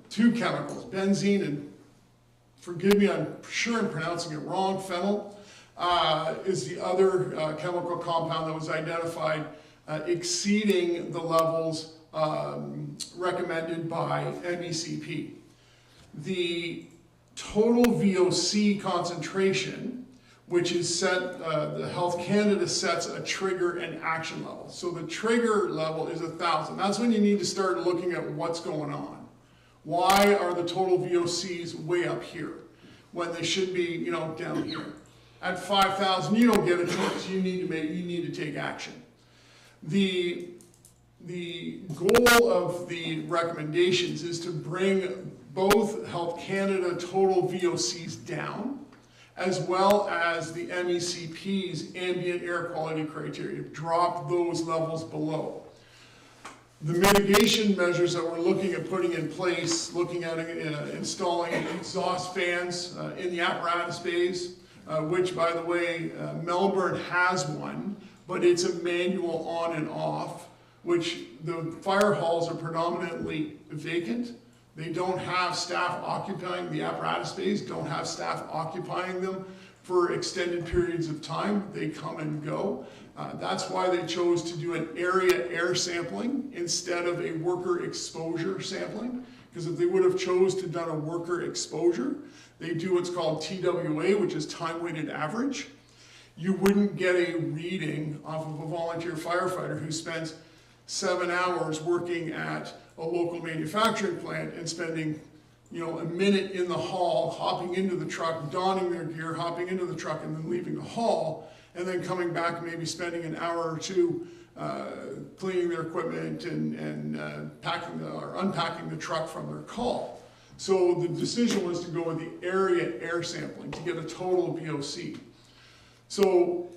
S15: two chemicals, benzene and, forgive me, I'm sure I'm pronouncing it wrong, phenyl, is the other chemical compound that was identified exceeding the levels recommended by MECP. The total VOC concentration, which is set, the Health Canada sets a trigger and action level. So the trigger level is 1,000. That's when you need to start looking at what's going on. Why are the total VOCs way up here when they should be, down here? At 5,000, you don't get a choice. You need to take action. The goal of the recommendations is to bring both Health Canada total VOCs down, as well as the MECP's ambient air quality criteria, drop those levels below. The mitigation measures that we're looking at putting in place, looking at installing exhaust fans in the apparatus bays, which, by the way, Melbourne has one, but it's a manual on and off, which the fire halls are predominantly vacant. They don't have staff occupying the apparatus bays, don't have staff occupying them for extended periods of time. They come and go. That's why they chose to do an area air sampling instead of a worker exposure sampling. Because if they would have chose to done a worker exposure, they do what's called TWA, which is time weighted average. You wouldn't get a reading off of a volunteer firefighter who spends 7 hours working at a local manufacturing plant and spending, a minute in the hall, hopping into the truck, donning their gear, hopping into the truck, and then leaving the hall, and then coming back, maybe spending an hour or two cleaning their equipment and packing or unpacking the truck from their call. So the decision was to go with the area air sampling to get a total VOC. So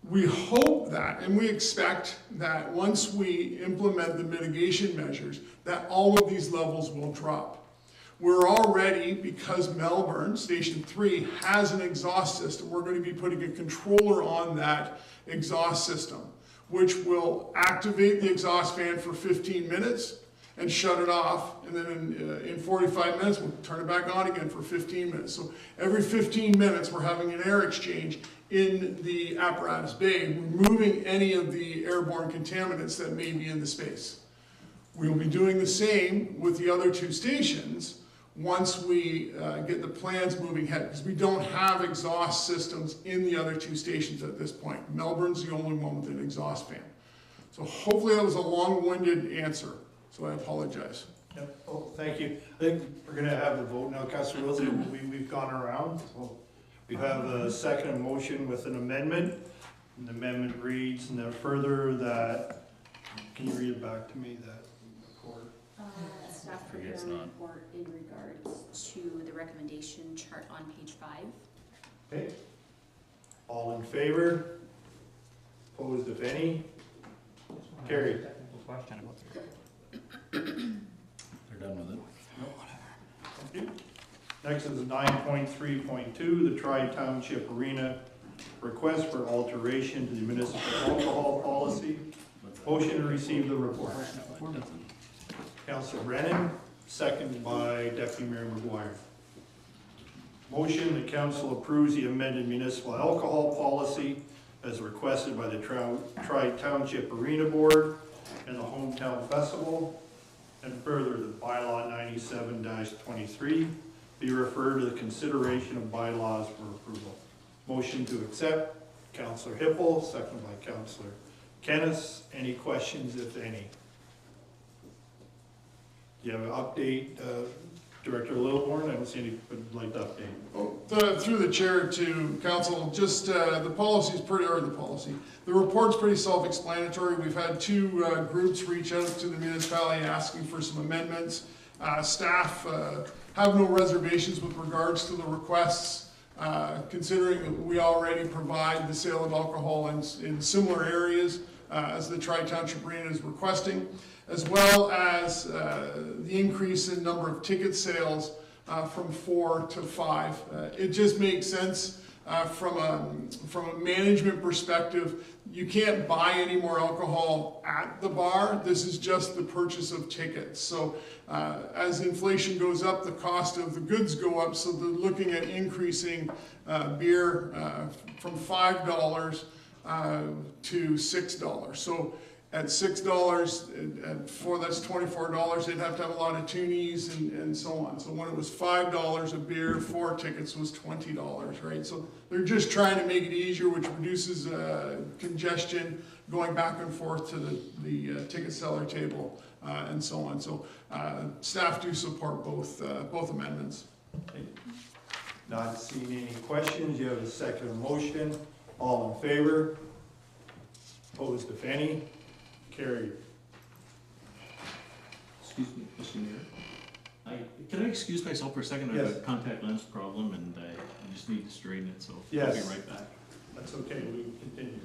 S15: we hope that, and we expect that once we implement the mitigation measures, that all of these levels will drop. We're already, because Melbourne, Station 3, has an exhaust system, we're going to be putting a controller on that exhaust system, which will activate the exhaust fan for 15 minutes and shut it off, and then in 45 minutes, we'll turn it back on again for 15 minutes. So every 15 minutes, we're having an air exchange in the apparatus bay, removing any of the airborne contaminants that may be in the space. We'll be doing the same with the other two stations once we get the plans moving ahead, because we don't have exhaust systems in the other two stations at this point. Melbourne's the only one with an exhaust fan. So hopefully that was a long-winded answer, so I apologize.
S1: Yep. Oh, thank you. I think we're gonna have the vote now, Councilor Wilson. We've gone around. So we have a second motion with an amendment. And the amendment reads, and then further that, can you read it back to me, that report?
S14: Staff
S3: I guess
S14: preparing
S3: not.
S14: report in regards to the recommendation chart on page 5.
S1: Okay. All in favor? Opposed, if any? Carried.
S7: Technical question about
S3: They're done with it.
S1: Thank you. Next is 9.3.2, the Tri-Township Arena request for alteration to the municipal alcohol policy. Motion to receive the report. Councilor Brennan, second by Deputy Mayor McGuire. Motion, the council approves the amended municipal alcohol policy as requested by the Tri-Township Arena Board and the Hometown Festival. And further, the bylaw 97-23 be referred to the consideration of bylaws for approval. Motion to accept, Councilor Hippel, second by Councilor Kennis. Any questions, if any? Do you have an update, Director Littleborn, I don't see any would like to update.
S15: Through the chair to council, just the policy is pretty, or the policy, the report's pretty self-explanatory. We've had two groups reach out to the municipality asking for some amendments. Staff have no reservations with regards to the requests, considering that we already provide the sale of alcohol in similar areas as the Tri-Township Arena is requesting, as well as the increase in number of ticket sales from 4 to 5. It just makes sense from a management perspective. You can't buy any more alcohol at the bar. This is just the purchase of tickets. So as inflation goes up, the cost of the goods go up. So they're looking at increasing beer from $5 to $6. So at $6, at four, that's $24, they'd have to have a lot of toonies and so on. So when it was $5 a beer, 4 tickets was $20, right? So they're just trying to make it easier, which reduces congestion going back and forth to the ticket seller table and so on. So staff do support both amendments.
S1: Not seeing any questions, you have a second motion. All in favor? Opposed, if any? Carried.
S9: Excuse me, Mr. Mayor. Can I excuse myself for a second? I have a
S1: Yes.
S9: contact lens problem and I just need to straighten it, so I'll
S1: Yes.
S9: be right back.
S1: That's okay, we can continue.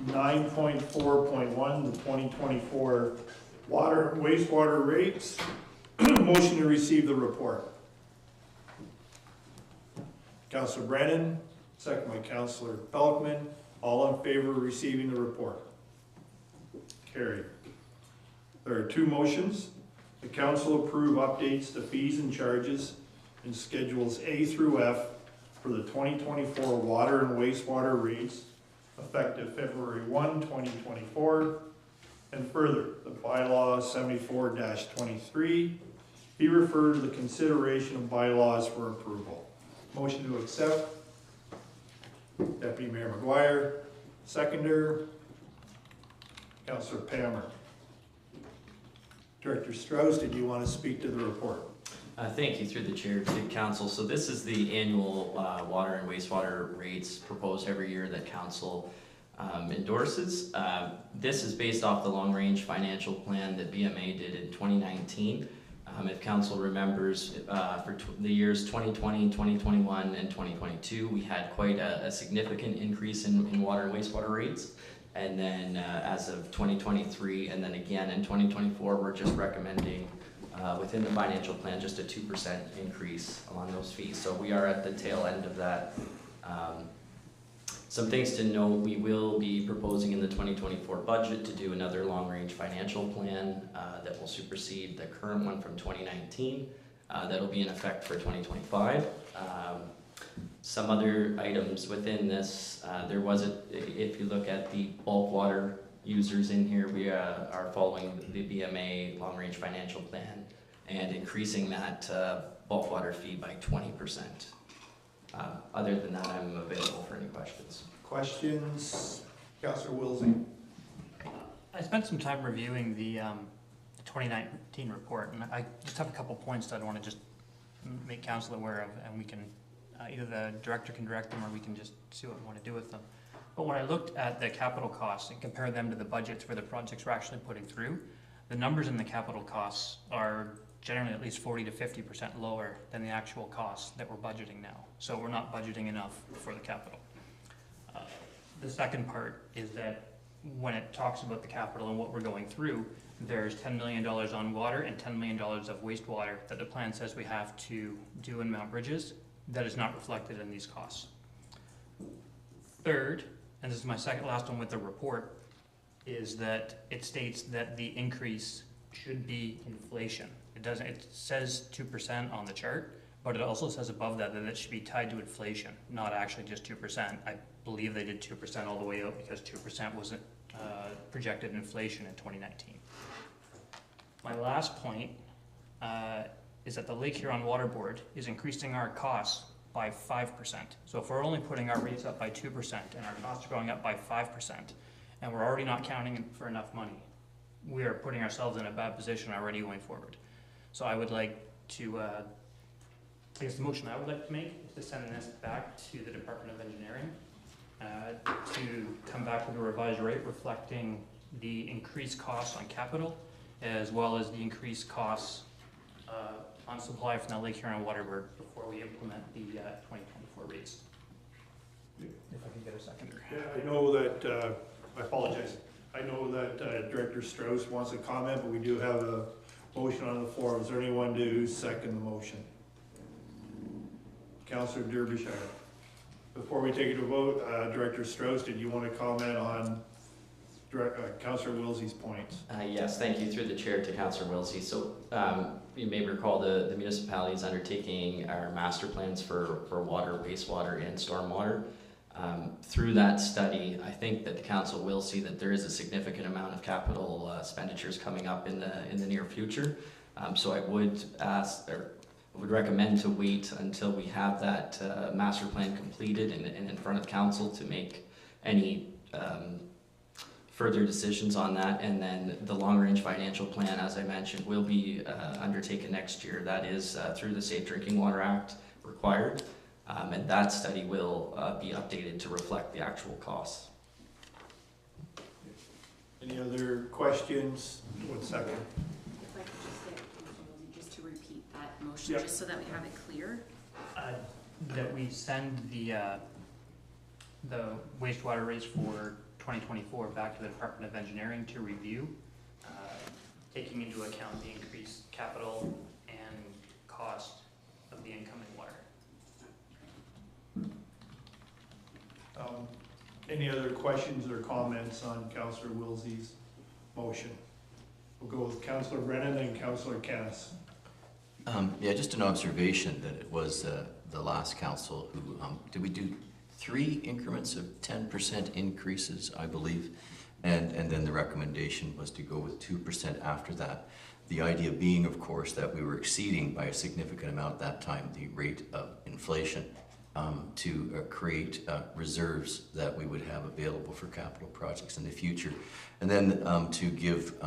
S1: 9.4.1, the 2024 wastewater rates. Motion to receive the report. Councilor Brennan, second by Councilor Pelkman. All in favor of receiving the report? Carried. There are two motions. The council approve updates to fees and charges in schedules A through F for the 2024 water and wastewater rates effective February 1, 2024. And further, the bylaw 74-23 be referred to the consideration of bylaws for approval. Motion to accept. Deputy Mayor McGuire, seconder, Councilor Palmer. Director Strauss, did you want to speak to the report?
S13: Thank you, through the chair to council. So this is the annual water and wastewater rates proposed every year that council endorses. This is based off the long-range financial plan that BMA did in 2019. If council remembers, for the years 2020, 2021, and 2022, we had quite a significant increase in water and wastewater rates. And then as of 2023, and then again in 2024, we're just recommending within the financial plan just a 2% increase on those fees. So we are at the tail end of that. Some things to note: we will be proposing in the 2024 budget to do another long-range financial plan that will supersede the current one from 2019. That'll be in effect for 2025. Some other items within this, if you look at the bulk water users in here, we are following the BMA long-range financial plan and increasing that bulk water fee by 20%. Other than that, I'm available for any questions.
S1: Questions? Councilor Wilsey.
S7: I spent some time reviewing the 2019 report, and I just have a couple points that I want to just make council aware of, and we can, either the director can direct them or we can just see what we want to do with them. But when I looked at the capital costs and compared them to the budgets for the projects we're actually putting through, the numbers in the capital costs are generally at least 40 to 50% lower than the actual costs that we're budgeting now. So we're not budgeting enough for the capital. The second part is that when it talks about the capital and what we're going through, there's $10 million on water and $10 million of wastewater that the plan says we have to do in Mount Bridges that is not reflected in these costs. Third, and this is my second last one with the report, is that it states that the increase should be inflation. It says 2% on the chart, but it also says above that it should be tied to inflation, not actually just 2%. I believe they did 2% all the way out because 2% wasn't projected inflation in 2019. My last point is that the Lake Huron Water Board is increasing our costs by 5%. So if we're only putting our rates up by 2% and our costs are going up by 5%, and we're already not counting for enough money, we are putting ourselves in a bad position already going forward. So I would like to, I guess the motion I would like to make is to send this back to the Department of Engineering to come back with a revised rate reflecting the increased costs on capital as well as the increased costs on supply from the Lake Huron Water Board before we implement the 2024 rates. If I can get a seconder.
S1: Yeah, I know that, I apologize. I know that Director Strauss wants to comment, but we do have a motion on the floor. Is there anyone to second the motion? Councillor Derbyshire. Before we take it to a vote, Director Strauss, did you want to comment on Councillor Wilsey's points?
S13: Yes, thank you, through the chair to Councillor Wilsey. So you may recall the municipality is undertaking our master plans for water, wastewater, and stormwater. Through that study, I think that the council will see that there is a significant amount of capital expenditures coming up in the near future. So I would ask, or would recommend to wait until we have that master plan completed and in front of council to make any further decisions on that. And then the long-range financial plan, as I mentioned, will be undertaken next year. That is through the Safe Drinking Water Act required. And that study will be updated to reflect the actual costs.
S1: Any other questions? 1 second.
S14: If I could just get Councilor Wilsey just to repeat that motion,
S1: Yep.
S14: just so that we have it clear.
S7: That we send the wastewater rates for 2024 back to the Department of Engineering to review, taking into account the increased capital and cost of the incoming water.
S1: Any other questions or comments on Councillor Wilsey's motion? We'll go with Councillor Brennan and Councillor Kennis.
S6: Yeah, just an observation that it was the last council who, did we do 3 increments of 10% increases, I believe? And then the recommendation was to go with 2% after that. The idea being, of course, that we were exceeding by a significant amount at that time the rate of inflation, to create reserves that we would have available for capital projects in the future. And then to give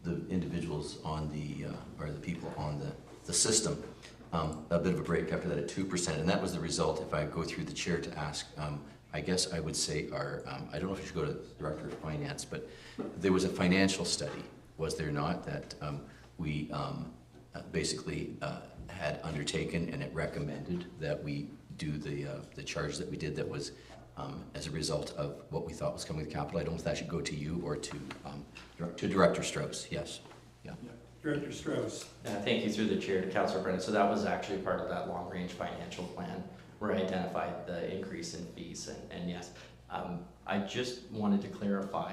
S6: the individuals on the, or the people on the system a bit of a break after that at 2%. And that was the result, if I go through the chair to ask, I guess I would say our, I don't know if you should go to the Director of Finance, but there was a financial study, was there not, that we basically had undertaken, and it recommended that we do the charge that we did that was as a result of what we thought was coming with capital. I don't know if that should go to you or to Director Strauss. Yes. Yeah.
S1: Director Strauss.
S13: Thank you, through the chair to Councillor Brennan. So that was actually part of that long-range financial plan where I identified the increase in fees. And yes, I just wanted to clarify,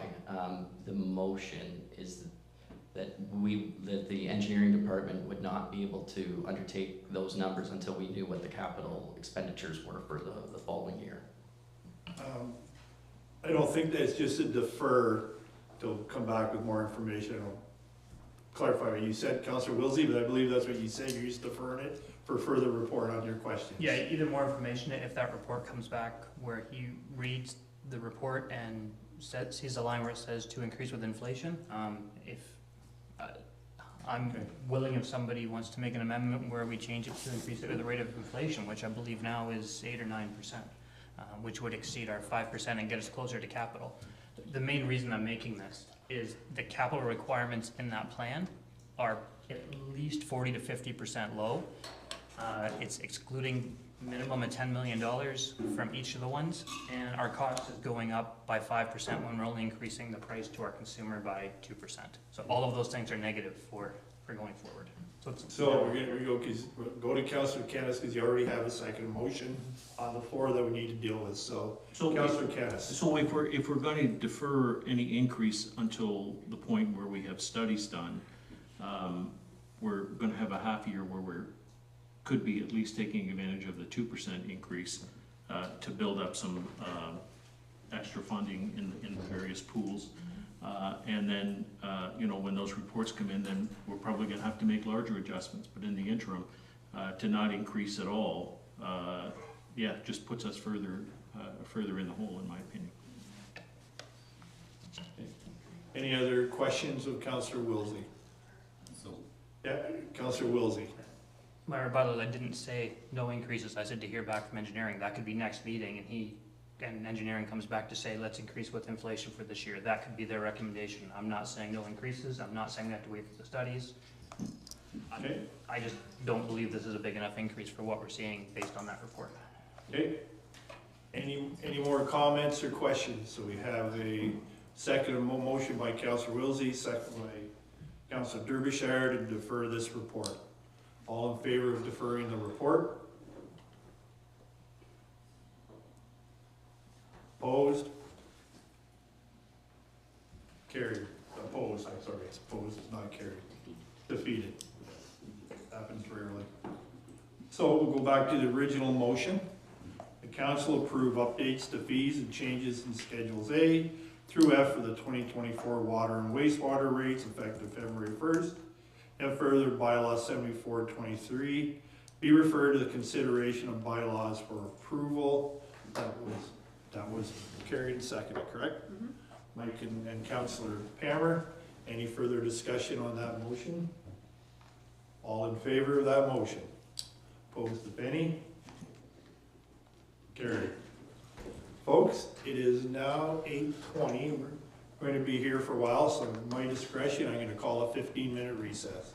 S13: the motion is that the engineering department would not be able to undertake those numbers until we knew what the capital expenditures were for the following year.
S1: I don't think that it's just a defer to come back with more information. I don't clarify what you said, Councillor Wilsey, but I believe that's what you said. You're just deferring it for further report on your questions.
S7: Yeah, either more information if that report comes back where he reads the report and sees a line where it says to increase with inflation. I'm willing if somebody wants to make an amendment where we change it to increase it at the rate of inflation, which I believe now is 8 or 9%, which would exceed our 5% and get us closer to capital. The main reason I'm making this is the capital requirements in that plan are at least 40 to 50% low. It's excluding minimum of $10 million from each of the ones, and our cost is going up by 5% when we're only increasing the price to our consumer by 2%. So all of those things are negative for going forward.
S1: So we're gonna go to Councillor Kennis because you already have a second motion on the floor that we need to deal with. So Councillor Kennis.
S9: So if we're going to defer any increase until the point where we have studies done, we're going to have a half year where we're could be at least taking advantage of the 2% increase to build up some extra funding in the various pools. And then, when those reports come in, then we're probably going to have to make larger adjustments. But in the interim, to not increase at all, just puts us further in the hole, in my opinion.
S1: Any other questions of Councillor Wilsey?
S17: So
S1: Yeah, Councillor Wilsey.
S7: My rebuttal, I didn't say no increases, I said to hear back from engineering, that could be next meeting, and engineering comes back to say, let's increase with inflation for this year, that could be their recommendation. I'm not saying no increases, I'm not saying we have to wait for the studies.
S1: Okay.
S7: I just don't believe this is a big enough increase for what we're seeing based on that report.
S1: Okay. Any more comments or questions? So we have a second motion by Councillor Wilsey, second by Councillor Derbyshire to defer this report. All in favor of deferring the report? Opposed? Carried. Opposed, I'm sorry, it's opposed, it's not carried. Defeated. Happens rarely. So we'll go back to the original motion. The council approve updates to fees and changes in Schedules A through F for the 2024 water and wastewater rates effective February 1st. And further, bylaw 7423 be referred to the consideration of bylaws for approval. That was carried and seconded, correct?
S10: Mhm.
S1: Mike and Councillor Pammer, any further discussion on that motion? All in favor of that motion? Opposed, if any? Carried. Folks, it is now 8:20. We're going to be here for a while, so at my discretion, I'm going to call a 15-minute recess.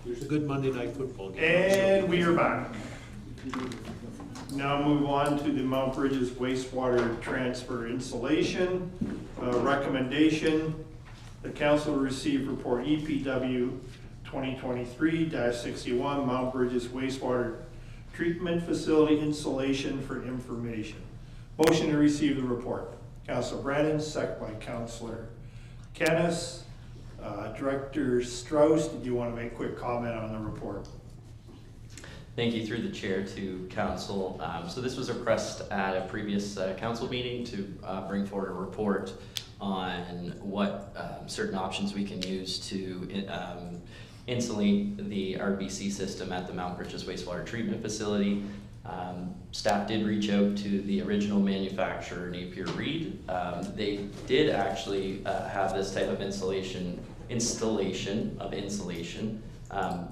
S17: There's a good Monday night football game.
S1: And we are back. Now move on to the Mount Bridges wastewater transfer installation. Recommendation, the council will receive report EPW 2023-61 Mount Bridges wastewater treatment facility installation for information. Motion to receive the report. Councilor Brandon, second by Councilor Kennis. Director Strauss, did you want to make a quick comment on the report?
S13: Thank you through the chair to council. So this was a request at a previous council meeting to bring forward a report on what certain options we can use to insulate the RBC system at the Mount Bridges wastewater treatment facility. Staff did reach out to the original manufacturer, Napier Reed. They did actually have this type of installation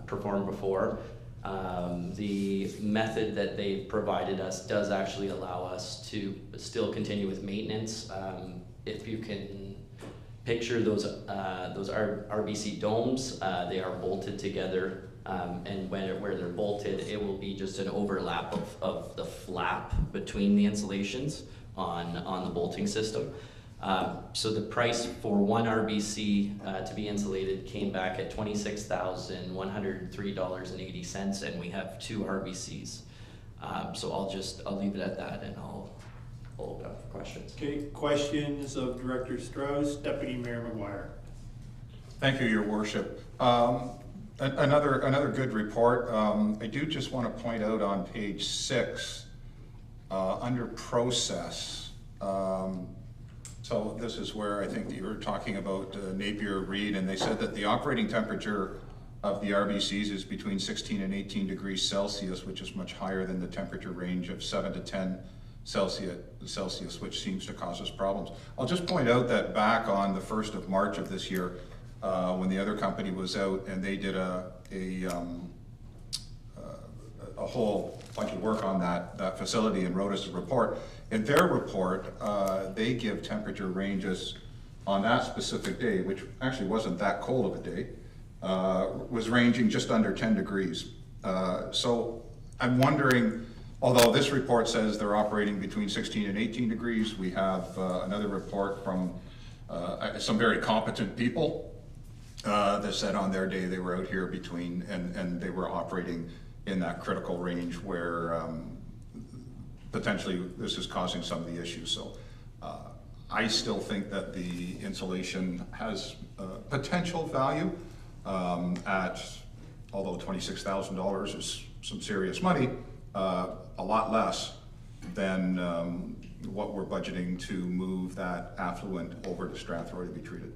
S13: performed before. The method that they provided us does actually allow us to still continue with maintenance. If you can picture those RBC domes, they are bolted together, and where they're bolted, it will be just an overlap of the flap between the insulations on the bolting system. So the price for one RBC to be insulated came back at $26,103.80, and we have 2 RBCs. So I'll leave it at that, and I'll open up for questions.
S1: Okay, questions of Director Strauss, Deputy Mayor McGuire.
S5: Thank you, Your Worship. Another good report. I do just want to point out on page 6, under process. So this is where I think that you were talking about Napier Reed, and they said that the operating temperature of the RBCs is between 16 and 18 degrees Celsius, which is much higher than the temperature range of 7 to 10 Celsius, which seems to cause us problems. I'll just point out that back on the 1st of March of this year, when the other company was out and they did a whole bunch of work on that facility and wrote us a report. In their report, they give temperature ranges on that specific day, which actually wasn't that cold of a day, was ranging just under 10 degrees. So I'm wondering, although this report says they're operating between 16 and 18 degrees, we have another report from some very competent people that said on their day they were out here between, and they were operating in that critical range where potentially this is causing some of the issues. So I still think that the insulation has potential value although $26,000 is some serious money, a lot less than what we're budgeting to move that affluent over to Strathroy to be treated.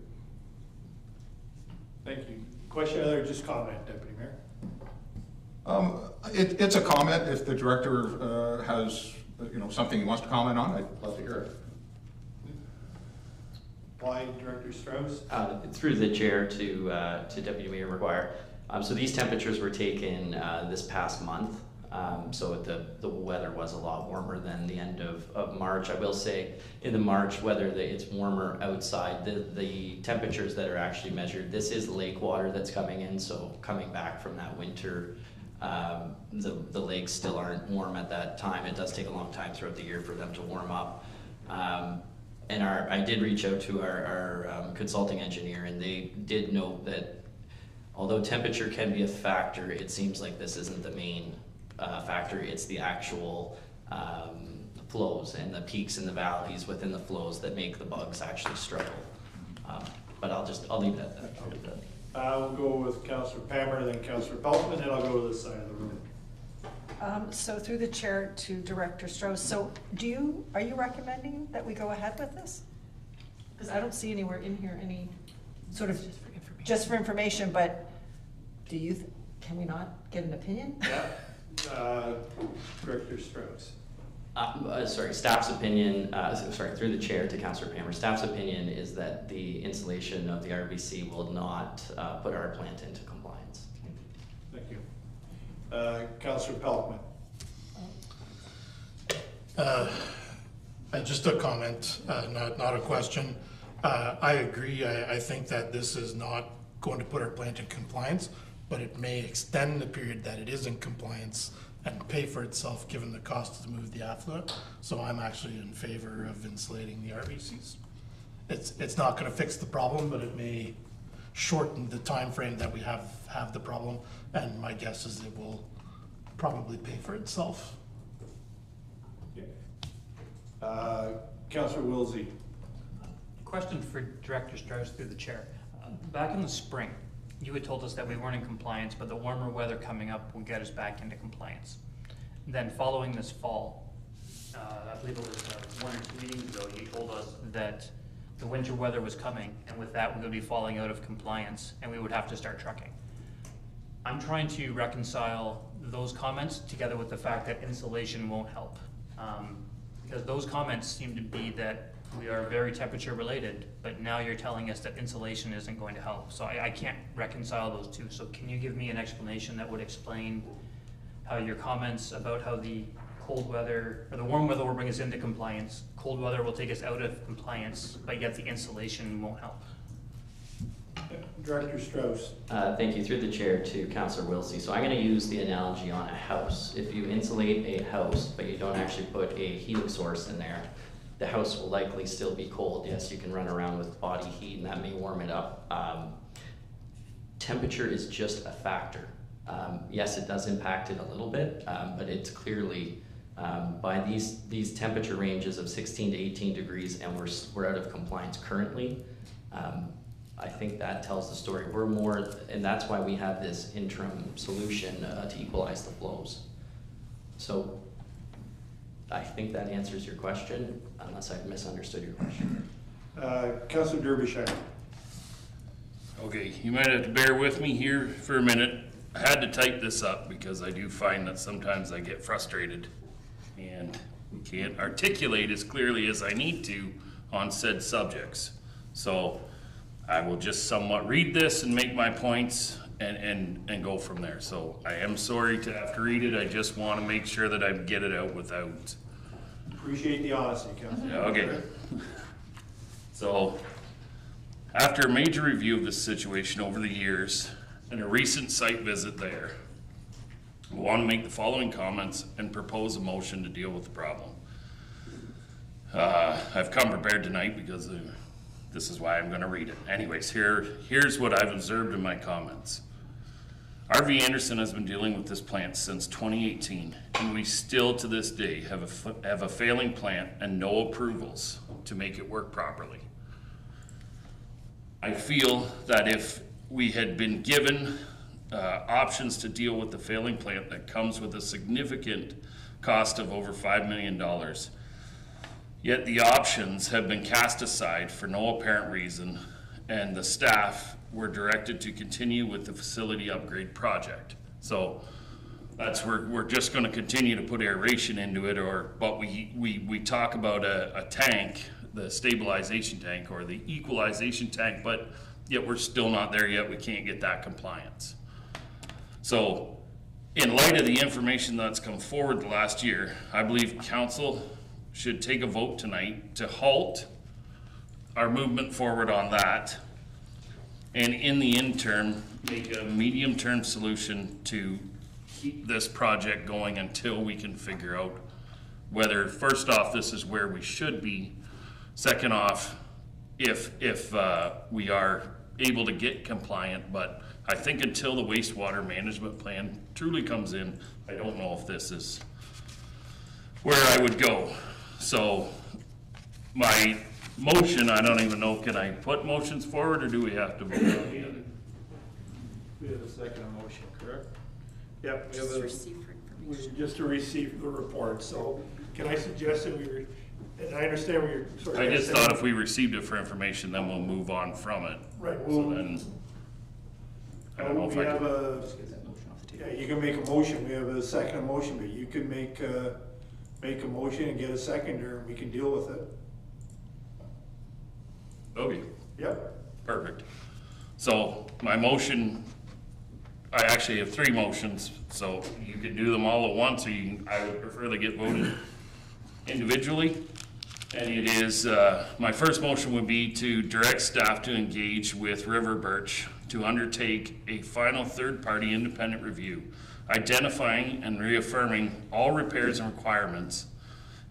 S1: Thank you. Question or just comment, Deputy Mayor?
S5: It's a comment. If the director has something he wants to comment on, I'd love to hear it.
S1: Why, Director Strauss?
S13: Through the chair to Deputy Mayor McGuire. So these temperatures were taken this past month. So the weather was a lot warmer than the end of March. I will say in the March weather it's warmer outside. The temperatures that are actually measured, this is lake water that's coming in, so coming back from that winter, the lakes still aren't warm at that time. It does take a long time throughout the year for them to warm up. And I did reach out to our consulting engineer, and they did note that although temperature can be a factor, it seems like this isn't the main factor. It's the actual flows and the peaks and the valleys within the flows that make the bugs actually struggle. But I'll leave it at that.
S1: I'll go with Councillor Palmer, then Councillor Peltman, then I'll go to this side of the room.
S10: So through the chair to Director Strauss, so are you recommending that we go ahead with this? Because I don't see anywhere in here any sort of, just for information, but can we not get an opinion?
S1: Yeah. Director Strauss.
S13: Staff's opinion, through the chair to Councillor Palmer, staff's opinion is that the installation of the RBC will not put our plant into compliance.
S1: Thank you. Councillor Peltman.
S4: Just a comment, not a question. I agree. I think that this is not going to put our plant in compliance. but it may extend the period that it is in compliance and pay for itself given the cost to move the affluent. So I'm actually in favor of insulating the RVCs. It's not gonna fix the problem, but it may shorten the time frame that we have the problem, and my guess is it will probably pay for itself.
S1: Councillor Wilsey.
S7: Question for Director Strauss through the chair. Back in the spring, you had told us that we weren't in compliance, but the warmer weather coming up will get us back into compliance. Then following this fall, I believe it was 1 or 2 meetings ago, you told us that the winter weather was coming, and with that, we would be falling out of compliance, and we would have to start trucking. I'm trying to reconcile those comments together with the fact that insulation won't help. Because those comments seem to be that we are very temperature related, but now you're telling us that insulation isn't going to help. So I can't reconcile those two. So can you give me an explanation that would explain how your comments about how the cold weather, or the warm weather will bring us into compliance, cold weather will take us out of compliance, but yet the insulation won't help?
S1: Director Strauss.
S13: Thank you. Through the chair to Councillor Wilsey. So I'm going to use the analogy on a house. If you insulate a house, but you don't actually put a heating source in there, the house will likely still be cold. Yes, you can run around with body heat and that may warm it up. Temperature is just a factor. Yes, it does impact it a little bit, but it's clearly by these temperature ranges of 16 to 18 degrees, and we're out of compliance currently. I think that tells the story. We're more, and that's why we have this interim solution to equalize the flows. So I think that answers your question, unless I've misunderstood your question.
S1: Councillor Derbyshire.
S3: Okay, you might have to bear with me here for a minute. I had to type this up because I do find that sometimes I get frustrated and can't articulate as clearly as I need to on said subjects. So I will just somewhat read this and make my points and go from there. So I am sorry to have to read it. I just want to make sure that I get it out without.
S1: Appreciate the honesty, Councillor.
S3: Yeah, okay. So after a major review of this situation over the years and a recent site visit there, I want to make the following comments and propose a motion to deal with the problem. I've come prepared tonight because this is why I'm going to read it. Anyways, here's what I've observed in my comments. RV Anderson has been dealing with this plant since 2018, and we still to this day have a failing plant and no approvals to make it work properly. I feel that if we had been given options to deal with the failing plant that comes with a significant cost of over $5 million, yet the options have been cast aside for no apparent reason, and the staff were directed to continue with the facility upgrade project. So that's where we're just going to continue to put aeration into it, but we talk about a tank, the stabilization tank or the equalization tank, but yet we're still not there yet. We can't get that compliance. So in light of the information that's come forward the last year, I believe council should take a vote tonight to halt our movement forward on that, and in the interim, make a medium-term solution to keep this project going until we can figure out whether, first off, this is where we should be, second off, if we are able to get compliant. But I think until the wastewater management plan truly comes in, I don't know if this is where I would go. So my motion, I don't even know, can I put motions forward or do we have to vote on the other?
S1: We have a second motion, correct? Yep.
S14: Just to receive for information.
S1: Just to receive the report. So can I suggest that and I understand what you're sort of
S3: I just thought if we received it for information, then we'll move on from it.
S1: Right.
S3: So then, I don't know if I
S1: have
S3: can.
S1: yeah, you can make a motion. We have a second motion, but you can make a motion and get a seconder, and we can deal with it.
S3: Okay.
S1: Yep.
S3: Perfect. So my motion, I actually have 3 motions, so you can do them all at once, or I would prefer they get voted individually. And it is, my first motion would be to direct staff to engage with River Birch to undertake a final third-party independent review, identifying and reaffirming all repairs and requirements,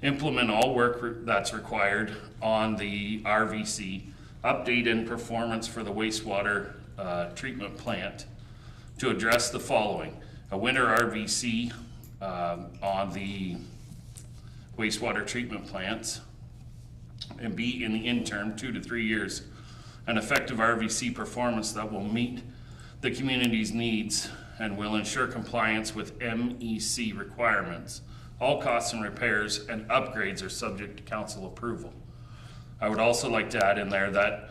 S3: implement all work that's required on the RVC, update and performance for the wastewater treatment plant to address the following: a winter RVC on the wastewater treatment plants, and B, in the interim, 2 to 3 years, an effective RVC performance that will meet the community's needs and will ensure compliance with MEC requirements. All costs and repairs and upgrades are subject to council approval. I would also like to add in there that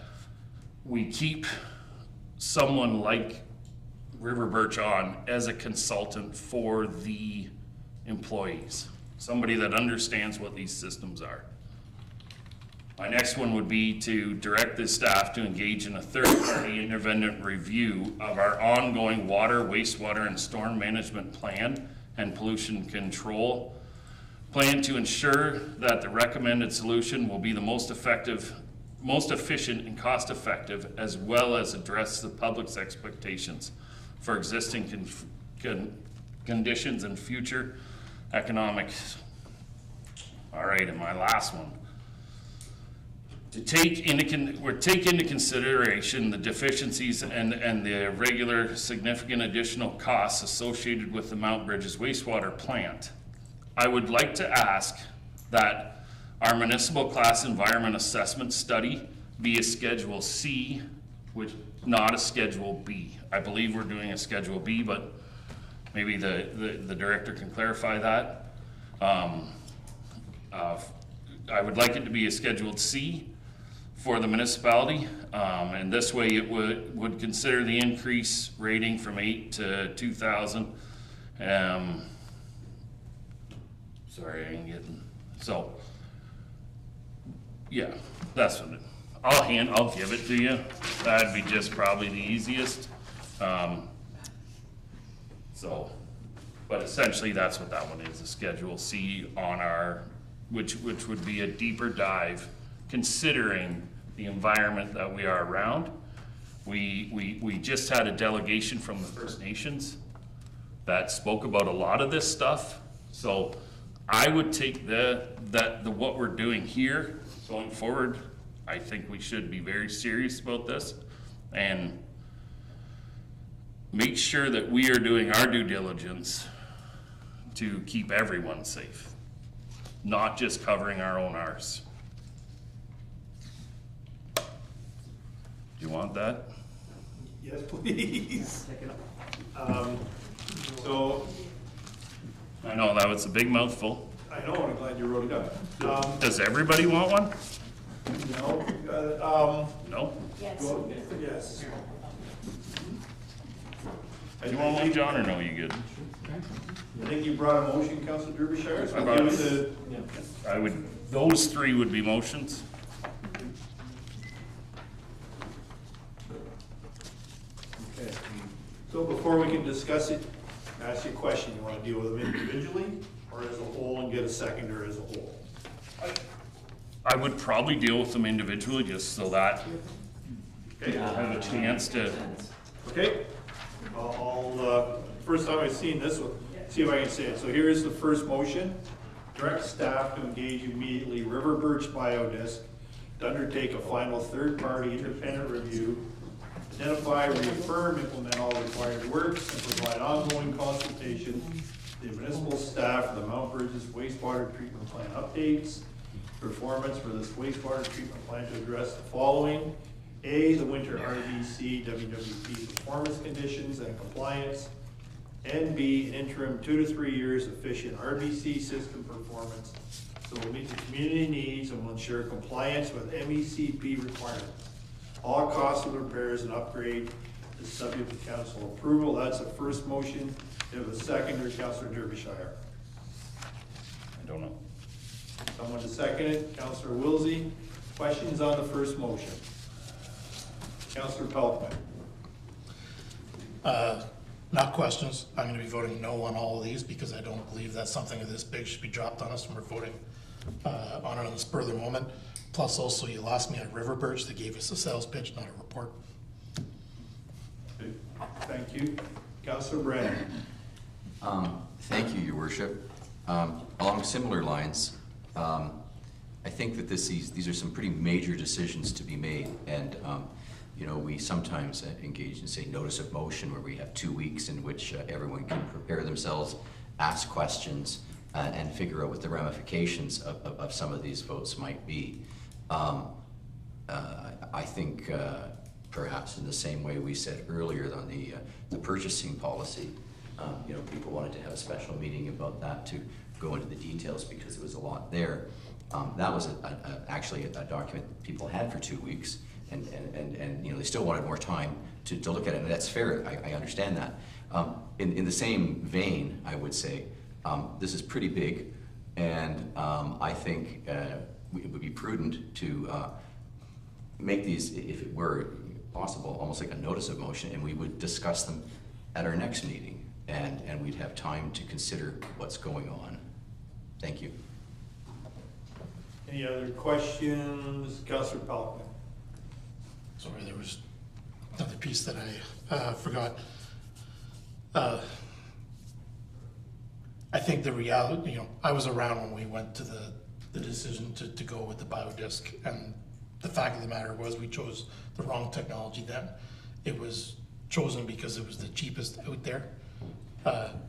S3: we keep someone like River Birch on as a consultant for the employees, somebody that understands what these systems are. My next one would be to direct the staff to engage in a third-party independent review of our ongoing water, wastewater, and storm management plan and pollution control plan to ensure that the recommended solution will be the most effective, most efficient and cost-effective, as well as address the public's expectations for existing conditions and future economics. All right, and my last one. To take into consideration the deficiencies and the regular significant additional costs associated with the Mount Bridges wastewater plant, I would like to ask that our municipal class environment assessment study be a Schedule C, which not a Schedule B. I believe we're doing a Schedule B, but maybe the director can clarify that. I would like it to be a Scheduled C for the municipality, and this way it would consider the increase rating from 8 to 2,000. Sorry, I ain't getting, so, yeah, that's what I'll give it to you. That'd be just probably the easiest. So, but essentially that's what that one is, a Schedule C on our, which would be a deeper dive considering the environment that we are around. We just had a delegation from the First Nations that spoke about a lot of this stuff. So I would take what we're doing here going forward. I think we should be very serious about this and make sure that we are doing our due diligence to keep everyone safe, not just covering our own arse. Do you want that?
S1: Yes, please. So,
S3: I know that was a big mouthful.
S1: I know, I'm glad you wrote it down.
S3: Does everybody want one?
S1: No.
S3: No?
S11: Yes.
S1: Well, yes.
S3: Do you want one, John, or no, you good?
S1: I think you brought a motion, Councilor Derbyshire. So
S3: those three would be motions.
S1: Okay. So before we can discuss it, ask you a question. You want to deal with them individually or as a whole and get a seconder as a whole?
S3: I would probably deal with them individually just so that
S1: Okay.
S3: I have a chance to.
S1: Okay. First time I've seen this one, see if I can say it. So here is the first motion. Direct staff to engage immediately River Birch Biodisc to undertake a final third-party independent review, identify, reaffirm, implement all required works, and provide ongoing consultation to the municipal staff for the Mount Bridges wastewater treatment plant updates, performance for this wastewater treatment plant to address the following: A, the winter RVC WWP performance conditions and compliance, and B, an interim 2 to 3 years efficient RVC system performance so will meet the community needs and will ensure compliance with MECP requirements. All costs of repairs and upgrade is subject to council approval. That's the first motion. You have a seconder, Councilor Derbyshire.
S3: I don't know.
S1: Someone to second it, Councilor Wilsey. Questions on the first motion? Councilor Pelkman.
S4: Not questions. I'm going to be voting no on all of these because I don't believe that something of this big should be dropped on us when we're voting on it on the spur of the moment. Plus also you lost me at River Birch. They gave us a sales pitch, not a report.
S1: you. Councillor Brennan.
S6: Thank you, Your Worship. Along similar lines, I think that these are some pretty major decisions to be made, and you know, we sometimes engage in, say, notice of motion, where we have 2 weeks in which everyone can prepare themselves, ask questions, and figure out what the ramifications of some of these votes might be. I think perhaps in the same way we said earlier on the purchasing policy, you know, people wanted to have a special meeting about that to go into the details because there was a lot there. That was actually a document people had for 2 weeks, and you know, they still wanted more time to look at it, and that's fair. I understand that. In the same vein, I would say this is pretty big, and I think it would be prudent to make these, if it were possible, almost like a notice of motion, and we would discuss them at our next meeting, and we'd have time to consider what's going on. Thank you.
S1: Any other questions? Councillor Pelkman.
S4: Sorry, there was another piece that I forgot. I think the reality, you know, I was around when we went to the decision to go with the biodisc, and the fact of the matter was we chose the wrong technology then. It was chosen because it was the cheapest out there,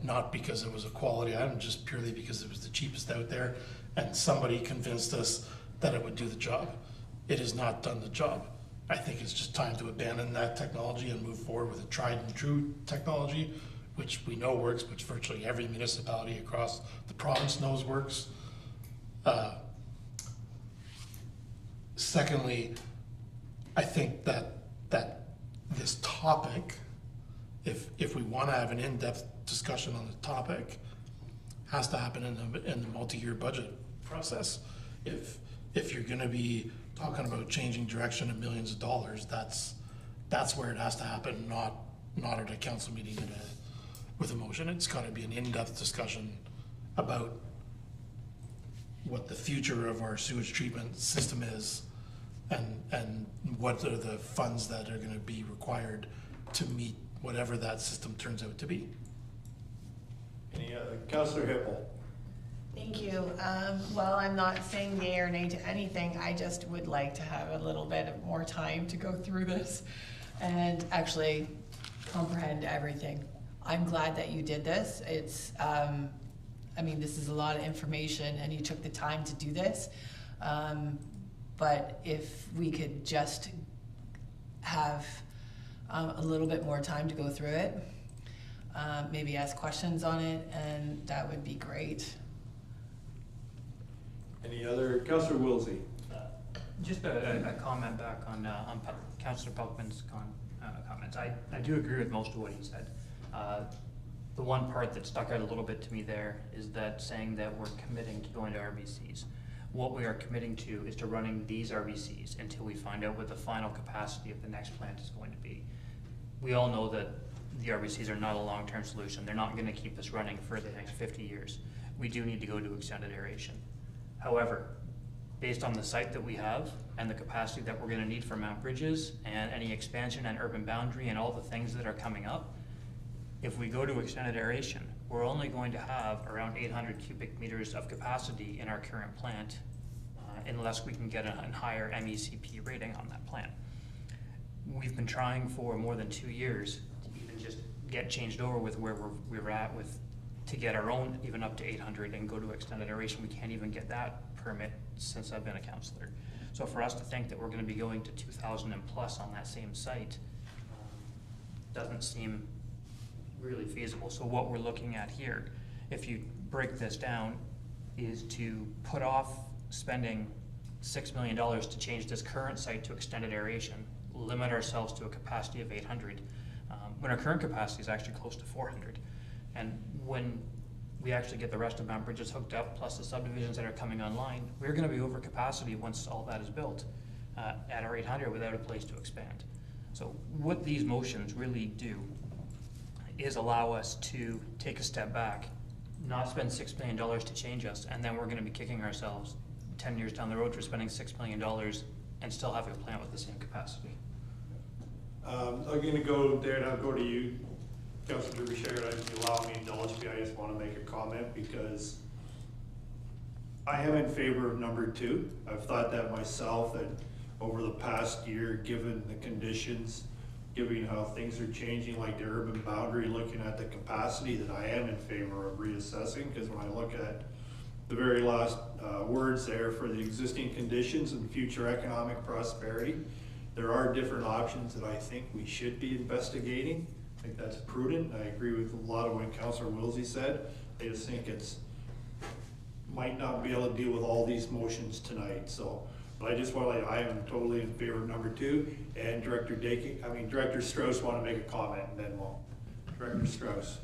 S4: not because it was a quality item, just purely because it was the cheapest out there, and somebody convinced us that it would do the job. It has not done the job. I think it's just time to abandon that technology and move forward with a tried and true technology, which we know works, which virtually every municipality across the province knows works. Secondly, I think that this topic, if we want to have an in-depth discussion on the topic, has to happen in the multi-year budget process. If you're going to be talking about changing direction of millions of dollars, that's where it has to happen, not at a council meeting with a motion. It's got to be an in-depth discussion about what the future of our sewage treatment system is, and what are the funds that are going to be required to meet whatever that system turns out to be.
S1: Any other? Councillor Hippel.
S12: Thank you. Well, I'm not saying yay or nay to anything. I just would like to have a little bit of more time to go through this and actually comprehend everything. I'm glad that you did this. It's, I mean, this is a lot of information, and you took the time to do this. But if we could just have a little bit more time to go through it, maybe ask questions on it, and that would be great.
S1: Any other? Councillor Wilsey.
S7: Just a comment back on Councillor Pelkman's comments. I do agree with most of what he said. The one part that stuck out a little bit to me there is that saying that we're committing to going to RBCs. What we are committing to is to running these RBCs until we find out what the final capacity of the next plant is going to be. We all know that the RBCs are not a long-term solution. They're not going to keep us running for the next 50 years. We do need to go to extended aeration. However, based on the site that we have and the capacity that we're going to need for Mount Bridges and any expansion and urban boundary and all the things that are coming up, if we go to extended aeration, we're only going to have around 800 cubic meters of capacity in our current plant, unless we can get a higher MECP rating on that plant. We've been trying for more than 2 years to even just get changed over with where we're at with, to get our own even up to 800 and go to extended aeration. We can't even get that permit since I've been a councillor. So for us to think that we're going to be going to 2,000 and plus on that same site doesn't seem really feasible. So what we're looking at here, if you break this down, is to put off spending $6 million to change this current site to extended aeration, limit ourselves to a capacity of 800, when our current capacity is actually close to 400. And when we actually get the rest of Mount Bridges hooked up, plus the subdivisions that are coming online, we're going to be over capacity once all that is built at our 800 without a place to expand. So what these motions really do is allow us to take a step back, not spend $6 million to change us, and then we're going to be kicking ourselves 10 years down the road for spending $6 million and still having a plant with the same capacity.
S1: I'm going to go there, and I'll go to you, Councilor Derbyshire, if you allow me to indulge me, I just want to make a comment because I am in favor of number 2. I've thought that myself, that over the past year, given the conditions, given how things are changing, like the urban boundary, looking at the capacity, that I am in favor of reassessing, because when I look at the very last words there for the existing conditions and future economic prosperity, there are different options that I think we should be investigating. I think that's prudent. I agree with a lot of what Councillor Wilsey said. I just think it's might not be able to deal with all these motions tonight. So, but I just want to, I am totally in favor of number 2. And Director Strauss want to make a comment, and then we'll. Director Strauss.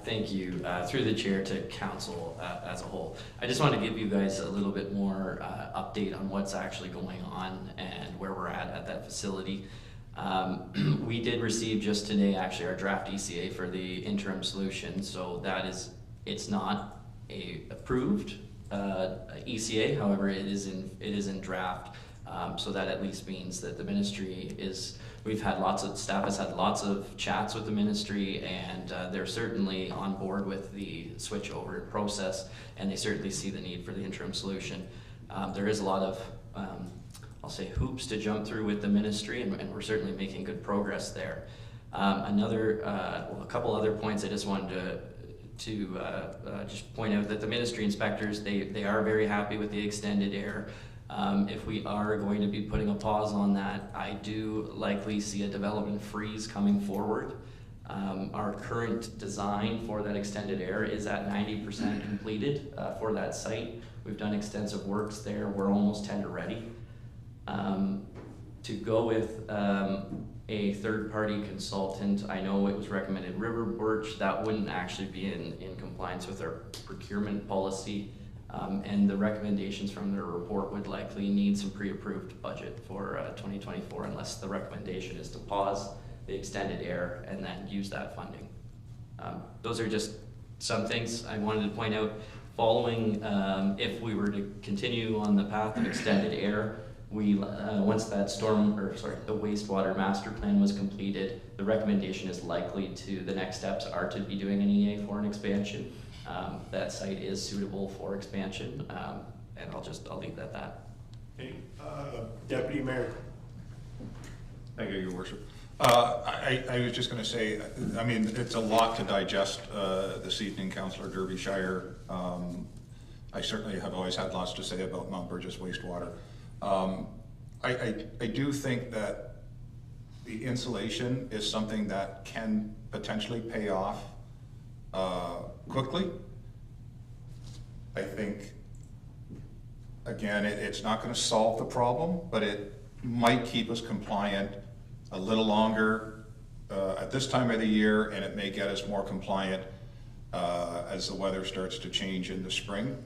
S13: Thank you. Through the chair to council as a whole. I just want to give you guys a little bit more update on what's actually going on and where we're at that facility. We did receive just today actually our draft ECA for the interim solution. So that is, it's not a approved ECA, however it is in draft. So that at least means that the ministry is, staff has had lots of chats with the ministry, and they're certainly on board with the switch over process, and they certainly see the need for the interim solution. There is a lot of, I'll say, hoops to jump through with the ministry, and we're certainly making good progress there. A couple other points I just wanted to just point out that the ministry inspectors, they are very happy with the extended air. If we are going to be putting a pause on that, I do likely see a development freeze coming forward. Our current design for that extended air is at 90% completed for that site. We've done extensive works there. We're almost tender ready. To go with a third-party consultant, I know it was recommended River Birch. That wouldn't actually be in compliance with our procurement policy. And the recommendations from their report would likely need some pre-approved budget for 2024 unless the recommendation is to pause the extended air and then use that funding. Those are just some things I wanted to point out. Following, if we were to continue on the path of extended air, once that the wastewater master plan was completed, the recommendation is likely the next steps are to be doing an EA for an expansion. That site is suitable for expansion, and I'll leave it at that.
S1: Okay, Deputy Mayor.
S5: Thank you, Your Worship. I was just going to say, I mean, it's a lot to digest this evening, Councillor Derbyshire. I certainly have always had lots to say about Mount Burgess wastewater. I do think that the insulation is something that can potentially pay off quickly. I think, again, it's not going to solve the problem, but it might keep us compliant a little longer at this time of the year, and it may get us more compliant as the weather starts to change in the spring.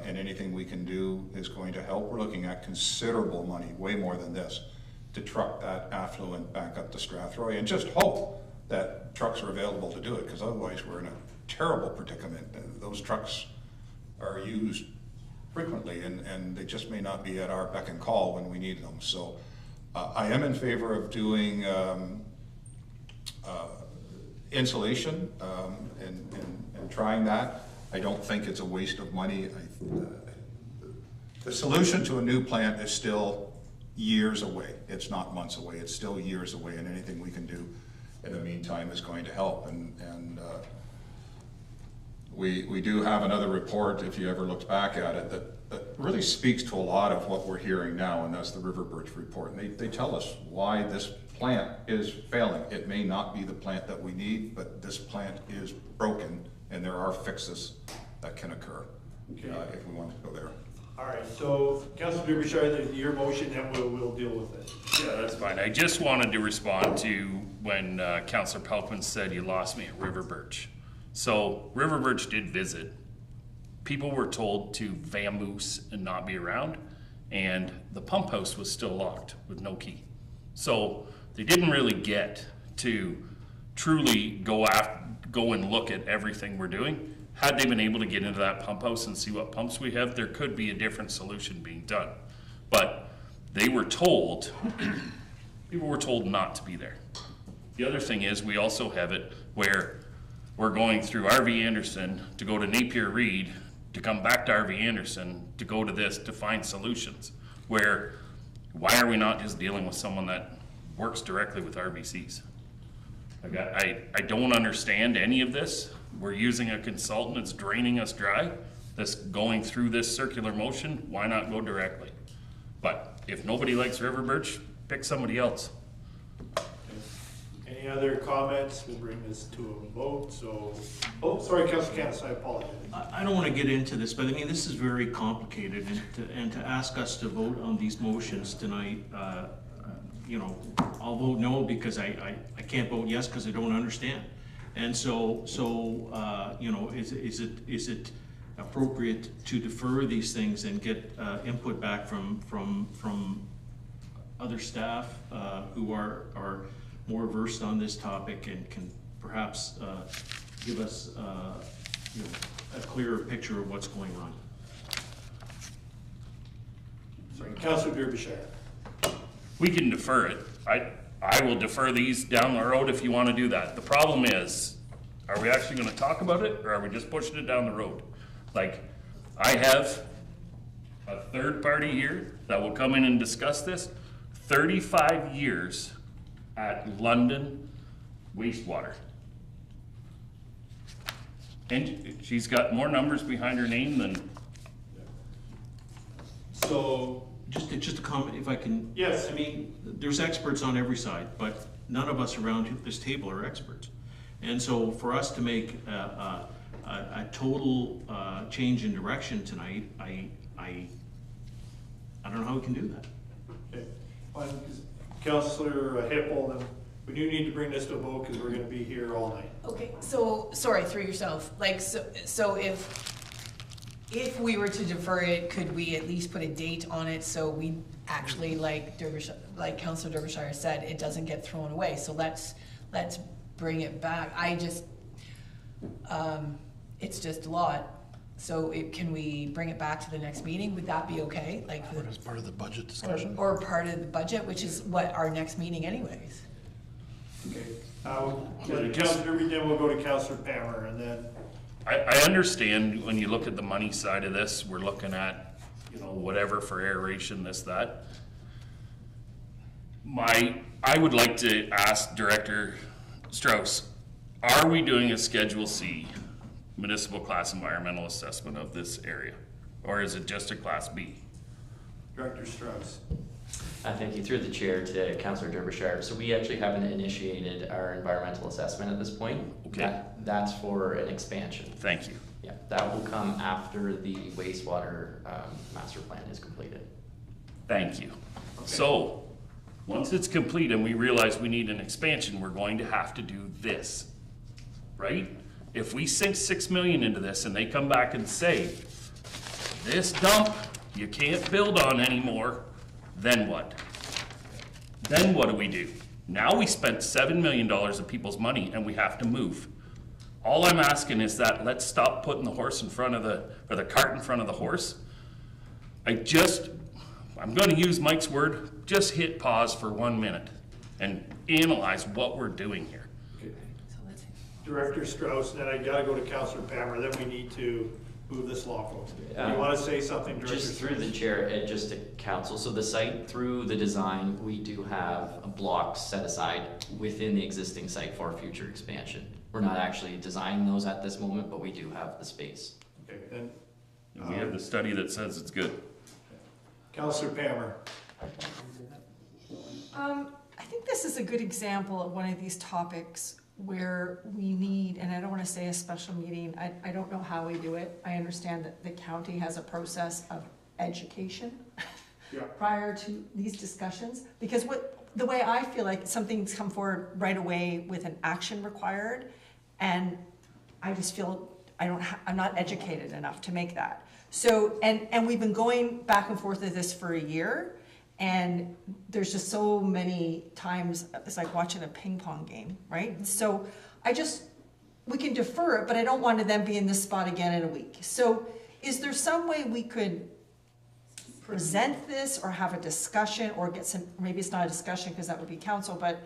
S5: And anything we can do is going to help. We're looking at considerable money, way more than this, to truck that affluent back up to Strathroy, and just hope that trucks are available to do it, because otherwise we're in a terrible predicament. Those trucks are used frequently, and they just may not be at our beck and call when we need them. So I am in favor of doing insulation and trying that. I don't think it's a waste of money. The solution to a new plant is still years away. It's not months away. It's still years away, and anything we can do in the meantime is going to help. And we do have another report, if you ever looked back at it, that really speaks to a lot of what we're hearing now, and that's the River Birch report. And they tell us why this plant is failing. It may not be the plant that we need, but this plant is broken, and there are fixes that can occur if we want to go there.
S1: All right, so Councilor Derbyshire, your motion, then we'll deal with it.
S3: Yeah, that's fine. I just wanted to respond to when Councilor Pelkman said you lost me at River Birch. So River Birch did visit. People were told to vamoose and not be around, and the pump house was still locked with no key. So they didn't really get to truly go and look at everything we're doing. Had they been able to get into that pump house and see what pumps we have, there could be a different solution being done. But they were told, people were told not to be there. The other thing is we also have it where we're going through RV Anderson to go to Napier Reed, to come back to RV Anderson, to go to this, to find solutions. Where, why are we not just dealing with someone that works directly with RVCs? Like, I don't understand any of this. We're using a consultant, it's draining us dry. This going through this circular motion, why not go directly? But if nobody likes River Birch, pick somebody else.
S1: Any other comments? We'll bring this to a vote, so, oh, sorry, Councilor Canis, I apologize.
S9: I don't want to get into this, but I mean, this is very complicated, and to ask us to vote on these motions tonight, you know, I'll vote no because I can't vote yes because I don't understand. And so you know, is it appropriate to defer these things and get input back from other staff who are more versed on this topic and can perhaps give us you know, a clearer picture of what's going on?
S1: Sorry, Councilor Derbyshire.
S3: We can defer it. I will defer these down the road if you want to do that. The problem is, are we actually going to talk about it, or are we just pushing it down the road? Like, I have a third party here that will come in and discuss this. 35 years at London Wastewater. And she's got more numbers behind her name than...
S1: So,
S9: just a comment, if I can.
S1: Yes.
S9: I mean, there's experts on every side, but none of us around this table are experts. And so for us to make a total change in direction tonight, I don't know how we can do that.
S1: okay. Councilor Hippel, then we do need to bring this to a vote because we're going to be here all night.
S12: Okay, so, sorry, through yourself, like, so if we were to defer it, could we at least put a date on it so we actually, like Councilor Derbyshire said, it doesn't get thrown away? So let's bring it back. It's just a lot. So can we bring it back to the next meeting? Would that be okay? Like
S4: As part of the budget discussion?
S12: or part of the budget, which is what our next meeting anyways.
S1: Okay. Councilor Derby, then we'll go to Councilor Palmer, and then.
S3: I understand when you look at the money side of this, we're looking at, you know, whatever for aeration, this, that. I would like to ask Director Strauss, are we doing a Schedule C municipal class environmental assessment of this area? Or is it just a Class B?
S1: Director Strauss.
S13: Thank you. Through the chair to Councillor Derbyshire. So we actually haven't initiated our environmental assessment at this point.
S3: Okay.
S13: That's for an expansion.
S3: Thank you.
S13: Yeah, that will come after the wastewater master plan is completed.
S3: Thank you.
S1: Okay.
S3: So, once it's complete and we realize we need an expansion, we're going to have to do this, right? If we sink $6 million into this and they come back and say, this dump you can't build on anymore, then what? Then what do we do? Now we spent $7 million of people's money and we have to move. All I'm asking is that let's stop putting the horse in front of or the cart in front of the horse. I'm going to use Mike's word, just hit pause for 1 minute and analyze what we're doing here.
S1: Okay. Director Strauss, then I gotta go to Councilor Palmer, then we need to move this law forward. You want to say something, Director
S13: Just
S1: Strauss?
S13: through the chair, and just to council, so the site through the design, we do have a block set aside within the existing site for future expansion. We're not actually designing those at this moment, but we do have the space.
S1: Okay, then.
S3: And we have the study that says it's good.
S1: Councilor Palmer.
S10: I think this is a good example of one of these topics where we need, and I don't want to say a special meeting, I don't know how we do it. I understand that the county has a process of education prior to these discussions, because the way I feel like something's come forward right away with an action required, and I just feel I'm not educated enough to make that. So, and we've been going back and forth with this for a year, and there's just so many times, it's like watching a ping pong game, right? So we can defer it, but I don't want to then be in this spot again in a week. So is there some way we could present this or have a discussion or get some, maybe it's not a discussion because that would be council, but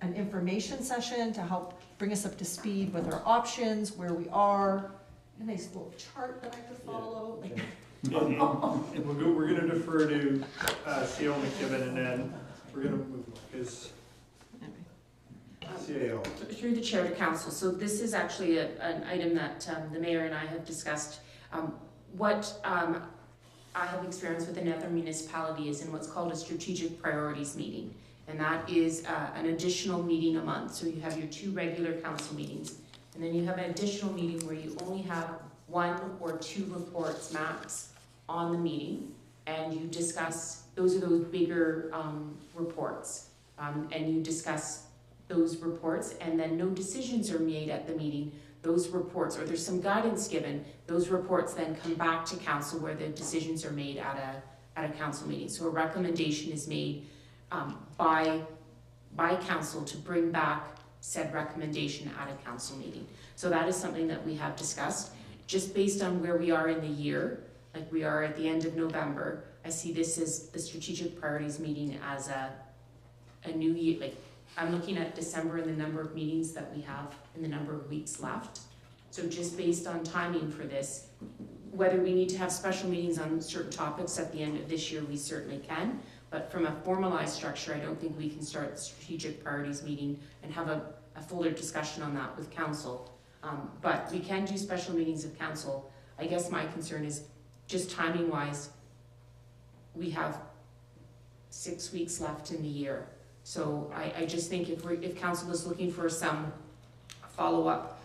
S10: an information session to help bring us up to speed with our options, where we are, a nice little chart that I could follow. Like,
S1: And we're gonna defer to CO McKibben, and then we're gonna move, because CAO.
S14: Through the chair to council, so this is actually an item that the mayor and I have discussed. What I have experience with another municipality is in what's called a strategic priorities meeting. And that is an additional meeting a month. So you have your 2 regular council meetings. And then you have an additional meeting where you only have 1 or 2 reports max on the meeting. And you discuss, those are those bigger reports. And you discuss those reports, and then no decisions are made at the meeting. Those reports, or there's some guidance given, those reports then come back to council where the decisions are made at a council meeting. So a recommendation is made by council to bring back said recommendation at a council meeting. So that is something that we have discussed. Just based on where we are in the year, like we are at the end of November, I see this as the strategic priorities meeting as a new year. Like, I'm looking at December and the number of meetings that we have and the number of weeks left. So just based on timing for this, whether we need to have special meetings on certain topics at the end of this year, we certainly can. But from a formalized structure, I don't think we can start the strategic priorities meeting and have a fuller discussion on that with council. But we can do special meetings of council. I guess my concern is just timing wise, we have 6 weeks left in the year. So I just think if council is looking for some follow-up,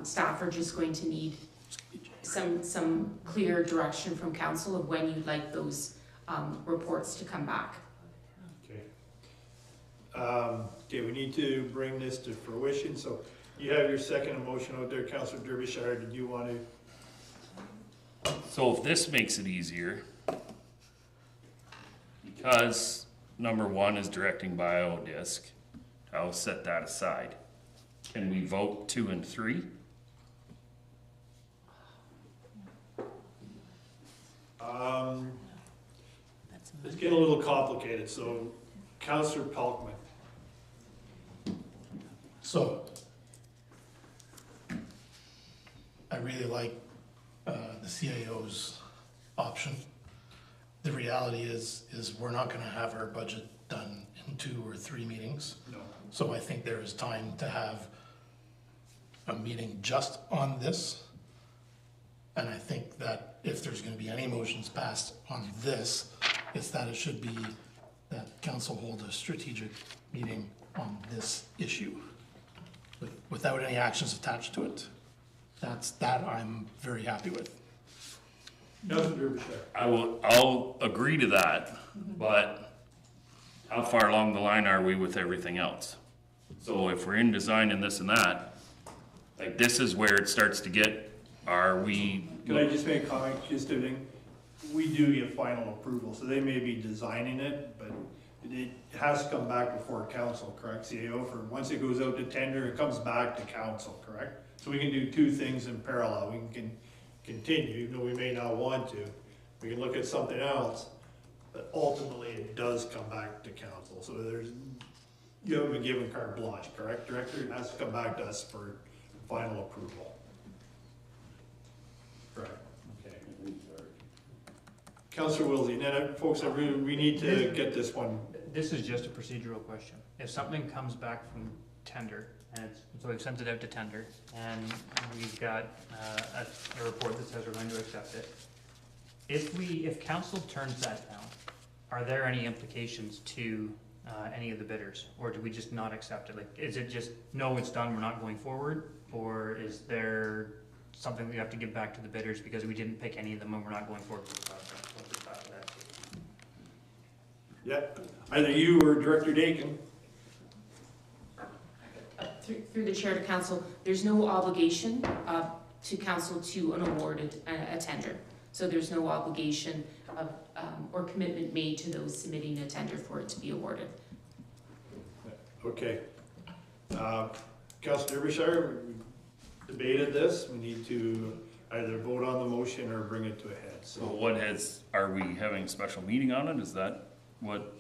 S14: staff are just going to need some clear direction from council of when you'd like those reports to come back.
S1: Okay. Okay, we need to bring this to fruition, so you have your second motion out there, Councillor Derbyshire. Did you want to?
S3: So if this makes it easier, because number 1 is directing biodisc, I'll set that aside. Can we vote 2 and 3?
S1: It's getting a little complicated, so Councillor Pelkman.
S4: So, I really like the CAO's option. The reality is we're not gonna have our budget done in 2 or 3 meetings.
S1: No.
S4: So I think there is time to have a meeting just on this. And I think that if there's gonna be any motions passed on this, it's that it should be that council hold a strategic meeting on this issue without any actions attached to it. That I'm very happy with.
S1: Councillor Derbyshire.
S3: I'll agree to that, but how far along the line are we with everything else? So if we're in design and this and that, like this is where it starts to get, are we?
S1: Can I just make a comment, just a thing? We do get final approval, so they may be designing it, but it has to come back before council, correct, CAO? For once it goes out to tender, it comes back to council, correct? So we can do 2 things in parallel. We can continue, even though we may not want to. We can look at something else, but ultimately it does come back to council. So you haven't been given carte blanche, correct, Director? It has to come back to us for final approval. Correct. Okay. Councillor Wilsey, and then folks, we need to get this one.
S7: This is just a procedural question. If something comes back from tender, and so we've sent it out to tender, and we've got a report that says we're going to accept it. If council turns that down, are there any implications to any of the bidders, or do we just not accept it? Like, is it just, no, it's done, we're not going forward, or is there something we have to give back to the bidders because we didn't pick any of them and we're not going forward with the project? What's the thought of that?
S1: Yep, either you or Director Dakin.
S14: Through the chair to council, there's no obligation to council to an awarded a tender. So there's no obligation of, or commitment made to those submitting a tender for it to be awarded.
S1: Okay. Councillor Derbyshire, we debated this. We need to either vote on the motion or bring it to a head.
S3: So are we having a special meeting on it? Is that what?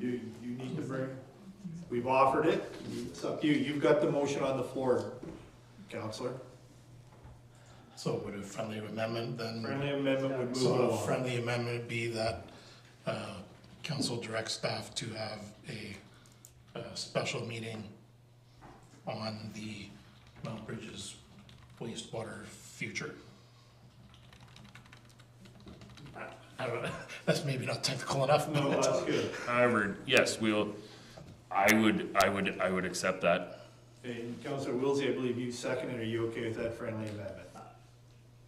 S1: You need to bring? We've offered it, it's up to you. You've got the motion on the floor, Counselor.
S4: So would a friendly amendment then?
S1: Friendly amendment would move it
S4: So a
S1: along.
S4: friendly amendment would be that council directs staff to have a special meeting on the Mount Bridges wastewater future. I don't know, that's maybe not technical enough.
S1: No,
S4: but
S1: that's good.
S3: However, yes, I would accept that.
S1: Okay, Counselor Wilsey, I believe you seconded. Are you okay with that friendly amendment?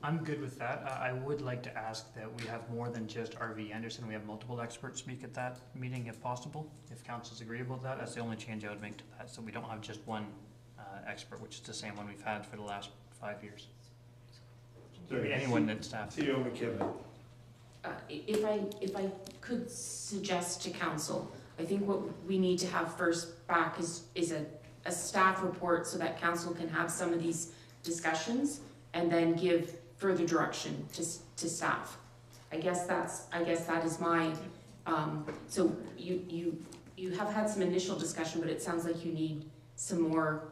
S7: I'm good with that. I would like to ask that we have more than just RV Anderson. We have multiple experts speak at that meeting if possible. If council's agreeable to that, that's the only change I would make to that. So we don't have just one expert, which is the same one we've had for the last 5 years. Anyone that staff.
S1: CEO McKibben.
S14: If I could suggest to council, I think what we need to have first back is a staff report so that council can have some of these discussions and then give further direction to staff. I guess that is my, so you have had some initial discussion, but it sounds like you need some more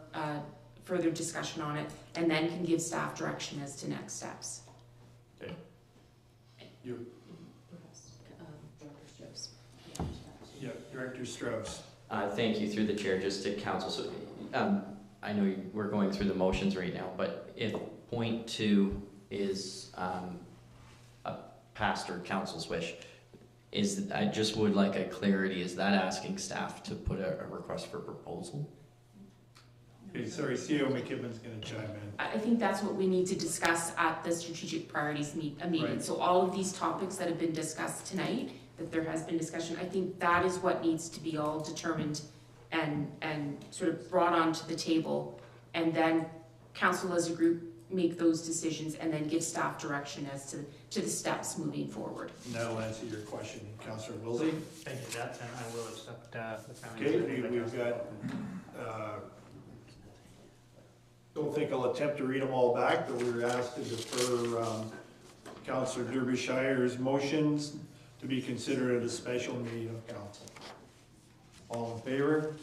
S14: further discussion on it, and then can give staff direction as to next steps.
S1: Okay. You. Yeah, Director Strauss.
S13: Thank you through the chair, just to council. So, I know we're going through the motions right now, but if point 2 is a past or council's wish, I just would like a clarity. Is that asking staff to put a request for proposal?
S1: Okay, sorry, CEO McKibben's gonna chime in.
S14: I think that's what we need to discuss at the strategic priorities meeting.
S1: Right.
S14: So all of these topics that have been discussed tonight, that there has been discussion, I think that is what needs to be all determined and sort of brought onto the table, and then council as a group make those decisions and then give staff direction as to the steps moving forward.
S1: And that'll answer your question, Councillor Wilsey.
S7: Thank you for that, and I will accept the family.
S1: Okay, we've got, don't think I'll attempt to read them all back, but we were asked to defer Councillor Derbyshire's motions to be considered at a special meeting of council. All in favor?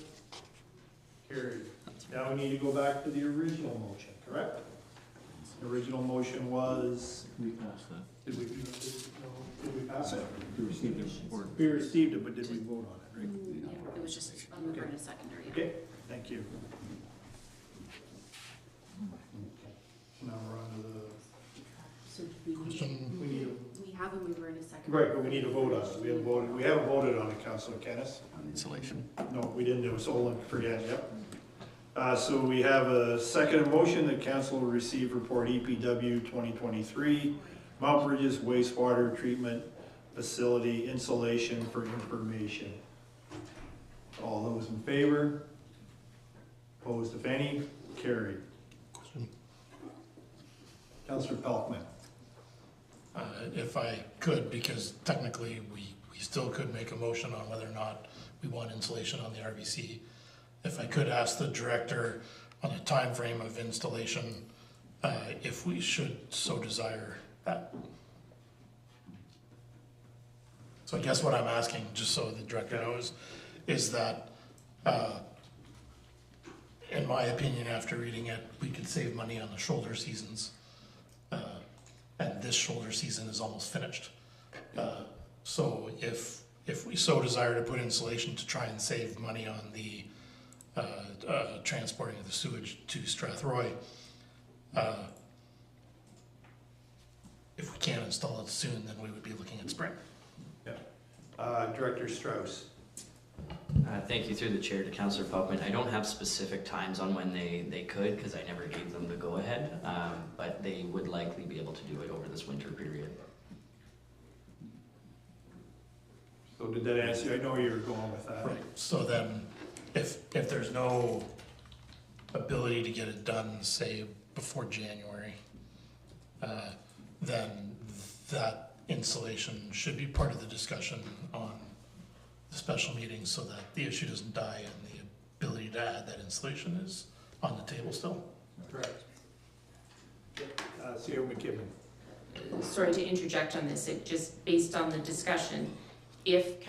S1: Carried. Now we need to go back to the original motion, correct? The original motion was,
S17: We passed that.
S1: did we pass it?
S17: We received it.
S1: We received it, but did we vote on it, right?
S14: Yeah, it was just a mover and a secondary.
S1: Okay, thank you. Now we're on to the,
S14: So we have a mover and a secondary.
S1: right, but we need to vote on it. We haven't voted on it, Councillor Kennis.
S6: On insulation.
S1: No, we didn't do it, so we'll forget, yep. So we have a second motion that council will receive report EPW 2023, Mount Bridges wastewater treatment facility insulation for information. All those in favor? Opposed, if any? Carried. Councillor Pelkman.
S4: If I could, because technically we still could make a motion on whether or not we want insulation on the RVC. If I could ask the director on a time frame of installation, if we should so desire that. So I guess what I'm asking, just so the director knows, is that, in my opinion, after reading it, we could save money on the shoulder seasons. And this shoulder season is almost finished. So if we so desire to put insulation to try and save money on the transporting of the sewage to Strathroy, if we can't install it soon, then we would be looking at spring.
S1: Yeah. Director Strauss.
S13: Thank you through the chair to Councillor Pelkman. I don't have specific times on when they could, because I never gave them the go-ahead, but they would likely be able to do it over this winter period.
S1: So did that answer? I know you were going with that.
S4: Right, so then, if there's no ability to get it done, say, before January, then that insulation should be part of the discussion on the special meeting so that the issue doesn't die and the ability to add that insulation is on the table still.
S1: Correct. CEO McKibben.
S14: Sorry to interject on this, it just based on the discussion, if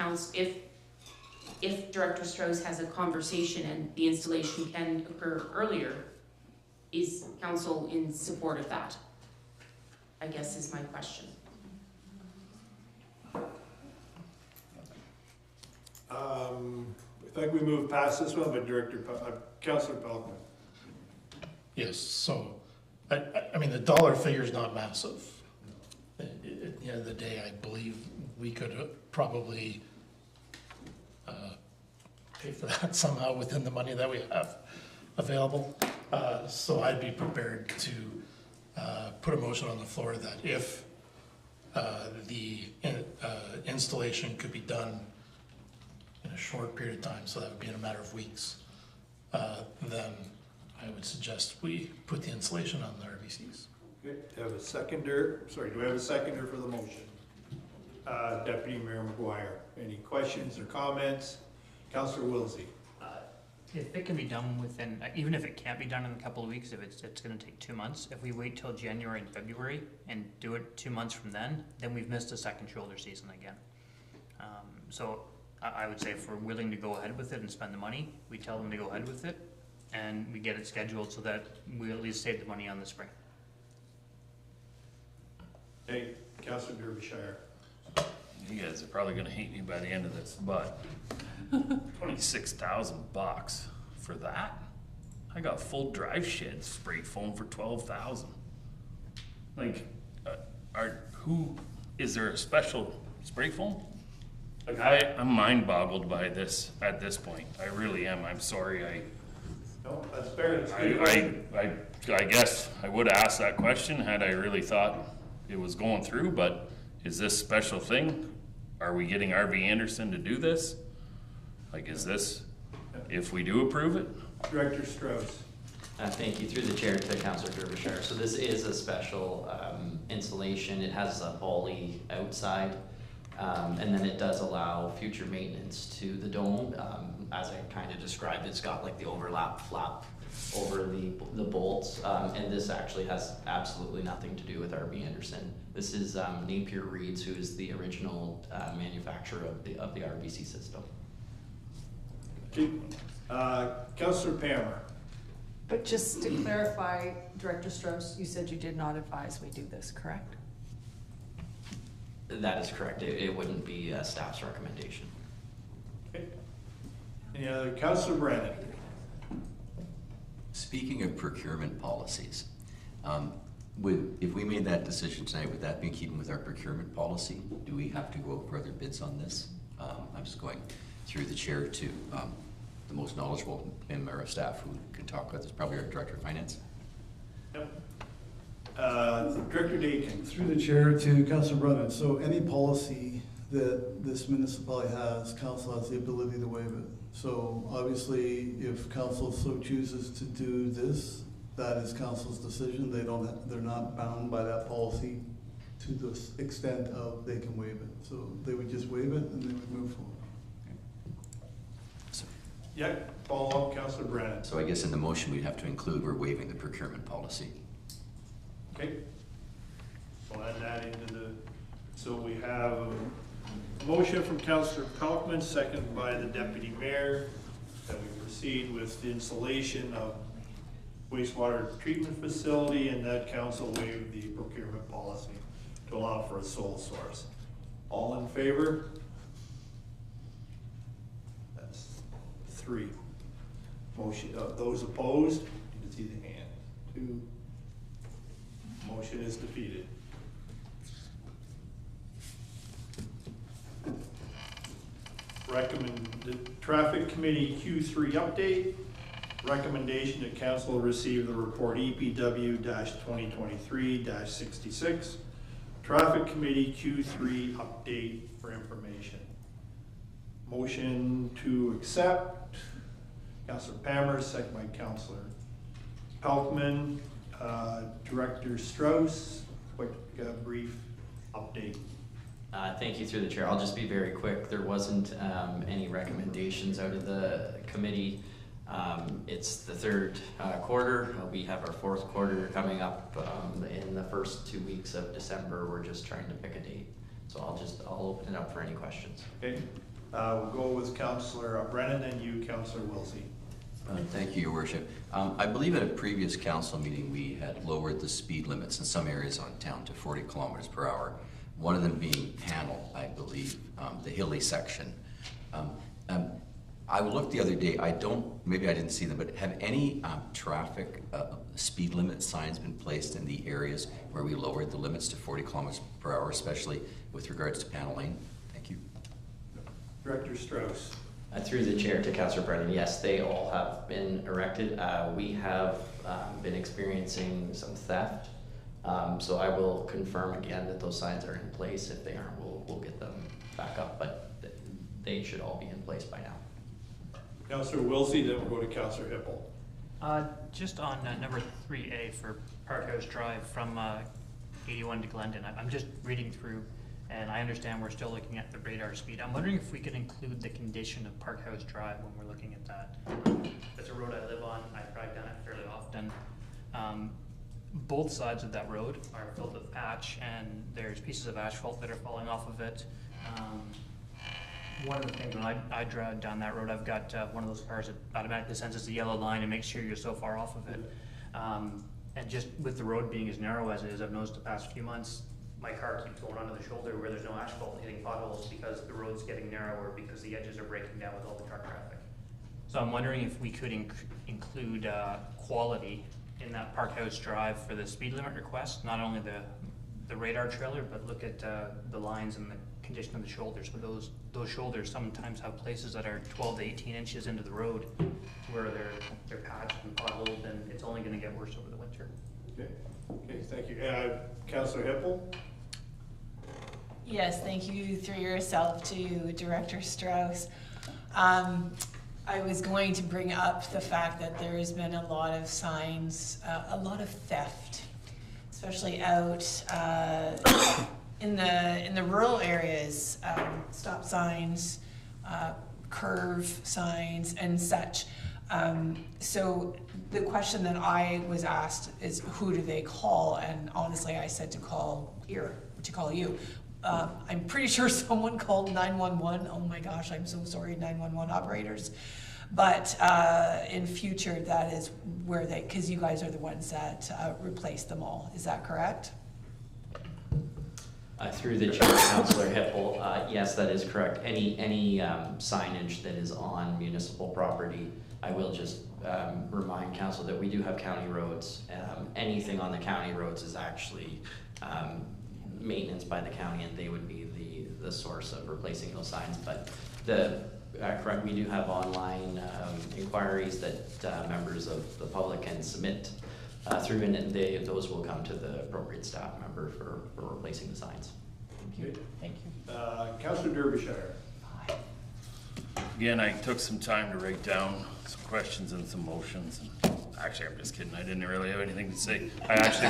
S14: if Director Strauss has a conversation and the installation can occur earlier, is council in support of that? I guess is my question.
S1: I think we move past this one, but Councillor Pelkman.
S4: Yes, so, I mean, the dollar figure is not massive. At the end of the day, I believe we could probably pay for that somehow within the money that we have available. So I'd be prepared to put a motion on the floor that if the installation could be done in a short period of time, so that would be in a matter of weeks, then I would suggest we put the installation on the RBCs.
S1: Okay, do I have a seconder? Sorry, do I have a seconder for the motion? Deputy Mayor McGuire, any questions or comments? Councillor Wilsey.
S7: If it can be done within, even if it can't be done in a couple of weeks, if it's gonna take 2 months, if we wait till January and February and do it 2 months from then we've missed a second shoulder season again. So I would say if we're willing to go ahead with it and spend the money, we tell them to go ahead with it and we get it scheduled so that we at least save the money on the spring.
S1: Hey, Councillor Derbyshire.
S3: You guys are probably gonna hate me by the end of this, but $26,000 for that? I got full drive shed spray foam for $12,000. Like, is there a special spray foam? Like, I'm mind boggled by this at this point. I really am. I'm sorry.
S1: No, that's fair. That's good.
S3: I guess I would have asked that question had I really thought it was going through, but is this special thing? Are we getting RV Anderson to do this? Like, is this, if we do approve it?
S1: Director Strauss.
S13: Thank you. Through the chair to Councillor Derbyshire. So this is a special installation. It has a poly outside, and then it does allow future maintenance to the dome. As I kind of described, it's got like the overlap flap over the bolts, and this actually has absolutely nothing to do with RB Anderson. This is Napier Reeds, who is the original manufacturer of the RBC system.
S1: Okay. Councillor Pammer.
S10: But just to clarify, Director Strauss, you said you did not advise we do this, correct?
S13: That is correct. It wouldn't be staff's recommendation.
S1: Okay. Any other? Councillor Brennan.
S6: Speaking of procurement policies, if we made that decision tonight, would that be in keeping with our procurement policy? Do we have to go out for other bids on this? I'm just going through the chair to the most knowledgeable member of staff who can talk about this, probably our Director of Finance.
S1: Yep. Director Dakin.
S16: Through the chair to Councillor Brennan. So any policy that this municipality has, council has the ability to waive it. So obviously, if council so chooses to do this, that is council's decision. They're not bound by that policy to the extent of they can waive it. So they would just waive it and they would move forward.
S1: Yeah, follow up, Councillor Brennan.
S6: So I guess in the motion we'd have to include we're waiving the procurement policy.
S1: Okay. We'll add that into the, so we have a motion from Councillor Pelkman, seconded by the Deputy Mayor, that we proceed with the installation of wastewater treatment facility and that council waive the procurement policy to allow for a sole source. All in favor? That's 3. Motion, those opposed? You can see the hand. 2. Motion is defeated. Recommend Traffic Committee Q3 update. Recommendation that council receive the report EPW-2023-66. Traffic Committee Q3 update for information. Motion to accept. Councillor Pammer, second by Councillor Pelkman. Director Strauss, quick brief update.
S13: Thank you through the chair. I'll just be very quick. There wasn't any recommendations out of the committee. It's the third quarter. We have our fourth quarter coming up in the first 2 weeks of December. We're just trying to pick a date. So I'll open it up for any questions.
S1: Okay. We'll go with Councillor Brennan and you, Councillor Wilsey.
S6: Thank you, Your Worship. I believe at a previous council meeting, we had lowered the speed limits in some areas on town to 40 kilometers per hour. One of them being Panel, I believe, the hilly section. I looked the other day, maybe I didn't see them, but have any traffic speed limit signs been placed in the areas where we lowered the limits to 40 kilometers per hour, especially with regards to Panel Lane? Thank you.
S1: Director Strauss.
S13: Through the chair to Councillor Brennan, yes, they all have been erected. We have been experiencing some theft, so I will confirm again that those signs are in place. If they aren't, we'll get them back up, but they should all be in place by now.
S1: Councillor Wilsey, then we'll go to Councillor Hippel.
S7: Just on number 3A for Park House Drive from 81 to Glendon, I'm just reading through, and I understand we're still looking at the radar speed. I'm wondering if we could include the condition of Park House Drive when we're looking at that. It's a road I live on. I drive down it fairly often. Both sides of that road are filled with patch, and there's pieces of asphalt that are falling off of it. One of the things when I drive down that road, I've got one of those cars that automatically senses the yellow line and makes sure you're so far off of it. And just with the road being as narrow as it is, I've noticed the past few months, my car keeps going onto the shoulder where there's no asphalt and hitting potholes because the road's getting narrower because the edges are breaking down with all the truck traffic. So I'm wondering if we could include quality in that Park House Drive for the speed limit request, not only the radar trailer, but look at the lines and the condition of the shoulders. But those shoulders sometimes have places that are 12 to 18 inches into the road where they're patched and potholed, and it's only going to get worse over the winter.
S1: Okay, thank you. Councillor Hippel?
S12: Yes, thank you through yourself to Director Strauss. I was going to bring up the fact that there has been a lot of signs, a lot of theft, especially out in the rural areas, stop signs, curve signs and such. So the question that I was asked is, who do they call? And honestly, I said to call you. I'm pretty sure someone called 911. Oh my gosh, I'm so sorry, 911 operators. But in future, that is where because you guys are the ones that replace them all. Is that correct?
S13: Through the chair, Councillor Hippel, yes, that is correct. Any signage that is on municipal property, I will just remind council that we do have county roads. Anything on the county roads is actually maintenance by the county, and they would be the source of replacing those signs. But correct, we do have online inquiries that members of the public can submit through, and those will come to the appropriate staff member for replacing the signs.
S12: Thank you. Thank you.
S1: Councillor Derbyshire.
S3: Again, I took some time to write down some questions and some motions. And actually, I'm just kidding. I didn't really have anything to say. I actually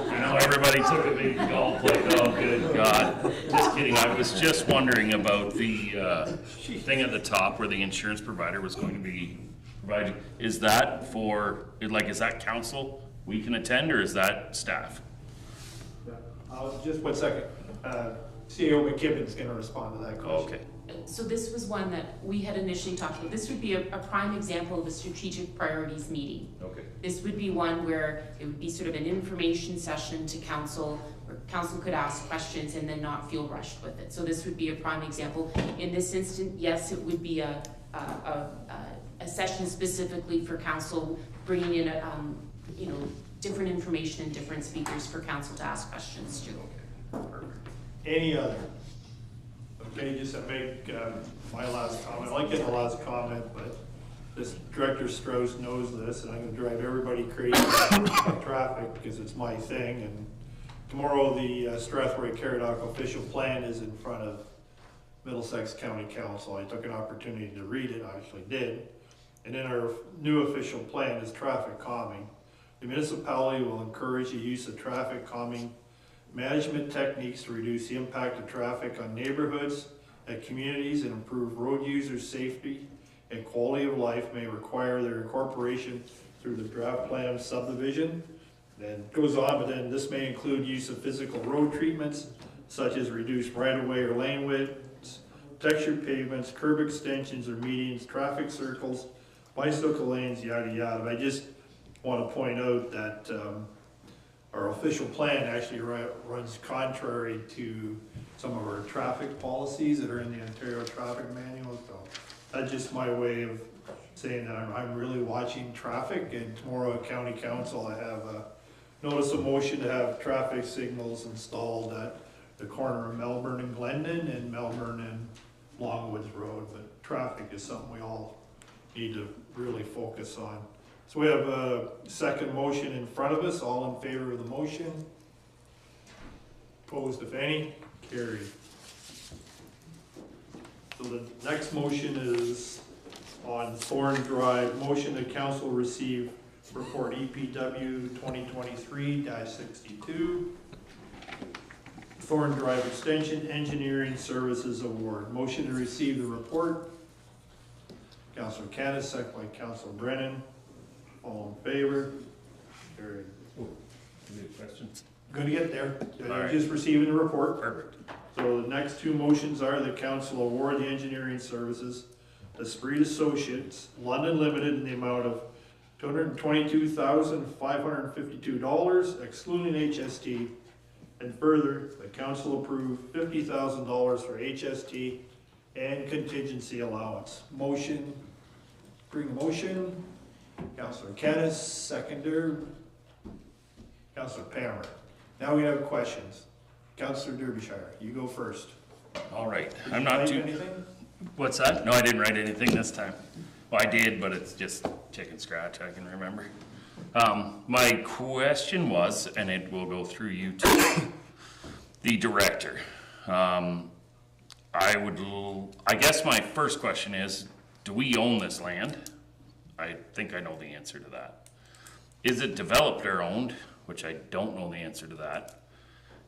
S3: I know everybody took a big golf play. Oh, good God. Just kidding. I was just wondering about the thing at the top where the insurance provider was going to be providing. Is that is that council we can attend, or is that staff?
S1: Just 1 second. CEO McKibben's going to respond to that question.
S3: Okay.
S14: So this was one that we had initially talked about. This would be a prime example of a strategic priorities meeting.
S3: Okay.
S14: This would be one where it would be sort of an information session to council, where council could ask questions and then not feel rushed with it. So this would be a prime example. In this instance, yes, it would be a session specifically for council, bringing in different information and different speakers for council to ask questions to.
S1: Perfect. Any other? Okay, just to make my last comment. I like getting the last comment, but this Director Strauss knows this, and I'm going to drive everybody crazy with traffic because it's my thing. And tomorrow, the Strathroy-Caradoc official plan is in front of Middlesex County Council. I took an opportunity to read it. I actually did. And in our new official plan is traffic calming. The municipality will encourage the use of traffic calming management techniques to reduce the impact of traffic on neighborhoods and communities and improve road users' safety and quality of life may require their incorporation through the draft plan subdivision. Then it goes on, but then this may include use of physical road treatments such as reduced right-of-way or lane widths, textured pavements, curb extensions or medians, traffic circles, bicycle lanes, yada yada. But I just want to point out that our official plan actually runs contrary to some of our traffic policies that are in the Ontario Traffic Manual. So that's just my way of saying that I'm really watching traffic, and tomorrow at County Council I have a notice of motion to have traffic signals installed at the corner of Melbourne and Glendon and Melbourne and Longwoods Road. But traffic is something we all need to really focus on. So we have a second motion in front of us. All in favor of the motion? Opposed, if any? Carried. So the next motion is on Thorn Drive. Motion that council receive report EPW 2023-62. Thorn Drive Extension Engineering Services Award. Motion to receive the report. Councilor Canis, second by Councilor Brennan. All in favor? Carried.
S3: Any questions?
S1: Gonna get there.
S3: All right.
S1: Just receiving the report.
S3: Perfect.
S1: So the next two motions are the council award the engineering services to Esprit Associates, London Limited, in the amount of $222,552, excluding HST, and further, the council approve $50,000 for HST and contingency allowance. Motion, bring a motion. Councilor Canis, seconder. Councilor Palmer. Now we have questions. Councilor Derbyshire, you go first.
S3: All right.
S1: Did
S3: I'm
S1: you
S3: not
S1: write
S3: too.
S1: anything?
S3: What's that? No, I didn't write anything this time. Well, I did, but it's just chicken scratch, I can remember. My question was, and it will go through you to the director. I guess my first question is, do we own this land? I think I know the answer to that. Is it developed or owned? Which I don't know the answer to that.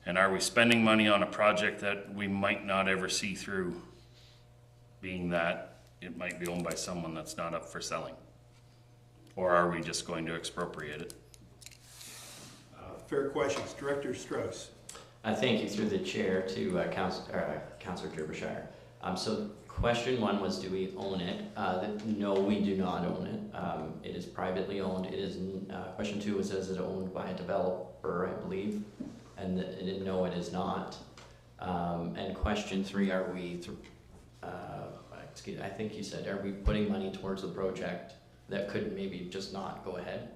S3: And are we spending money on a project that we might not ever see through, being that it might be owned by someone that's not up for selling? Or are we just going to expropriate it?
S1: Fair questions. Director Strauss.
S13: Thank you through the chair to Councillor Derbyshire. So question one was, do we own it? No, we do not own it. It is privately owned. It is. Question two was, is it owned by a developer, I believe? And no, it is not. And question three, are we, I think you said, are we putting money towards the project that could maybe just not go ahead?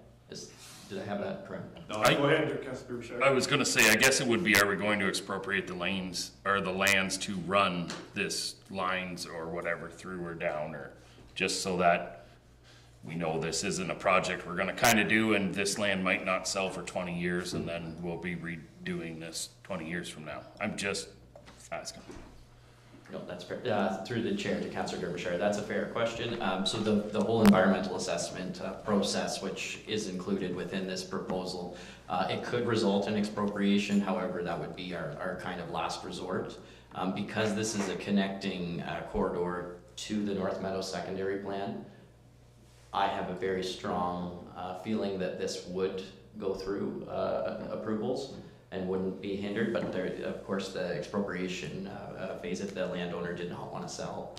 S13: Did I have that correct?
S1: No, go ahead, Councilor Derbyshire.
S3: I was gonna say, I guess it would be, are we going to expropriate the lanes or the lands to run this lines or whatever through or down, or just so that we know this isn't a project we're gonna kinda do, and this land might not sell for 20 years and then we'll be redoing this 20 years from now. I'm just asking.
S13: No, that's fair. Through the chair to Councillor Derbyshire, that's a fair question. So the whole environmental assessment process, which is included within this proposal, it could result in expropriation. However, that would be our kind of last resort. Because this is a connecting corridor to the North Meadow secondary plan, I have a very strong feeling that this would go through approvals and wouldn't be hindered, but there, of course, the expropriation phase, if the landowner did not want to sell,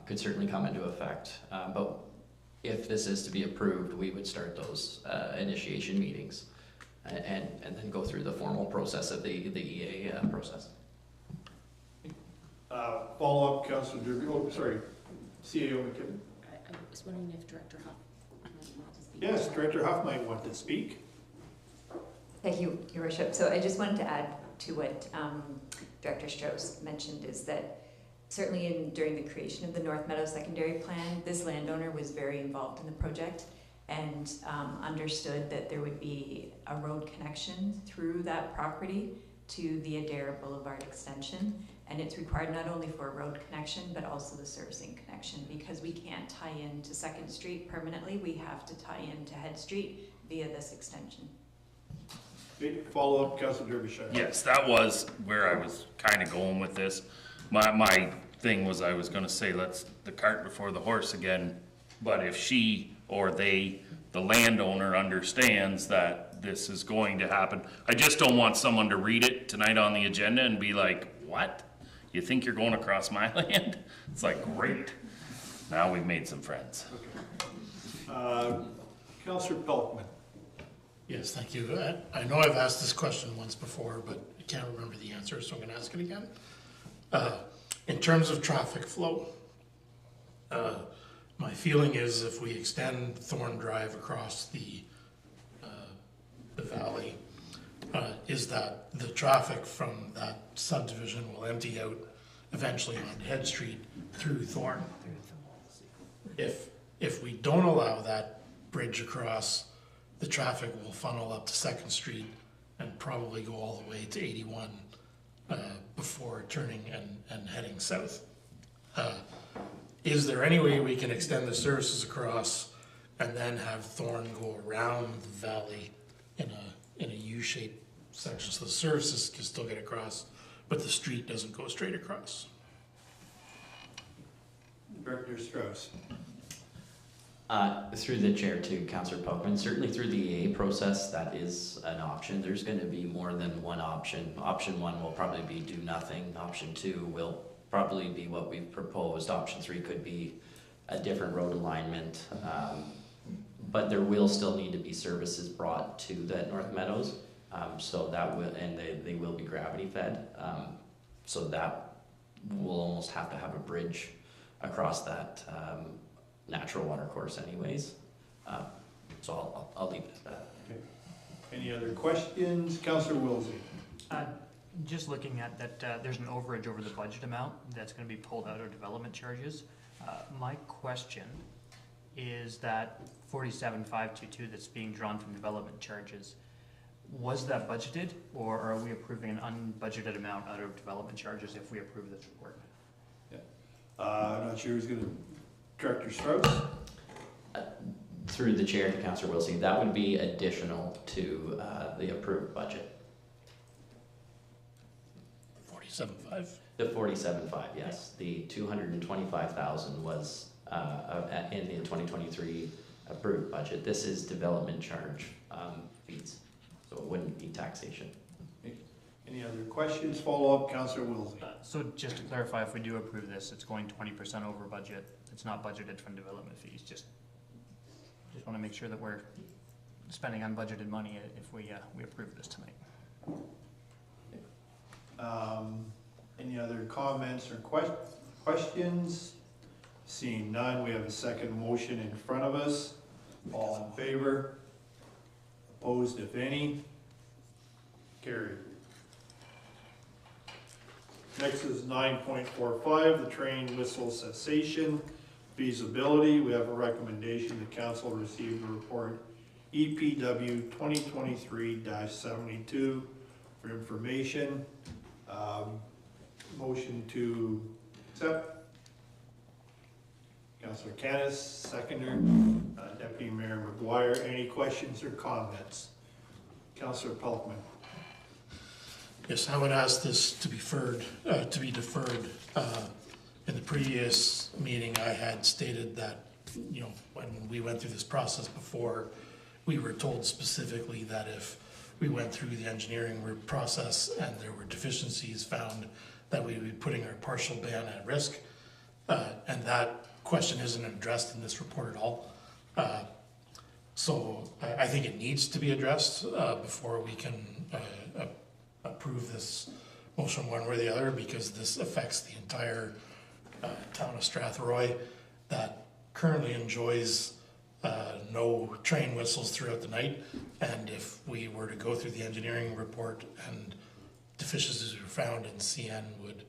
S13: could certainly come into effect. But if this is to be approved, we would start those initiation meetings and then go through the formal process of the EA process.
S1: Follow up, Councilor Derby. Oh, sorry, CAO McKibben.
S14: I was wondering if Director Huff might want to speak.
S1: Yes, Director Huff might want to speak.
S11: Thank you, Your Worship. So I just wanted to add to what Director Strauss mentioned, is that certainly during the creation of the North Meadow Secondary Plan, this landowner was very involved in the project and understood that there would be a road connection through that property to the Adair Boulevard extension. And it's required not only for a road connection, but also the servicing connection, because we can't tie into 2nd Street permanently. We have to tie into Head Street via this extension.
S1: Follow up, Councilor Derbyshire.
S3: Yes, that was where I was kind of going with this. My thing was, I was gonna say, let's the cart before the horse again. But if she or they, the landowner, understands that this is going to happen, I just don't want someone to read it tonight on the agenda and be like, what? You think you're going across my land? It's like, great. Now we've made some friends.
S15: Councillor Pelkman.
S4: Yes, thank you. I know I've asked this question once before, but I can't remember the answer, so I'm gonna ask it again. In terms of traffic flow, my feeling is if we extend Thorn Drive across the valley, is that the traffic from that subdivision will empty out eventually on Head Street through Thorn. If we don't allow that bridge across, the traffic will funnel up to 2nd Street and probably go all the way to 81 before turning and heading south. Is there any way we can extend the services across and then have Thorn go around the valley in a U-shaped section so the services can still get across, but the street doesn't go straight across?
S1: Director Strauss.
S13: Through the chair to Councillor Pelkman, certainly through the EA process, that is an option. There's going to be more than one option. Option 1 will probably be do nothing. Option 2 will probably be what we've proposed. Option 3 could be a different road alignment. But there will still need to be services brought to the North Meadows. So that will, and they will be gravity fed. So that will almost have to have a bridge across that natural water course anyways. So I'll leave it at that.
S1: Okay. Any other questions? Councillor Wilsey.
S7: Just looking at that, there's an overage over the budget amount that's gonna be pulled out of development charges. My question is that 47,522 that's being drawn from development charges, was that budgeted, or are we approving an unbudgeted amount out of development charges if we approve this report?
S1: I'm not sure who's gonna, Director Strauss?
S13: Through the chair to Councillor Wilsey, that would be additional to the approved budget.
S4: 47.5?
S13: The 47.5, yes. The 225,000 was in the 2023 approved budget. This is development charge fees, so it wouldn't be taxation.
S1: Any other questions? Follow up, Councillor Wilsey.
S7: So just to clarify, if we do approve this, it's going 20% over budget. It's not budgeted from development fees. Just want to make sure that we're spending unbudgeted money if we approve this tonight.
S1: Any other comments or questions? Seeing none, we have a second motion in front of us. All in favor? Opposed, if any? Carried. Next is 9.45, the train whistle cessation feasibility. We have a recommendation the council receive the report EPW 2023-72 for information. Motion to accept. Councillor Canis, seconder. Deputy Mayor McGuire, any questions or comments? Councillor Pelkman.
S4: Yes, I would ask this to be deferred. In the previous meeting, I had stated that, you know, when we went through this process before, we were told specifically that if we went through the engineering process and there were deficiencies found, that we would be putting our partial ban at risk. And that question isn't addressed in this report at all. So I think it needs to be addressed before we can approve this motion one way or the other, because this affects the entire town of Strathroy that currently enjoys no train whistles throughout the night. And if we were to go through the engineering report and deficiencies were found, and CN would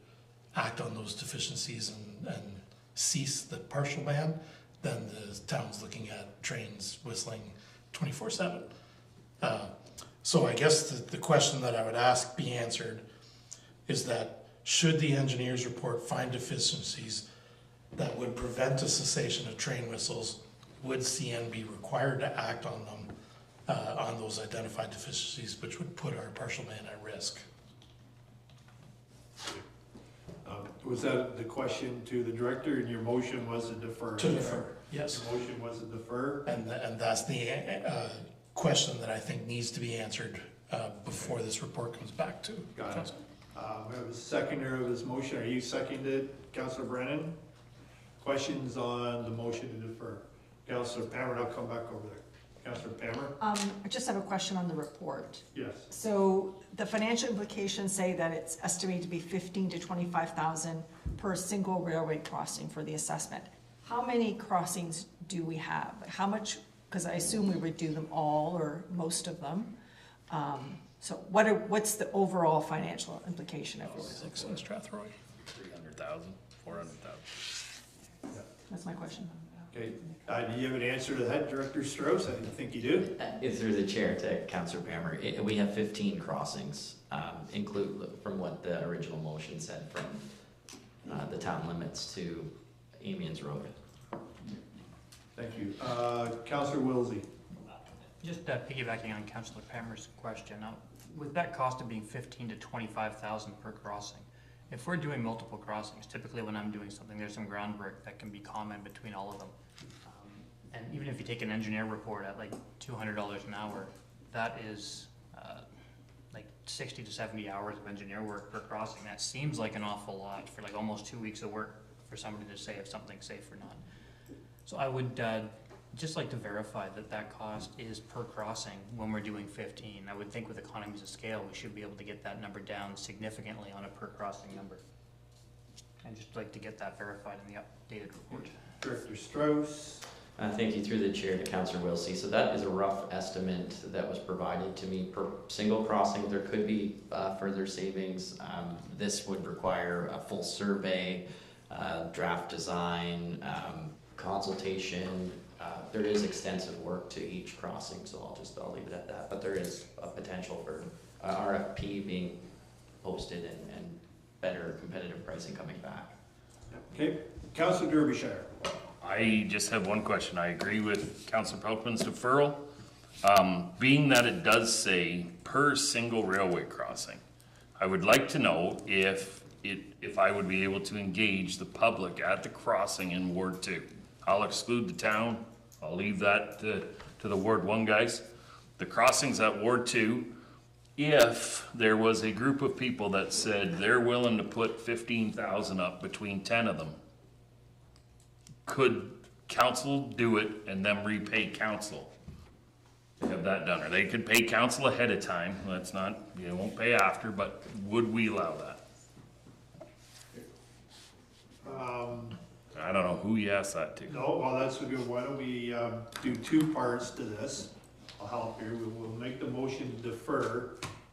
S4: act on those deficiencies and cease the partial ban, then the town's looking at trains whistling 24/7. So I guess the question that I would ask be answered is that should the engineer's report find deficiencies that would prevent a cessation of train whistles, would CN be required to act on them, on those identified deficiencies, which would put our partial ban at risk?
S1: Was that the question to the director, and your motion was to defer?
S4: To defer, yes.
S1: Your motion was to defer?
S4: And that's the question that I think needs to be answered before this report comes back to council.
S1: We have a seconder of this motion. Are you seconded, Councillor Brennan? Questions on the motion to defer? Councillor Palmer, I'll come back over there. Councillor Palmer?
S10: I just have a question on the report.
S1: Yes.
S10: So the financial implications say that it's estimated to be 15 to 25,000 per single railway crossing for the assessment. How many crossings do we have? How much, because I assume we would do them all or most of them. So what's the overall financial implication of this?
S4: 6 in Strathroy.
S3: 300,000, 400,000.
S10: That's my question.
S1: Okay, do you have an answer to that, Director Strauss? I think you do.
S13: Through the chair to Councillor Palmer, we have 15 crossings, include from what the original motion said, from the town limits to Amiens Road.
S1: Thank you. Councillor Wilsey.
S7: Just piggybacking on Councillor Palmer's question, with that cost of being 15 to 25,000 per crossing, if we're doing multiple crossings, typically when I'm doing something, there's some groundwork that can be common between all of them. And even if you take an engineer report at like $200 an hour, that is like 60 to 70 hours of engineer work per crossing. That seems like an awful lot for like almost 2 weeks of work for somebody to say if something's safe or not. So I would just like to verify that that cost is per crossing when we're doing 15. I would think with economies of scale, we should be able to get that number down significantly on a per crossing number. And just like to get that verified in the updated report.
S1: Director Strauss.
S13: Thank you through the chair to Councillor Wilsey. So that is a rough estimate that was provided to me per single crossing. There could be further savings. This would require a full survey, draft design, consultation. There is extensive work to each crossing, so I'll leave it at that. But there is a potential for RFP being posted and better competitive pricing coming back.
S1: Okay, Councillor Derbyshire.
S3: I just have one question. I agree with Councillor Pelkman's deferral. Being that it does say per single railway crossing, I would like to know if I would be able to engage the public at the crossing in Ward 2. I'll exclude the town. I'll leave that to the Ward 1 guys. The crossings at Ward 2, if there was a group of people that said they're willing to put 15,000 up between 10 of them, could council do it and then repay council to have that done? Or they could pay council ahead of time. That's not, you won't pay after, but would we allow that? I don't know who you asked that to.
S1: No, well, that's a good. Why don't we do two parts to this? I'll help here. We'll make the motion to defer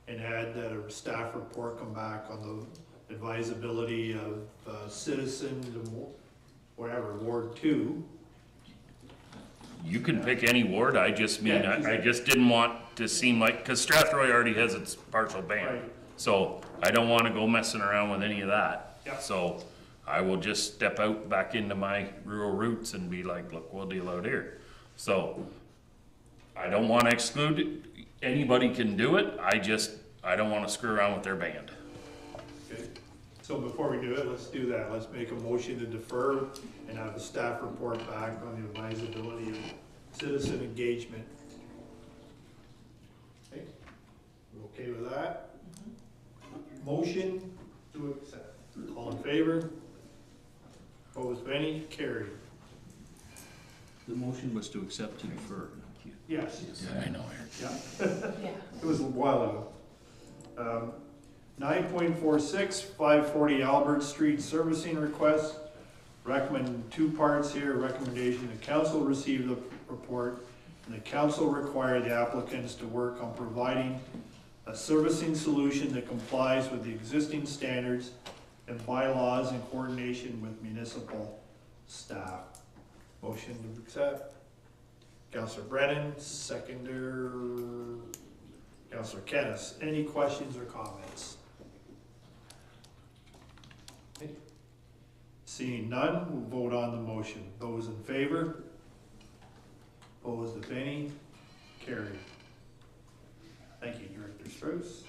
S1: and add that a staff report come back on the advisability of citizen, whatever, Ward 2.
S3: You can pick any ward. I just mean,
S1: Yeah,
S3: I just didn't want to seem like, because Strathroy already has its partial ban.
S1: Right.
S3: So I don't want to go messing around with any of that.
S1: Yeah.
S3: So I will just step out back into my rural roots and be like, look, we'll deal out here. So I don't want to exclude it. Anybody can do it. I don't want to screw around with their band.
S1: Okay. So before we do it, let's do that. Let's make a motion to defer and have the staff report back on the advisability of citizen engagement. Okay, we're okay with that? Motion to accept. All in favor? Opposed, any? Carried.
S9: The motion was to accept to defer.
S1: Yes.
S3: Yeah, I know, Eric.
S1: Yeah. It was a while ago. 9.46, 540 Albert Street servicing request. Recommend two parts here. Recommendation the council receive the report and the council require the applicants to work on providing a servicing solution that complies with the existing standards and bylaws in coordination with municipal staff. Motion to accept. Councillor Brennan, seconder. Councillor Kennis, any questions or comments? Okay. Seeing none, we'll vote on the motion. Those in favor? Opposed, if any? Carried. Thank you, Director Strauss.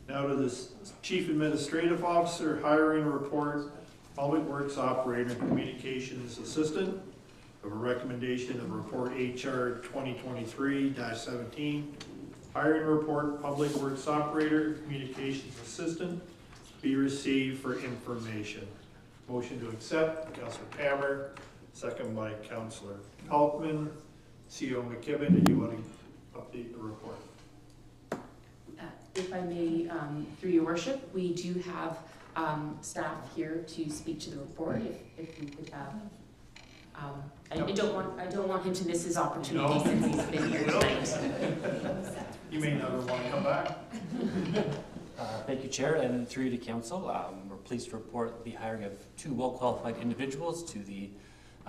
S1: Now to this Chief Administrative Officer hiring report, Public Works Operator, Communications Assistant. Of a recommendation of report HR 2023-17. Hiring report, Public Works Operator, Communications Assistant. be received for information. Motion to accept, Councillor Pammer, second by Councillor Pelkman. CEO McKibben, did you want to update the report?
S14: If I may, through your worship, we do have staff here to speak to the report, if we could have. I don't want him to miss his opportunity since he's been here tonight.
S1: You may never want to come back.
S18: Thank you, Chair, and through you to Council. We're pleased to report the hiring of 2 well-qualified individuals to the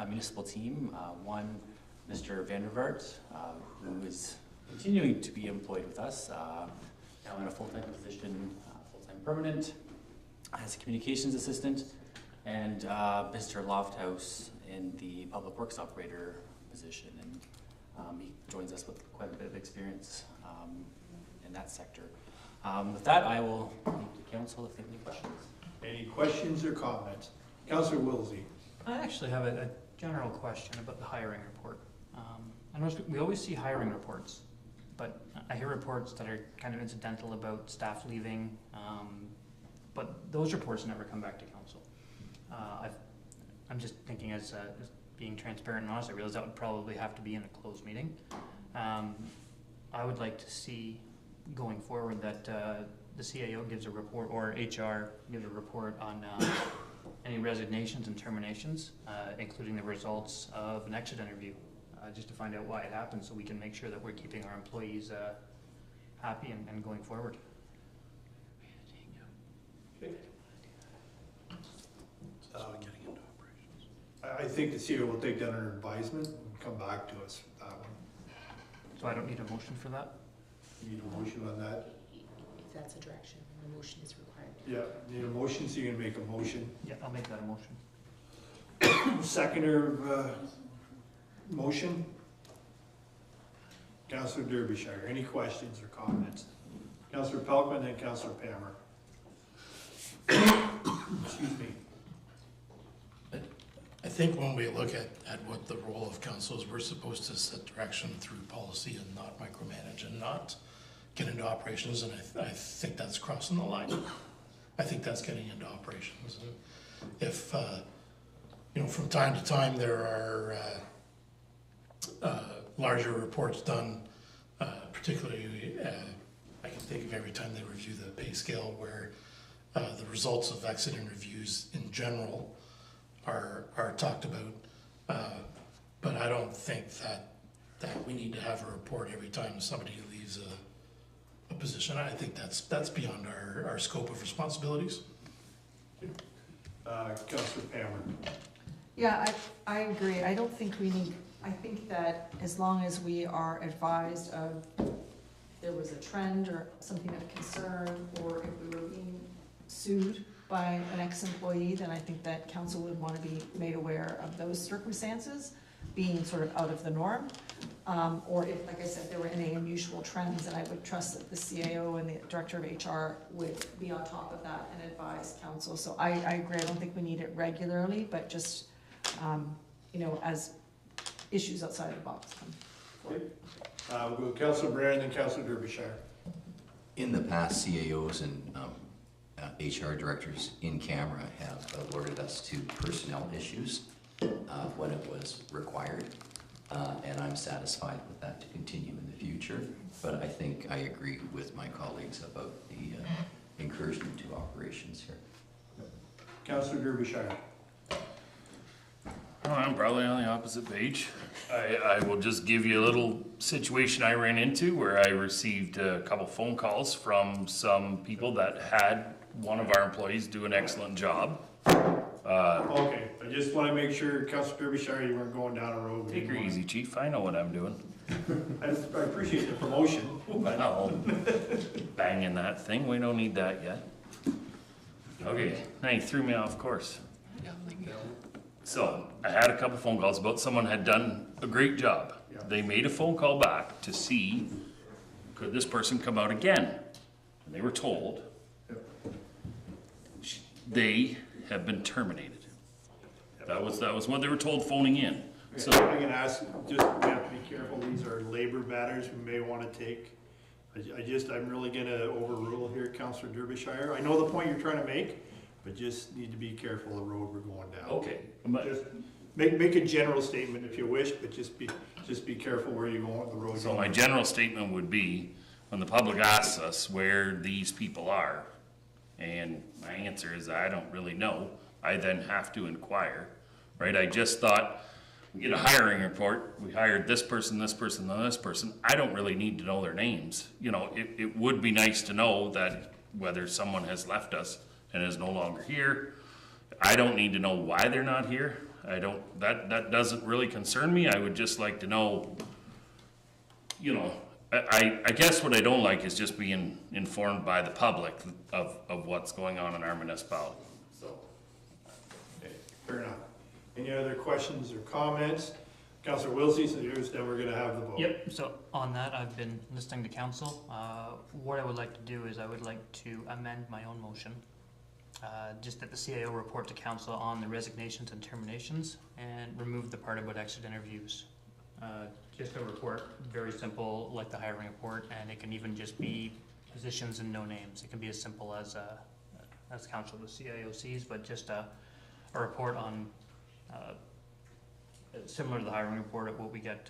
S18: municipal team. One, Mr. Vandervaart, who is continuing to be employed with us, now in a full-time position, full-time permanent, as a communications assistant, and Mr. Lofthouse in the public works operator position. And he joins us with quite a bit of experience in that sector. With that, I will leave to Council if they have any questions.
S1: Any questions or comments? Councillor Wilsey.
S7: I actually have a general question about the hiring report. I notice we always see hiring reports, but I hear reports that are kind of incidental about staff leaving, but those reports never come back to council. I'm just thinking as being transparent and honest, I realize that would probably have to be in a closed meeting. I would like to see going forward that the CAO gives a report, or HR gives a report on any resignations and terminations, including the results of an exit interview, just to find out why it happened, so we can make sure that we're keeping our employees happy and going forward.
S1: Okay. I think the CEO will take that under advisement and come back to us with that one.
S7: So I don't need a motion for that?
S1: You need a motion on that?
S14: If that's a direction, a motion is required.
S1: Yeah, need a motion, so you can make a motion.
S7: Yeah, I'll make that a motion.
S1: Seconder motion? Councillor Derbyshire, any questions or comments? Councillor Pelkman and Councillor Pammer. Excuse me.
S4: I think when we look at what the role of council is, we're supposed to set direction through policy and not micromanage and not get into operations, and I think that's crossing the line. I think that's getting into operations. And if, from time to time there are larger reports done, particularly, I can think of every time they review the pay scale where the results of exit interviews in general are talked about, but I don't think that we need to have a report every time somebody leaves a position. I think that's beyond our scope of responsibilities.
S1: Councillor Pammer.
S10: Yeah, I agree. I don't think we need, I think that as long as we are advised of there was a trend or something of concern, or if we were being sued by an ex-employee, then I think that council would want to be made aware of those circumstances being sort of out of the norm. Or if, like I said, there were any unusual trends, and I would trust that the CAO and the Director of HR would be on top of that and advise council. So I agree, I don't think we need it regularly, but just, as issues outside of the box come.
S1: Okay. We'll go Councillor Brand and Councillor Derbyshire.
S6: In the past, CAOs and HR directors in camera have alerted us to personnel issues when it was required, and I'm satisfied with that to continue in the future. But I think I agree with my colleagues about the incursion into operations here.
S1: Councillor Derbyshire.
S3: Oh, I'm probably on the opposite page. I will just give you a little situation I ran into where I received a couple phone calls from some people that had one of our employees do an excellent job.
S1: Okay, I just want to make sure, Councillor Derbyshire, you weren't going down a road.
S3: Take her easy, Chief. I know what I'm doing.
S1: I appreciate the promotion.
S3: I know. Banging that thing. We don't need that yet. Okay, now you threw me off course. So I had a couple phone calls about someone had done a great job. They made a phone call back to see, could this person come out again? And they were told they have been terminated. That was what they were told phoning in. So
S1: I'm going to ask, just we have to be careful, these are labor matters we may want to take I'm really gonna overrule here, Councillor Derbyshire. I know the point you're trying to make, but just need to be careful of the road we're going down.
S3: Okay.
S1: Just make a general statement if you wish, but just be careful where you're going with the road.
S3: So my general statement would be, when the public asks us where these people are, and my answer is I don't really know, I then have to inquire, right? I just thought, we get a hiring report, we hired this person, this person, and this person. I don't really need to know their names. You know, it would be nice to know that whether someone has left us and is no longer here. I don't need to know why they're not here. That doesn't really concern me. I would just like to know, you know, I guess what I don't like is just being informed by the public of what's going on in our municipality, so.
S1: Okay, fair enough. Any other questions or comments? Councillor Wilsey, so then we're gonna have the vote.
S7: Yep, so on that, I've been listening to council. What I would like to do is I would like to amend my own motion. Just that the CAO report to council on the resignations and terminations and remove the part about exit interviews. Just a report, very simple, like the hiring report, and it can even just be positions and no names. It can be as simple as council the CIO sees, but just a report on similar to the hiring report of what we get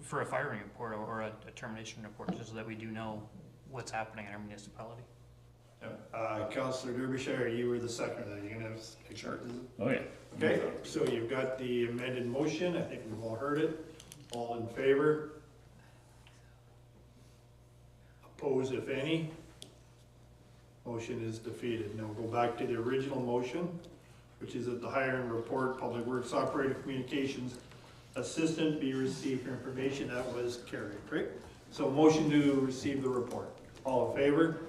S7: for a firing report or a termination report, just so that we do know what's happening in our municipality.
S1: Councillor Derbyshire, you were the second. Are you gonna have a chart?
S3: Oh, yeah.
S1: Okay, so you've got the amended motion. I think we've all heard it. All in favor? Opposed, if any? Motion is defeated. Now we'll go back to the original motion, which is that the hiring report, Public Works Operator Communications Assistant be received for information. That was carried, right? So motion to receive the report. All in favor?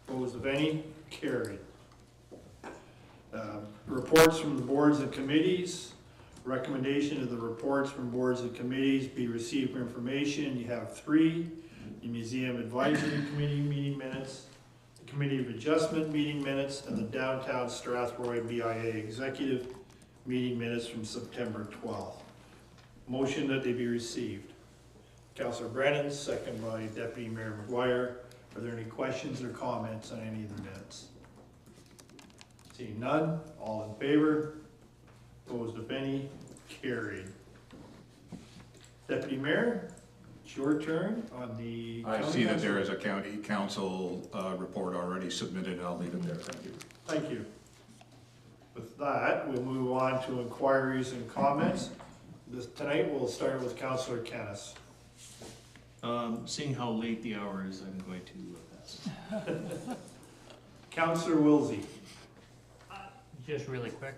S1: Opposed, if any? Carried. Reports from the boards and committees. Recommendation of the reports from boards and committees be received for information. You have 3. The Museum Advisory Committee meeting minutes, the Committee of Adjustment meeting minutes, and the Downtown Strathroy BIA Executive meeting minutes from September 12th. Motion that they be received. Councillor Brennan, second by Deputy Mayor McGuire. Are there any questions or comments on any of the minutes? Seeing none, all in favor? Opposed, if any? Carried. Deputy Mayor, it's your turn on the.
S5: I see that there is a county council report already submitted. I'll leave it there. Thank you.
S1: Thank you. With that, we'll move on to inquiries and comments. Tonight, we'll start with Councillor Kennis.
S9: Seeing how late the hour is, I'm going to pass.
S1: Councillor Wilsey.
S7: Just really quick,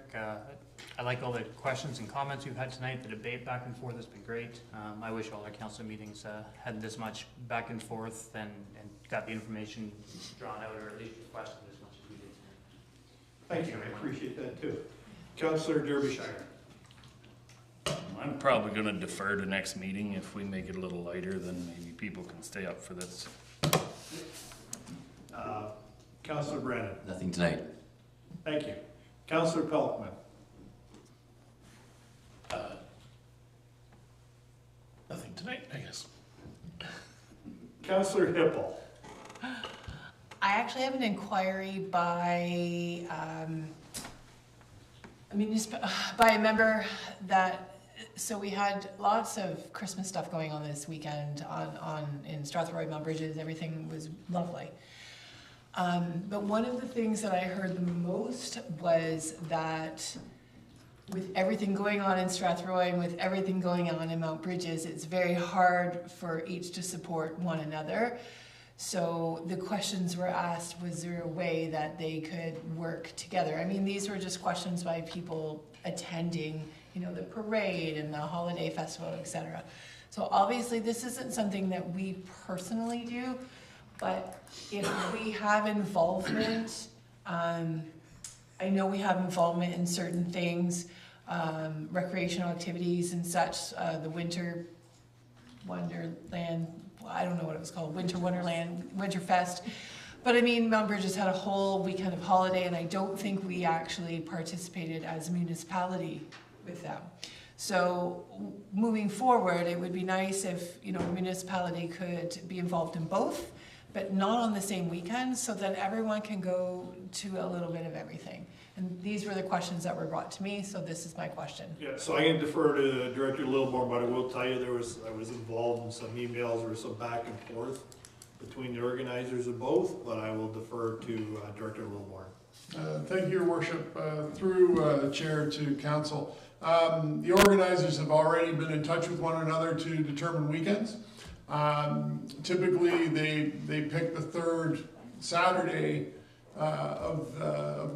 S7: I like all the questions and comments we've had tonight. The debate back and forth has been great. I wish all our council meetings had this much back and forth and got the information drawn out, or at least questioned as much as we did tonight.
S1: Thank you, I appreciate that too. Councillor Derbyshire.
S3: I'm probably gonna defer to next meeting. If we make it a little lighter, then maybe people can stay up for this.
S1: Councillor Brennan.
S6: Nothing tonight.
S1: Thank you. Councillor Pelkman.
S4: Nothing tonight, I guess.
S1: Councillor Hippel.
S12: I actually have an inquiry by by a member that, so we had lots of Christmas stuff going on this weekend in Strathroy, Mount Bridges. Everything was lovely. But one of the things that I heard the most was that with everything going on in Strathroy and with everything going on in Mount Bridges, it's very hard for each to support one another. So the questions were asked, was there a way that they could work together? I mean, these were just questions by people attending, you know, the parade and the holiday festival, etc. So obviously this isn't something that we personally do, but if we have involvement, I know we have involvement in certain things, recreational activities and such, the Winter Wonderland, I don't know what it was called, Winter Wonderland, Winterfest. But I mean, Mount Bridges had a whole weekend of holiday, and I don't think we actually participated as a municipality with them. So moving forward, it would be nice if, you know, the municipality could be involved in both, but not on the same weekend, so that everyone can go to a little bit of everything. And these were the questions that were brought to me, so this is my question.
S1: Yeah, so I can defer to Director Littlemore, but I will tell you I was involved in some emails, there was some back and forth between the organizers of both, but I will defer to Director Littlemore.
S15: Thank you, Your Worship. Through the chair to council. The organizers have already been in touch with one another to determine weekends. Typically, they pick the third Saturday of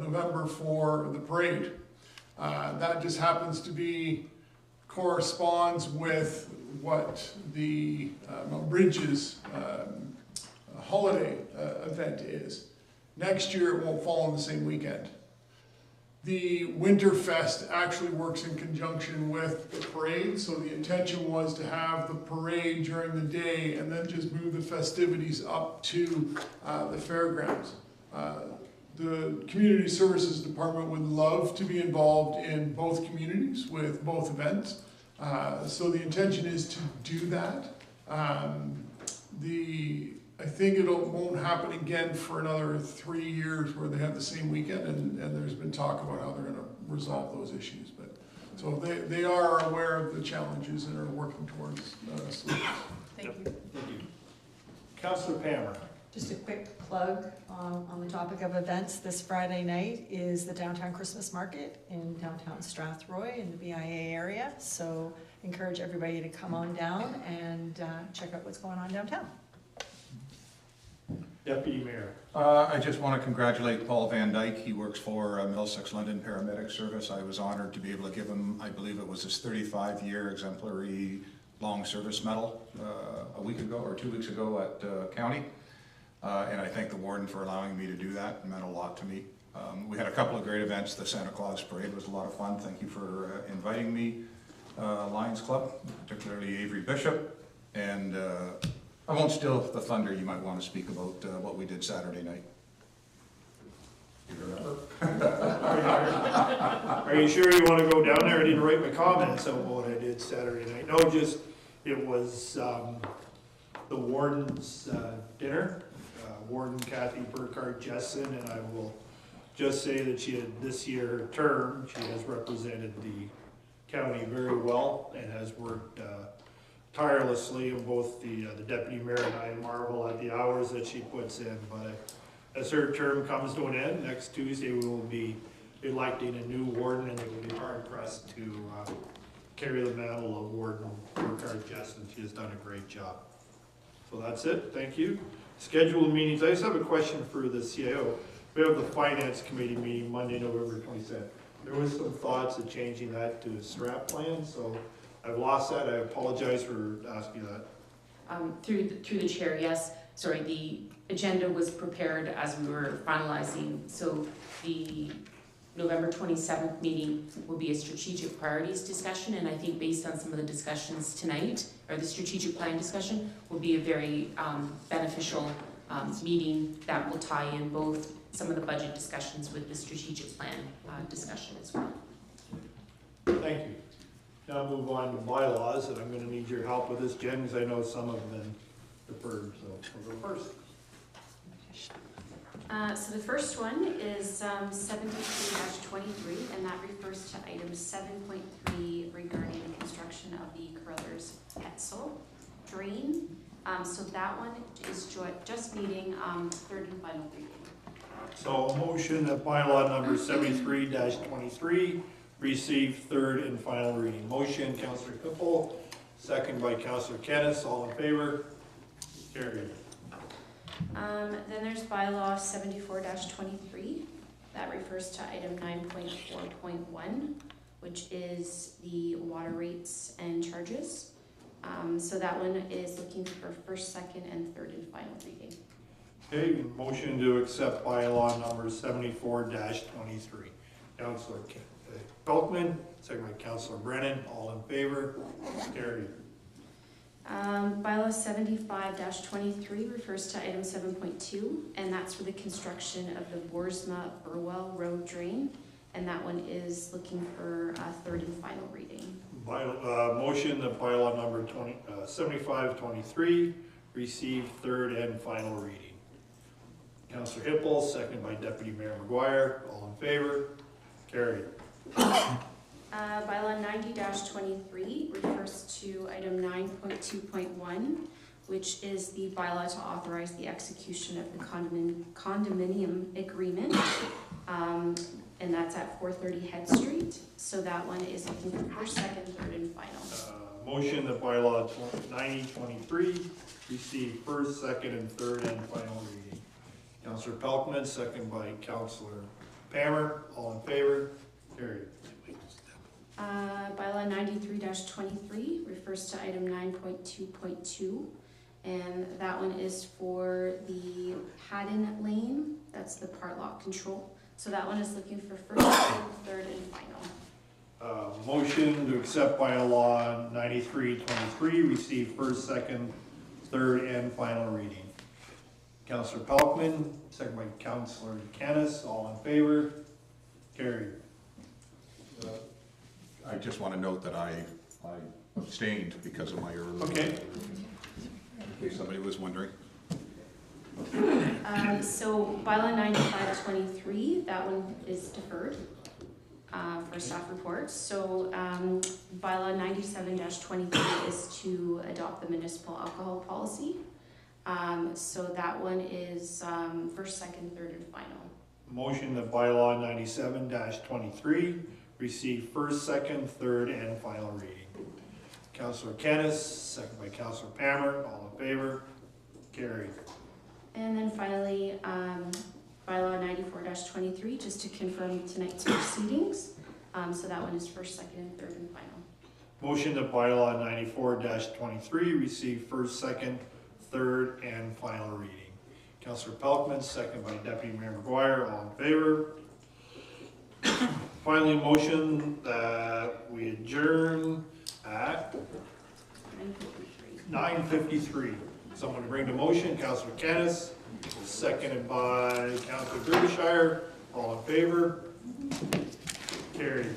S15: November for the parade. That just happens to corresponds with what the Mount Bridges holiday event is. Next year, it won't fall on the same weekend. The Winterfest actually works in conjunction with the parade, so the intention was to have the parade during the day and then just move the festivities up to the fairgrounds. The Community Services Department would love to be involved in both communities with both events. So the intention is to do that. I think it won't happen again for another 3 years where they have the same weekend, and there's been talk about how they're gonna resolve those issues. But so they are aware of the challenges and are working towards solutions.
S12: Thank you.
S1: Thank you. Councillor Pammer.
S10: Just a quick plug on the topic of events. This Friday night is the Downtown Christmas Market in downtown Strathroy in the BIA area. So encourage everybody to come on down and check out what's going on downtown.
S1: Deputy Mayor.
S5: I just want to congratulate Paul Van Dyke. He works for Middlesex London Paramedic Service. I was honored to be able to give him, I believe it was his 35-year exemplary long service medal a week ago or 2 weeks ago at County. And I thank the warden for allowing me to do that. It meant a lot to me. We had a couple of great events. The Santa Claus Parade was a lot of fun. Thank you for inviting me, Lions Club, particularly Avery Bishop. And I won't steal the thunder. You might want to speak about what we did Saturday night. You remember?
S1: Are you sure you want to go down there? I didn't write my comments on what I did Saturday night. No, just, it was the warden's dinner. Warden Kathy Burkhardt Jessen, and I will just say that she had this year her term. She has represented the county very well and has worked tirelessly, and both the deputy mayor and I marvel at the hours that she puts in. But as her term comes to an end, next Tuesday we will be electing a new warden, and they will be hard pressed to carry the mantle of Warden Burkhardt Jessen. She has done a great job. So that's it. Thank you. Scheduled meetings. I just have a question for the CIO. We have the Finance Committee meeting Monday, November 27th. There was some thoughts of changing that to a strap plan, so I've lost that. I apologize for asking that.
S14: Through the chair, yes. Sorry, the agenda was prepared as we were finalizing. So the November 27th meeting will be a strategic priorities discussion, and I think based on some of the discussions tonight, or the strategic plan discussion, will be a very beneficial meeting that will tie in both some of the budget discussions with the strategic plan discussion as well.
S1: Thank you. Now move on to bylaws, and I'm going to need your help with this, Jen, because I know some have been deferred, so we'll go first.
S11: So the first one is 73-23, and that refers to item 7.3 regarding the construction of the Carruthers Hetzel drain. So that one is just needing third and final reading.
S1: So a motion that bylaw number 73-23 receive third and final reading. Motion, Councillor Hippel, second by Councillor Kennis. All in favor? Carried.
S11: Then there's bylaw 74-23. That refers to item 9.4.1, which is the water rates and charges. So that one is looking for first, second, and third and final reading.
S1: Okay, motion to accept bylaw number 74-23. Councillor Belkman, second by Councillor Brennan. All in favor? Carried.
S11: Bylaw 75-23 refers to item 7.2, and that's for the construction of the Boersma-Burwell Road drain, and that one is looking for a third and final reading.
S1: Motion that bylaw number 7523 receive third and final reading. Councillor Hippel, seconded by Deputy Mayor McGuire. All in favor? Carried.
S14: Bylaw 90-23 refers to item 9.2.1, which is the bylaw to authorize the execution of the condominium agreement. And that's at 430 Head Street. So that one is looking for first, second, third, and final.
S1: Motion that bylaw 9023 receive first, second, and third and final reading. Councillor Pelkman, second by Councillor Pammer. All in favor? Carried.
S14: Bylaw 93-23 refers to item 9.2.2, and that one is for the Haddon Lane. That's the part lock control. So that one is looking for first, second, third, and final.
S1: Motion to accept bylaw 9323 receive first, second, third, and final reading. Councillor Pelkman, second by Councillor Canis. All in favor? Carried.
S5: I just want to note that I abstained because of my early.
S1: Okay.
S5: In case somebody was wondering.
S14: So bylaw 95-23, that one is deferred for staff reports. So bylaw 97-23 is to adopt the municipal alcohol policy. So that one is first, second, third, and final.
S1: Motion that bylaw 97-23 receive first, second, third, and final reading. Councillor Canis, second by Councillor Pammer. All in favor? Carried.
S14: And then finally, bylaw 94-23, just to confirm tonight's proceedings. So that one is first, second, and third, and final.
S1: Motion that bylaw 94-23 receive first, second, third, and final reading. Councillor Pelkman, second by Deputy Mayor McGuire. All in favor? Finally, motion that we adjourn at 9:53. Someone to bring the motion. Councillor Canis, seconded by Councillor Derbyshire. All in favor? Carried.